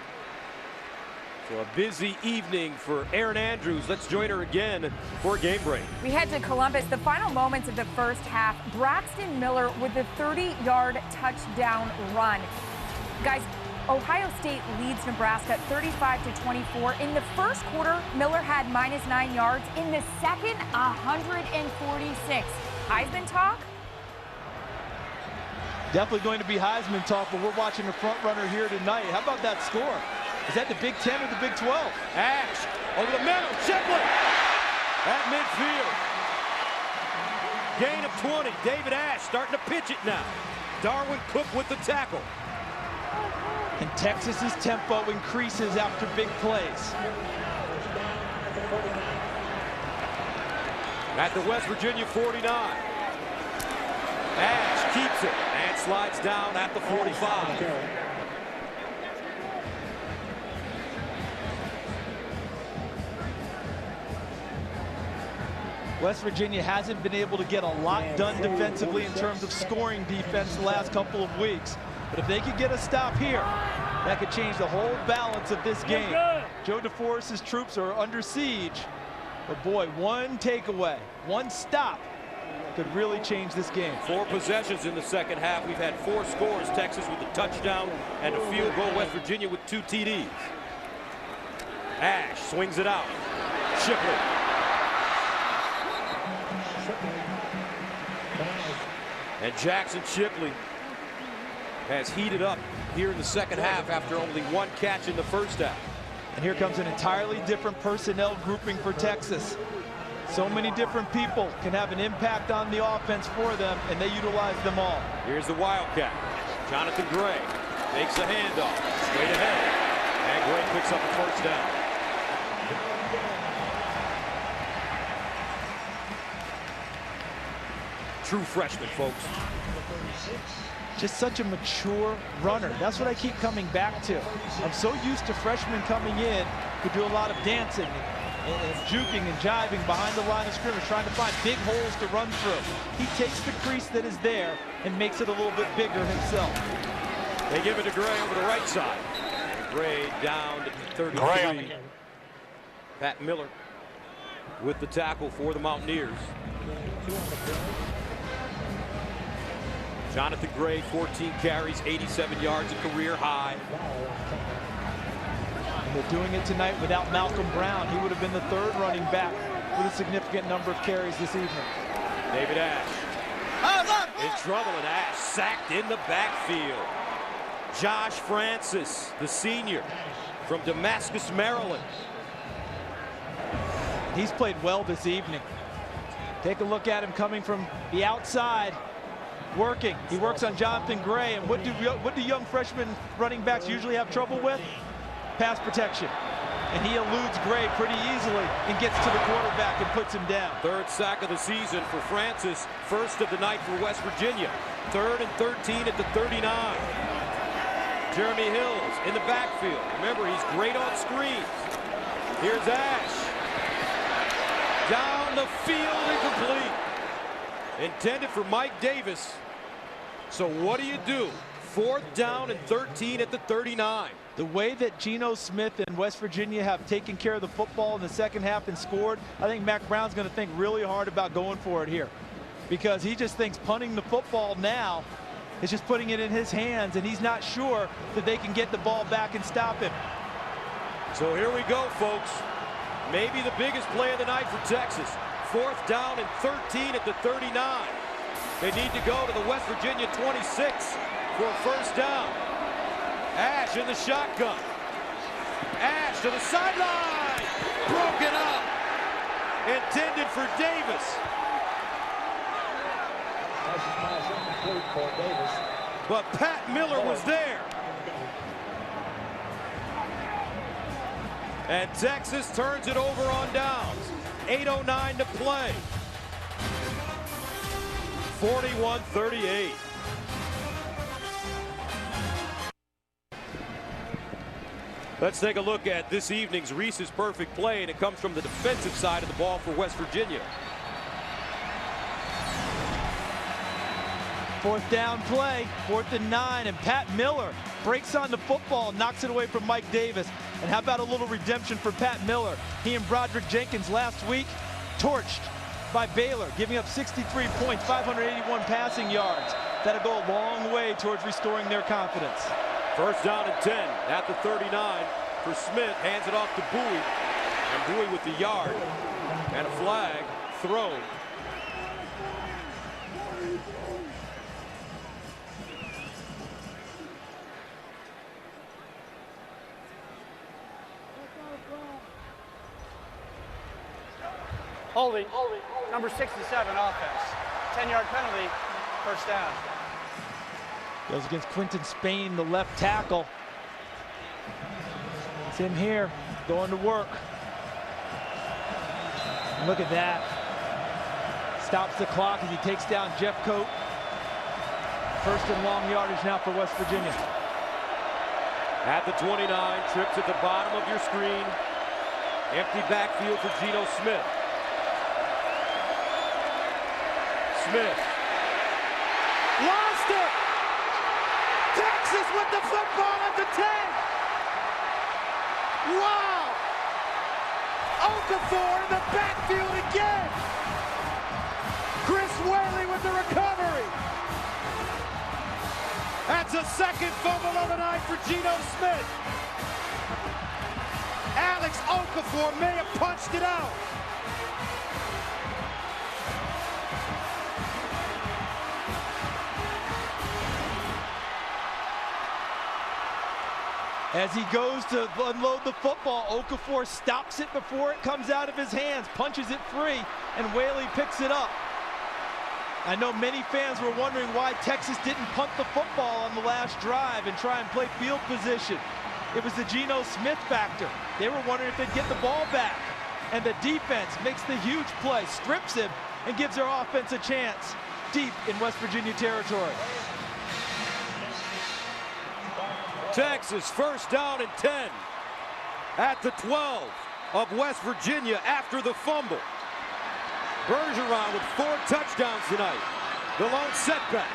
So a busy evening for Erin Andrews. Let's join her again for a game break. We head to Columbus. The final moments of the first half. Braxton Miller with a 30-yard touchdown run. Guys, Ohio State leads Nebraska 35-24. In the first quarter, Miller had -9 yards. In the second, 146. Heisman talk? Definitely going to be Heisman talk, but we're watching the front runner here tonight. How about that score? Is that the Big 10 or the Big 12? Ash over the middle, Shipley at midfield. Gain of 20. David Ash starting to pitch it now. Darwin Cook with the tackle. And Texas's tempo increases after big plays. At the West Virginia 49. Ash keeps it and slides down at the 45. West Virginia hasn't been able to get a lot done defensively in terms of scoring defense the last couple of weeks. But if they could get a stop here, that could change the whole balance of this game. Joe DeForest's troops are under siege. But boy, one takeaway, one stop could really change this game. 4 possessions in the second half. We've had 4 scores. Texas with a touchdown and a field goal. West Virginia with 2 TDs. Ash swings it out. Shipley. And Jackson Shipley has heated up here in the second half after only 1 catch in the first half. And here comes an entirely different personnel grouping for Texas. So many different people can have an impact on the offense for them, and they utilize them all. Here's the Wildcat. Jonathan Gray makes a handoff. Straight ahead. And Gray picks up the first down. True freshman, folks. Just such a mature runner. That's what I keep coming back to. I'm so used to freshmen coming in who do a lot of dancing and juking and jiving behind the line of scrimmage, trying to find big holes to run through. He takes the crease that is there and makes it a little bit bigger himself. They give it to Gray over the right side. Gray down to 33. Pat Miller with the tackle for the Mountaineers. Jonathan Gray, 14 carries, 87 yards, a career high. And they're doing it tonight without Malcolm Brown. He would have been the third running back with a significant number of carries this evening. David Ash in trouble, and Ash sacked in the backfield. Josh Francis, the senior from Damascus, Maryland. He's played well this evening. Take a look at him coming from the outside, working. He works on Jonathan Gray, and what do young freshman running backs usually have trouble with? Pass protection. And he eludes Gray pretty easily and gets to the quarterback and puts him down. Third sack of the season for Francis, first of the night for West Virginia. 3rd and 13 at the 39. Jeremy Hills in the backfield. Remember, he's great on screens. Here's Ash. Down the field, incomplete. Intended for Mike Davis. So what do? 4th down and 13 at the 39. The way that Geno Smith and West Virginia have taken care of the football in the second half and scored, I think Mac Brown's going to think really hard about going for it here, because he just thinks punting the football now is just putting it in his hands, and he's not sure that they can get the ball back and stop him. So here we go, folks. Maybe the biggest play of the night for Texas. 4th down and 13 at the 39. They need to go to the West Virginia 26 for a first down. Ash in the shotgun. Ash to the sideline. Broken up. Intended for Davis. But Pat Miller was there. And Texas turns it over on downs. 8:09 to play. 41-38. Let's take a look at this evening's Reese's Perfect Play, and it comes from the defensive side of the ball for West Virginia. 4th down play, 4th and 9, and Pat Miller breaks on the football, knocks it away from Mike Davis. And how about a little redemption for Pat Miller? He and Broderick Jenkins last week torched by Baylor, giving up 63 points, 581 passing yards. That'll go a long way towards restoring their confidence. First down and 10 at the 39 for Smith. Hands it off to Bowie. And Bowie with the yard. And a flag thrown. Holding. Number 67 offense. 10-yard penalty. First down. Goes against Quinton Spain, the left tackle. It's him here, going to work. Look at that. Stops the clock as he takes down Jeff Coat. First and long yardage now for West Virginia. At the 29, trips at the bottom of your screen. Empty backfield for Geno Smith. Smith. Lost it! Texas with the football at the 10. Wow! Okafor in the backfield again. Chris Whaley with the recovery. That's a second fumble of the night for Geno Smith. Alex Okafor may have punched it out. As he goes to unload the football, Okafor stops it before it comes out of his hands, punches it free, and Whaley picks it up. I know many fans were wondering why Texas didn't punt the football on the last drive and try and play field position. It was the Geno Smith factor. They were wondering if they'd get the ball back. And the defense makes the huge play, strips him, and gives their offense a chance deep in West Virginia territory. Texas first down and 10 at the 12 of West Virginia after the fumble. Bergeron with 4 touchdowns tonight. The lone setback.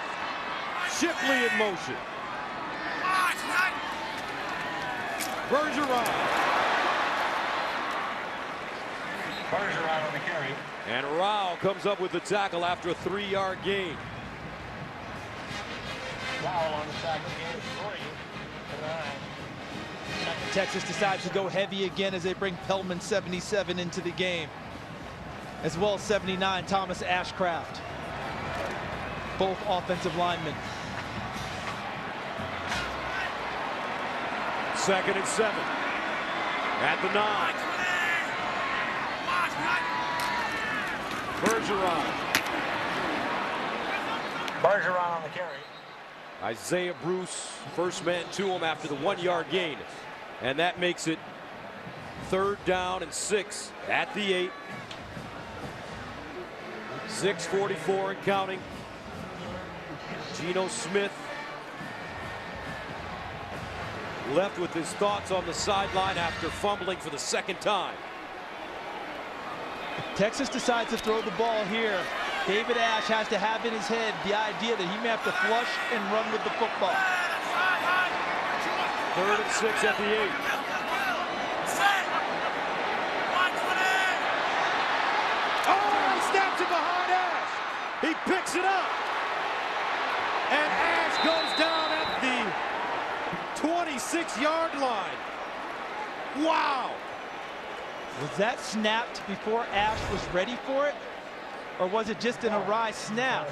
Shipley in motion. Bergeron. Bergeron on the carry. And Rao comes up with the tackle after a 3-yard gain. Foul on the tackle, game 3 to 9. Texas decides to go heavy again as they bring Pellman 77 into the game, as well as 79, Thomas Ashcraft. Both offensive linemen. 2nd and 7. At the 9. Bergeron on the carry. Isaiah Bruce, first man to him after the 1-yard gain. And that makes it 3rd down and 6 at the 8. 6:44 and counting. Geno Smith left with his thoughts on the sideline after fumbling for the 2nd time. Texas decides to throw the ball here. David Ash has to have in his head the idea that he may have to flush and run with the football. 3rd and 6 at the 8. Oh, he snaps it behind Ash. He picks it up. And Ash goes down at the 26-yard line. Wow. Was that snapped before Ash was ready for it? Or was it just an awry snap?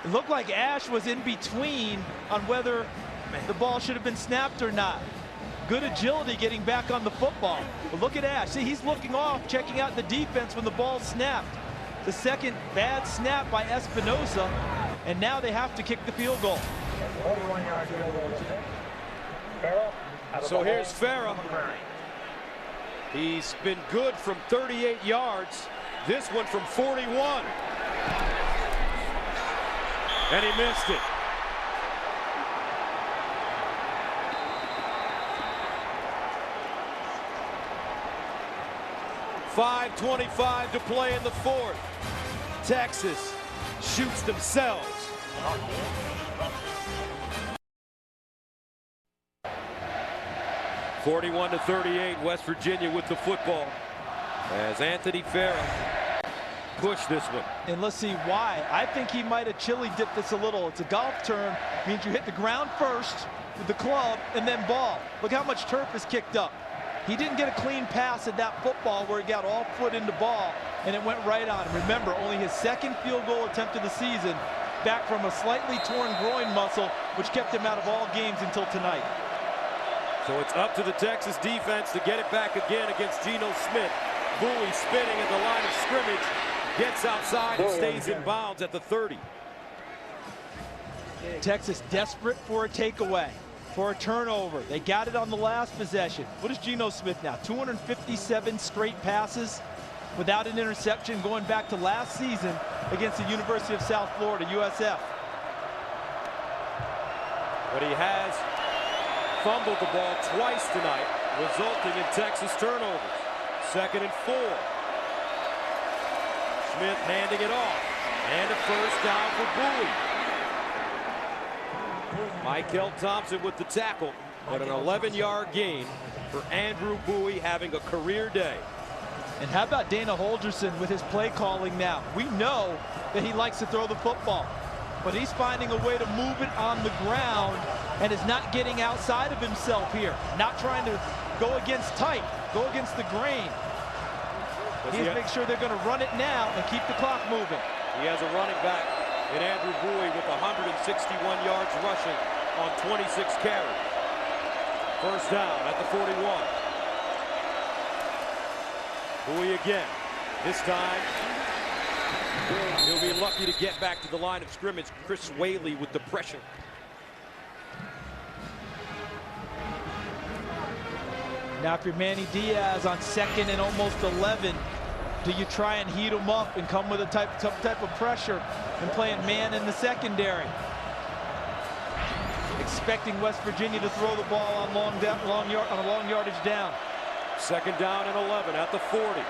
It looked like Ash was in between on whether the ball should have been snapped or not. Good agility getting back on the football. But look at Ash. See, he's looking off, checking out the defense when the ball snapped. The second bad snap by Espinosa, and now they have to kick the field goal. 41-yard field goal. So here's Farah. He's been good from 38 yards. This one from 41. And he missed it. .5:25 to play in the 4th. Texas shoots themselves. (41-38), West Virginia with the football as Anthony Farah pushed this one. And let's see why. I think he might have chili dipped this a little. It's a golf term, means you hit the ground first with the club and then ball. Look how much turf is kicked up. He didn't get a clean pass at that football where he got all foot into ball and it went right on him. Remember, only his 2nd field goal attempt of the season, back from a slightly torn groin muscle, which kept him out of all games until tonight. So it's up to the Texas defense to get it back again against Geno Smith. Bowie spinning at the line of scrimmage, gets outside and stays in bounds at the 30. Texas desperate for a takeaway, for a turnover. They got it on the last possession. What is Geno Smith now? 257 straight passes without an interception, going back to last season against the University of South Florida, USF. But he has fumbled the ball twice tonight, resulting in Texas turnovers. 2nd and 4. Smith handing it off. And a 1st down for Bowie. Michael Thompson with the tackle, but an 11-yard gain for Andrew Bowie, having a career day. And how about Dana Holgerson with his play calling now? We know that he likes to throw the football, but he's finding a way to move it on the ground and is not getting outside of himself here. Not trying to go against type, go against the grain. He's making sure they're going to run it now and keep the clock moving. He has a running back in Andrew Bowie with 161 yards rushing on 26 carries. 1st down at the 41. Bowie again. This time, he'll be lucky to get back to the line of scrimmage. Chris Whaley with the pressure. Now if you're Manny Diaz on 2nd and almost 11, do you try and heat him up and come with a type of pressure and playing man in the secondary? Expecting West Virginia to throw the ball on a long yardage down. 2nd down and 11 at the 40.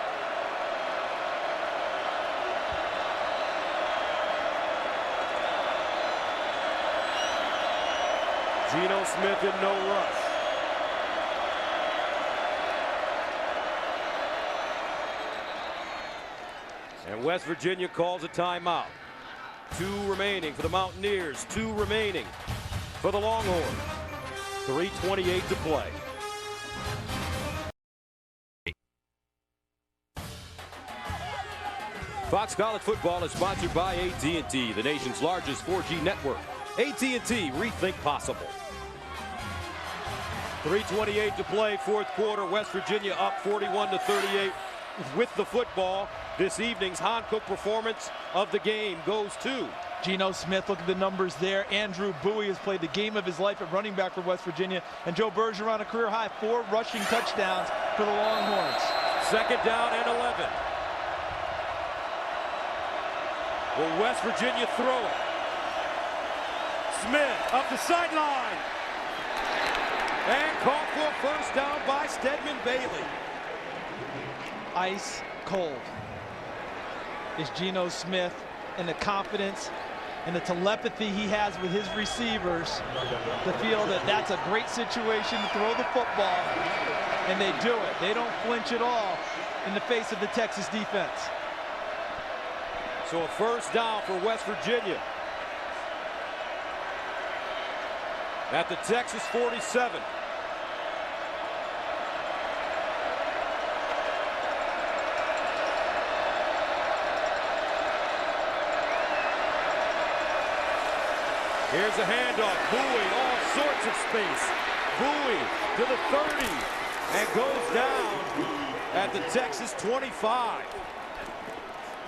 Geno Smith in no rush. And West Virginia calls a timeout. 2 remaining for the Mountaineers, 2 remaining for the Longhorns. 3:28 to play. Fox College Football is sponsored by AT&T, the nation's largest 4G network. AT&T, rethink possible. 3:28 to play, 4th quarter. West Virginia up 41-38 with the football. This evening's Hankook performance of the game goes to Geno Smith. Look at the numbers there. Andrew Bowie has played the game of his life at running back for West Virginia. And Joe Bergeron, a career high 4 rushing touchdowns for the Longhorns. 2nd down and 11. Will West Virginia throw it? Smith up the sideline. And caught for a 1st down by Stedman Bailey. Ice cold is Geno Smith, and the confidence and the telepathy he has with his receivers to feel that that's a great situation to throw the football, and they do it. They don't flinch at all in the face of the Texas defense. So a 1st down for West Virginia at the Texas 47. Here's a handoff. Bowie, all sorts of space. Bowie to the 30 and goes down at the Texas 25.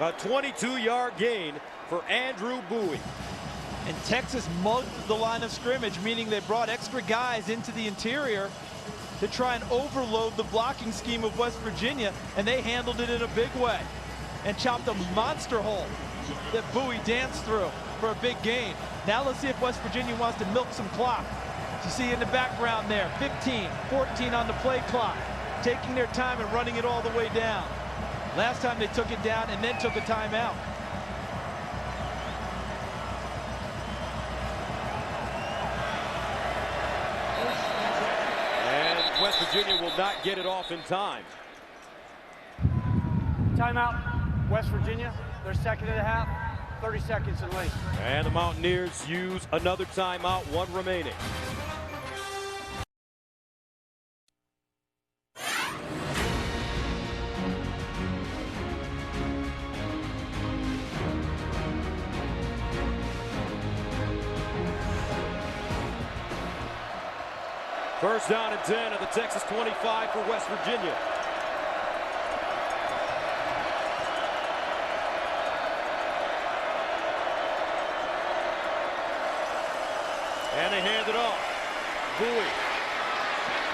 A 22-yard gain for Andrew Bowie. And Texas mugged the line of scrimmage, meaning they brought extra guys into the interior to try and overload the blocking scheme of West Virginia, and they handled it in a big way and chopped a monster hole that Bowie danced through for a big gain. Now let's see if West Virginia wants to milk some clock. You see in the background there, 15, 14 on the play clock, taking their time and running it all the way down. Last time they took it down and then took a timeout. And West Virginia will not get it off in time. Timeout, West Virginia. Their 2nd and a half, 30 seconds at least. And the Mountaineers use another timeout, 1 remaining. First down and 10 at the Texas 25 for West Virginia. And they hand it off. Bowie.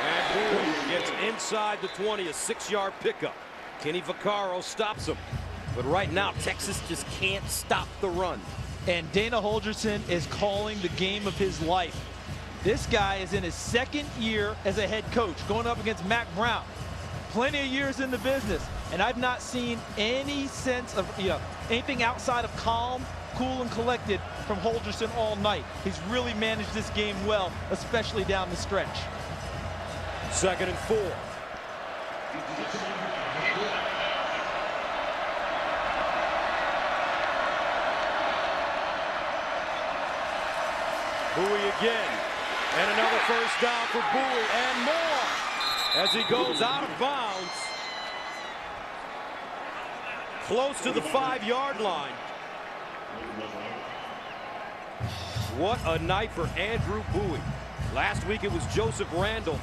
And Bowie gets inside the 20, a 6-yard pickup. Kenny Vaccaro stops him. But right now, Texas just can't stop the run. And Dana Holgorsen is calling the game of his life. This guy is in his 2nd year as a head coach, going up against Mack Brown. Plenty of years in the business, and I've not seen any sense of anything outside of calm, cool, and collected from Holgorsen all night. He's really managed this game well, especially down the stretch. 2nd and 4. Bowie again. And another 1st down for Bowie and more as he goes out of bounds. Close to the 5-yard line. What a night for Andrew Bowie. Last week it was Joseph Randall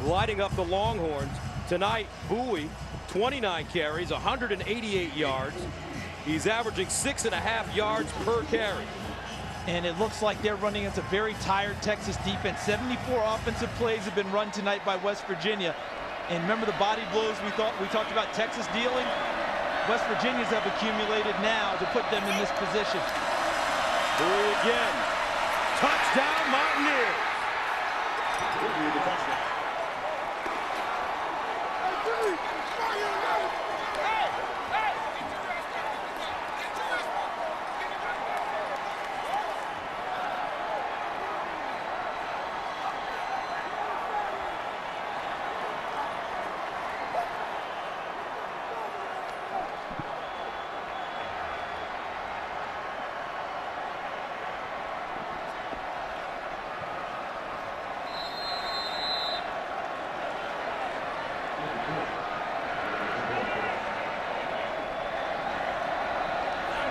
lighting up the Longhorns. Tonight, Bowie, 29 carries, 188 yards. He's averaging 6.5 yards per carry. And it looks like they're running against a very tired Texas defense. 74 offensive plays have been run tonight by West Virginia. And remember the body blows we talked about Texas dealing? West Virginians have accumulated now to put them in this position. Bowie again. Touchdown, Mountaineers.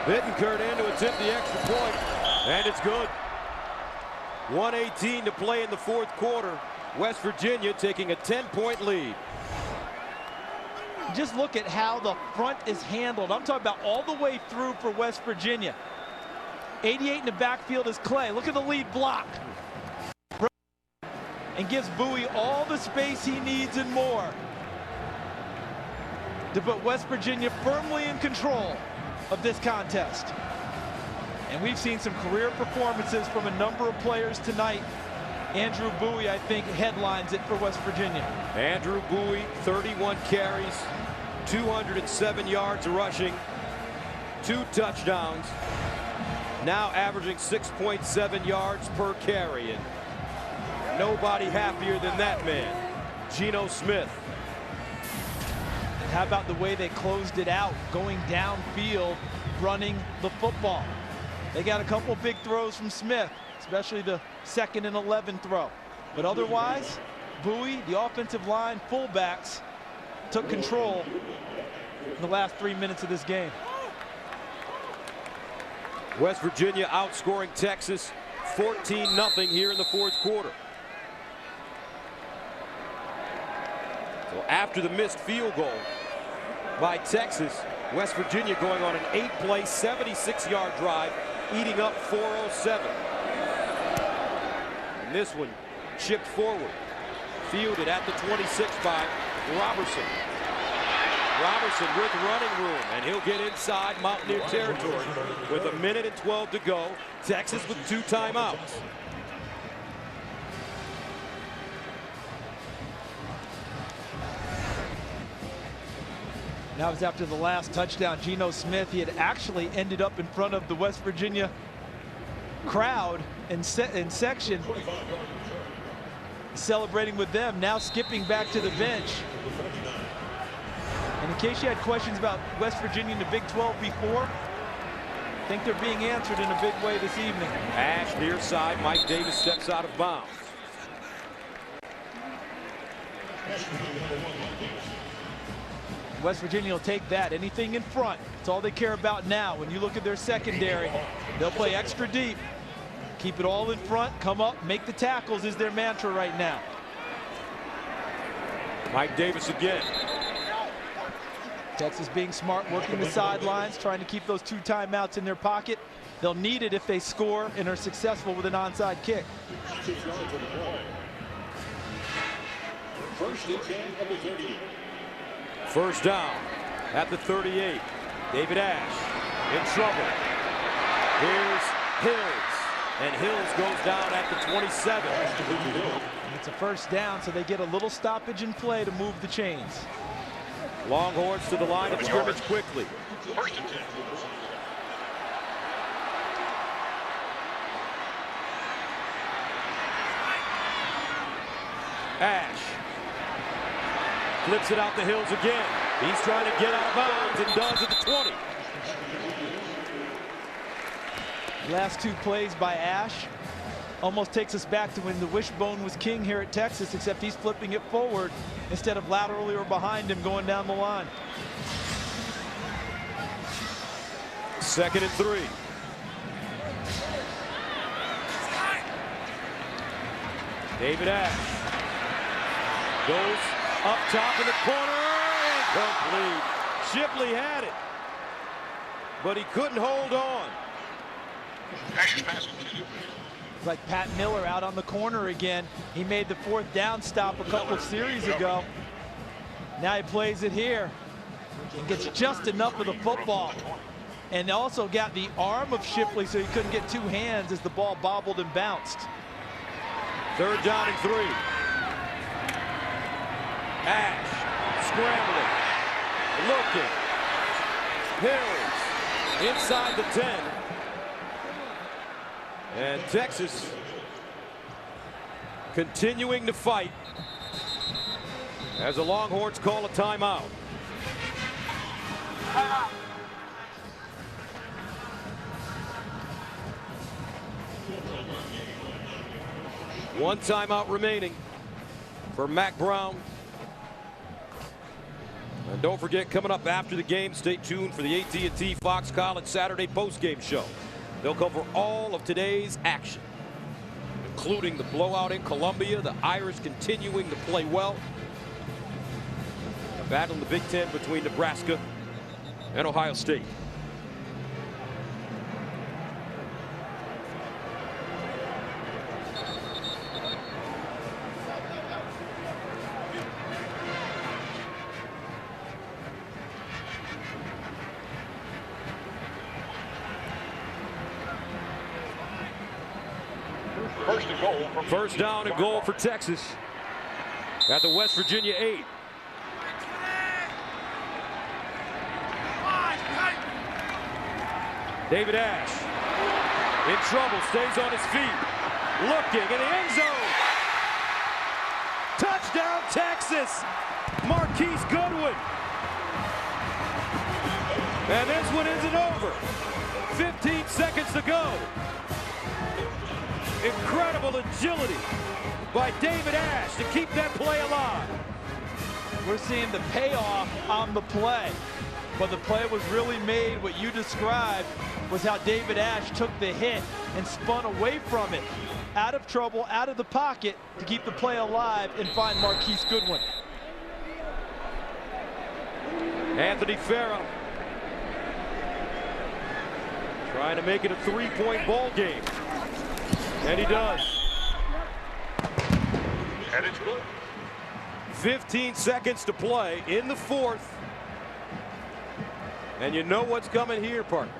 Bittencourt in to attempt the extra point, and it's good. 1:18 to play in the fourth quarter. West Virginia taking a 10-point lead. Just look at how the front is handled. I'm talking about all the way through for West Virginia. 88 in the backfield is Clay. Look at the lead block. And gives Bowie all the space he needs and more to put West Virginia firmly in control of this contest. And we've seen some career performances from a number of players tonight. Andrew Bowie, I think, headlines it for West Virginia. Andrew Bowie, 31 carries, 207 yards rushing, 2 touchdowns, now averaging 6.7 yards per carry. And nobody happier than that man, Geno Smith. And how about the way they closed it out, going downfield, running the football? They got a couple big throws from Smith, especially the 2nd and 11 throw. But otherwise, Bowie, the offensive line, fullbacks, took control in the last 3 minutes of this game. West Virginia outscoring Texas 14-0 here in the fourth quarter. So after the missed field goal by Texas, West Virginia going on an 8-play, 76-yard drive, eating up 407. And this one chipped forward, fielded at the 26 by Robertson. Robertson with running room, and he'll get inside Mountaineer territory with 1:12 to go. Texas with 2 timeouts. That was after the last touchdown. Geno Smith, he had actually ended up in front of the West Virginia crowd and section, celebrating with them, now skipping back to the bench. And in case you had questions about West Virginia in the Big 12 before, I think they're being answered in a big way this evening. Ash near side, Mike Davis steps out of bounds. West Virginia will take that. Anything in front, it's all they care about now. When you look at their secondary, they'll play extra deep. Keep it all in front, come up, make the tackles is their mantra right now. Mike Davis again. Texas being smart, working the sidelines, trying to keep those 2 timeouts in their pocket. They'll need it if they score and are successful with an onside kick. First down at the 38. David Ash in trouble. Here's Hills, and Hills goes down at the 27. And it's a first down, so they get a little stoppage in play to move the chains. Longhorns to the line of scrimmage quickly. Ash flips it out the hills again. He's trying to get out of bounds and does at the 20. Last 2 plays by Ash almost takes us back to when the wishbone was king here at Texas, except he's flipping it forward instead of laterally or behind him going down the line. 2nd and 3. David Ash goes up top in the corner, incomplete. Shipley had it, but he couldn't hold on. Like Pat Miller out on the corner again. He made the 4th down stop a couple of series ago. Now he plays it here and gets just enough of the football. And also got the arm of Shipley so he couldn't get 2 hands as the ball bobbled and bounced. 3rd down and 3. Ash scrambling, looking, Hills inside the 10. And Texas continuing to fight as the Longhorns call a timeout. One timeout remaining for Mack Brown. And don't forget, coming up after the game, stay tuned for the AT&T Fox College Saturday postgame show. They'll cover all of today's action, including the blowout in Columbia, the Irish continuing to play well, a battle in the Big Ten between Nebraska and Ohio State. First down and goal for Texas at the West Virginia 8. David Ash in trouble, stays on his feet, looking in the end zone. Touchdown Texas, Marquise Goodwin. And this one isn't over. 15 seconds to go. Incredible agility by David Ash to keep that play alive. We're seeing the payoff on the play. But the play was really made, what you described was how David Ash took the hit and spun away from it. Out of trouble, out of the pocket to keep the play alive and find Marquise Goodwin. Anthony Farah trying to make it a 3-point ball game. And he does. And it's good. 15 seconds to play in the fourth. And you know what's coming here, partner.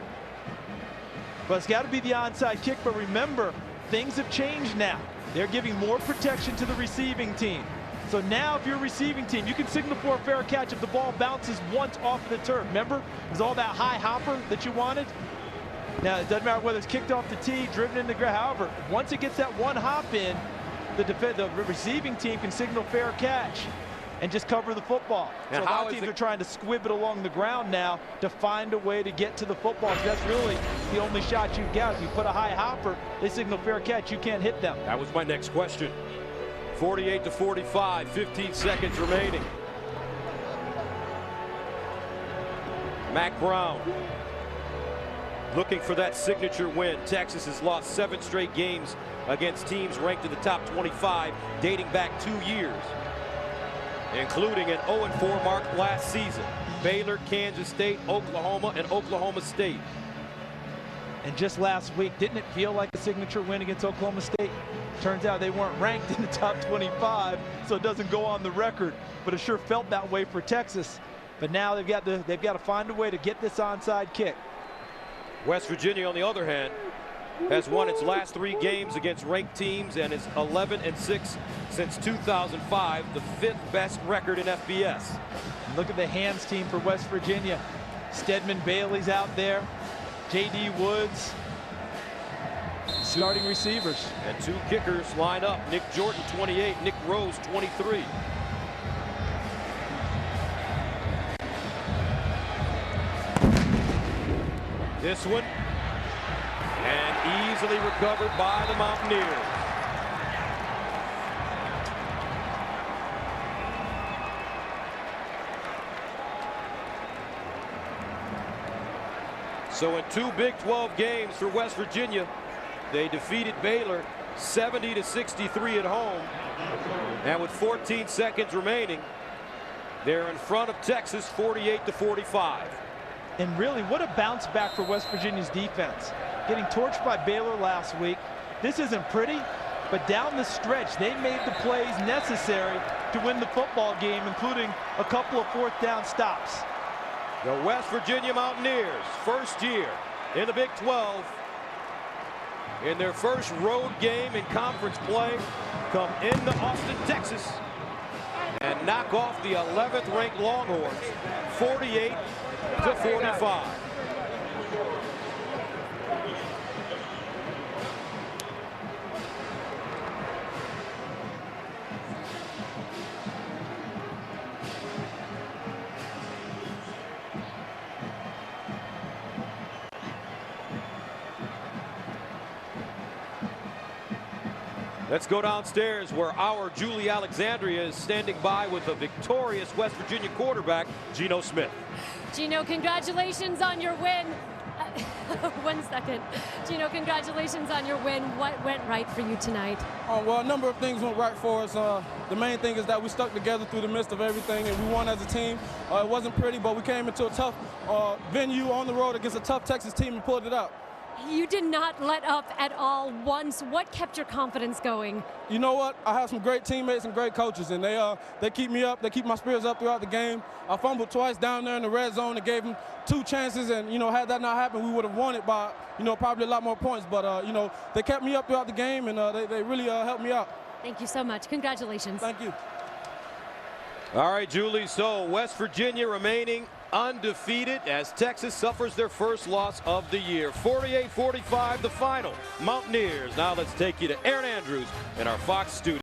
But it's got to be the onside kick. But remember, things have changed now. They're giving more protection to the receiving team. So now if you're a receiving team, you can signal for a fair catch if the ball bounces once off the turf. Remember, it was all that high hopper that you wanted. Now, it doesn't matter whether it's kicked off the tee, driven in the ground. However, once it gets that one hop in, the receiving team can signal fair catch and just cover the football. And so a lot of teams are trying to squib it along the ground now to find a way to get to the football. That's really the only shot you get. If you put a high hopper, they signal fair catch. You can't hit them. That was my next question. 48-45, 15 seconds remaining. Mack Brown looking for that signature win. Texas has lost 7 straight games against teams ranked in the top 25 dating back 2 years, including an 0-4 mark last season. Baylor, Kansas State, Oklahoma, and Oklahoma State. And just last week, didn't it feel like a signature win against Oklahoma State? Turns out they weren't ranked in the top 25, so it doesn't go on the record. But it sure felt that way for Texas. But now they've got to find a way to get this onside kick. West Virginia, on the other hand, has won its last 3 games against ranked teams and is 11-6 since 2005, the 5th best record in FBS. And look at the hands team for West Virginia. Stedman Bailey's out there. J.D. Woods. Starting receivers. And 2 kickers line up. Nick Jordan, 28. Nick Rose, 23. This one, and easily recovered by the Mountaineers. So in 2 Big 12 games for West Virginia, they defeated Baylor 70-63 at home. And with 14 seconds remaining, they're in front of Texas 48-45. And really, what a bounce back for West Virginia's defense. Getting torched by Baylor last week. This isn't pretty, but down the stretch, they made the plays necessary to win the football game, including a couple of 4th down stops. The West Virginia Mountaineers, first year in the Big 12, in their first road game in conference play, come into Austin, Texas, and knock off the 11th ranked Longhorns 48-45. Let's go downstairs where our Julie Alexandria is standing by with the victorious West Virginia quarterback, Geno Smith. Geno, congratulations on your win. 1 second. Geno, congratulations on your win. What went right for you tonight? Well, a number of things went right for us. The main thing is that we stuck together through the midst of everything, and we won as a team. It wasn't pretty, but we came into a tough venue on the road against a tough Texas team and pulled it out. You did not let up at all once. What kept your confidence going? You know what? I have some great teammates and great coaches, and they keep me up. They keep my spirits up throughout the game. I fumbled twice down there in the red zone and gave them 2 chances, and, had that not happened, we would have won it by, probably a lot more points. But, they kept me up throughout the game, and they really helped me out. Thank you so much. Congratulations. Thank you. All right, Julie, so West Virginia remaining undefeated as Texas suffers their first loss of the year. 48-45 the final. Mountaineers. Now let's take you to Aaron Andrews in our Fox studio.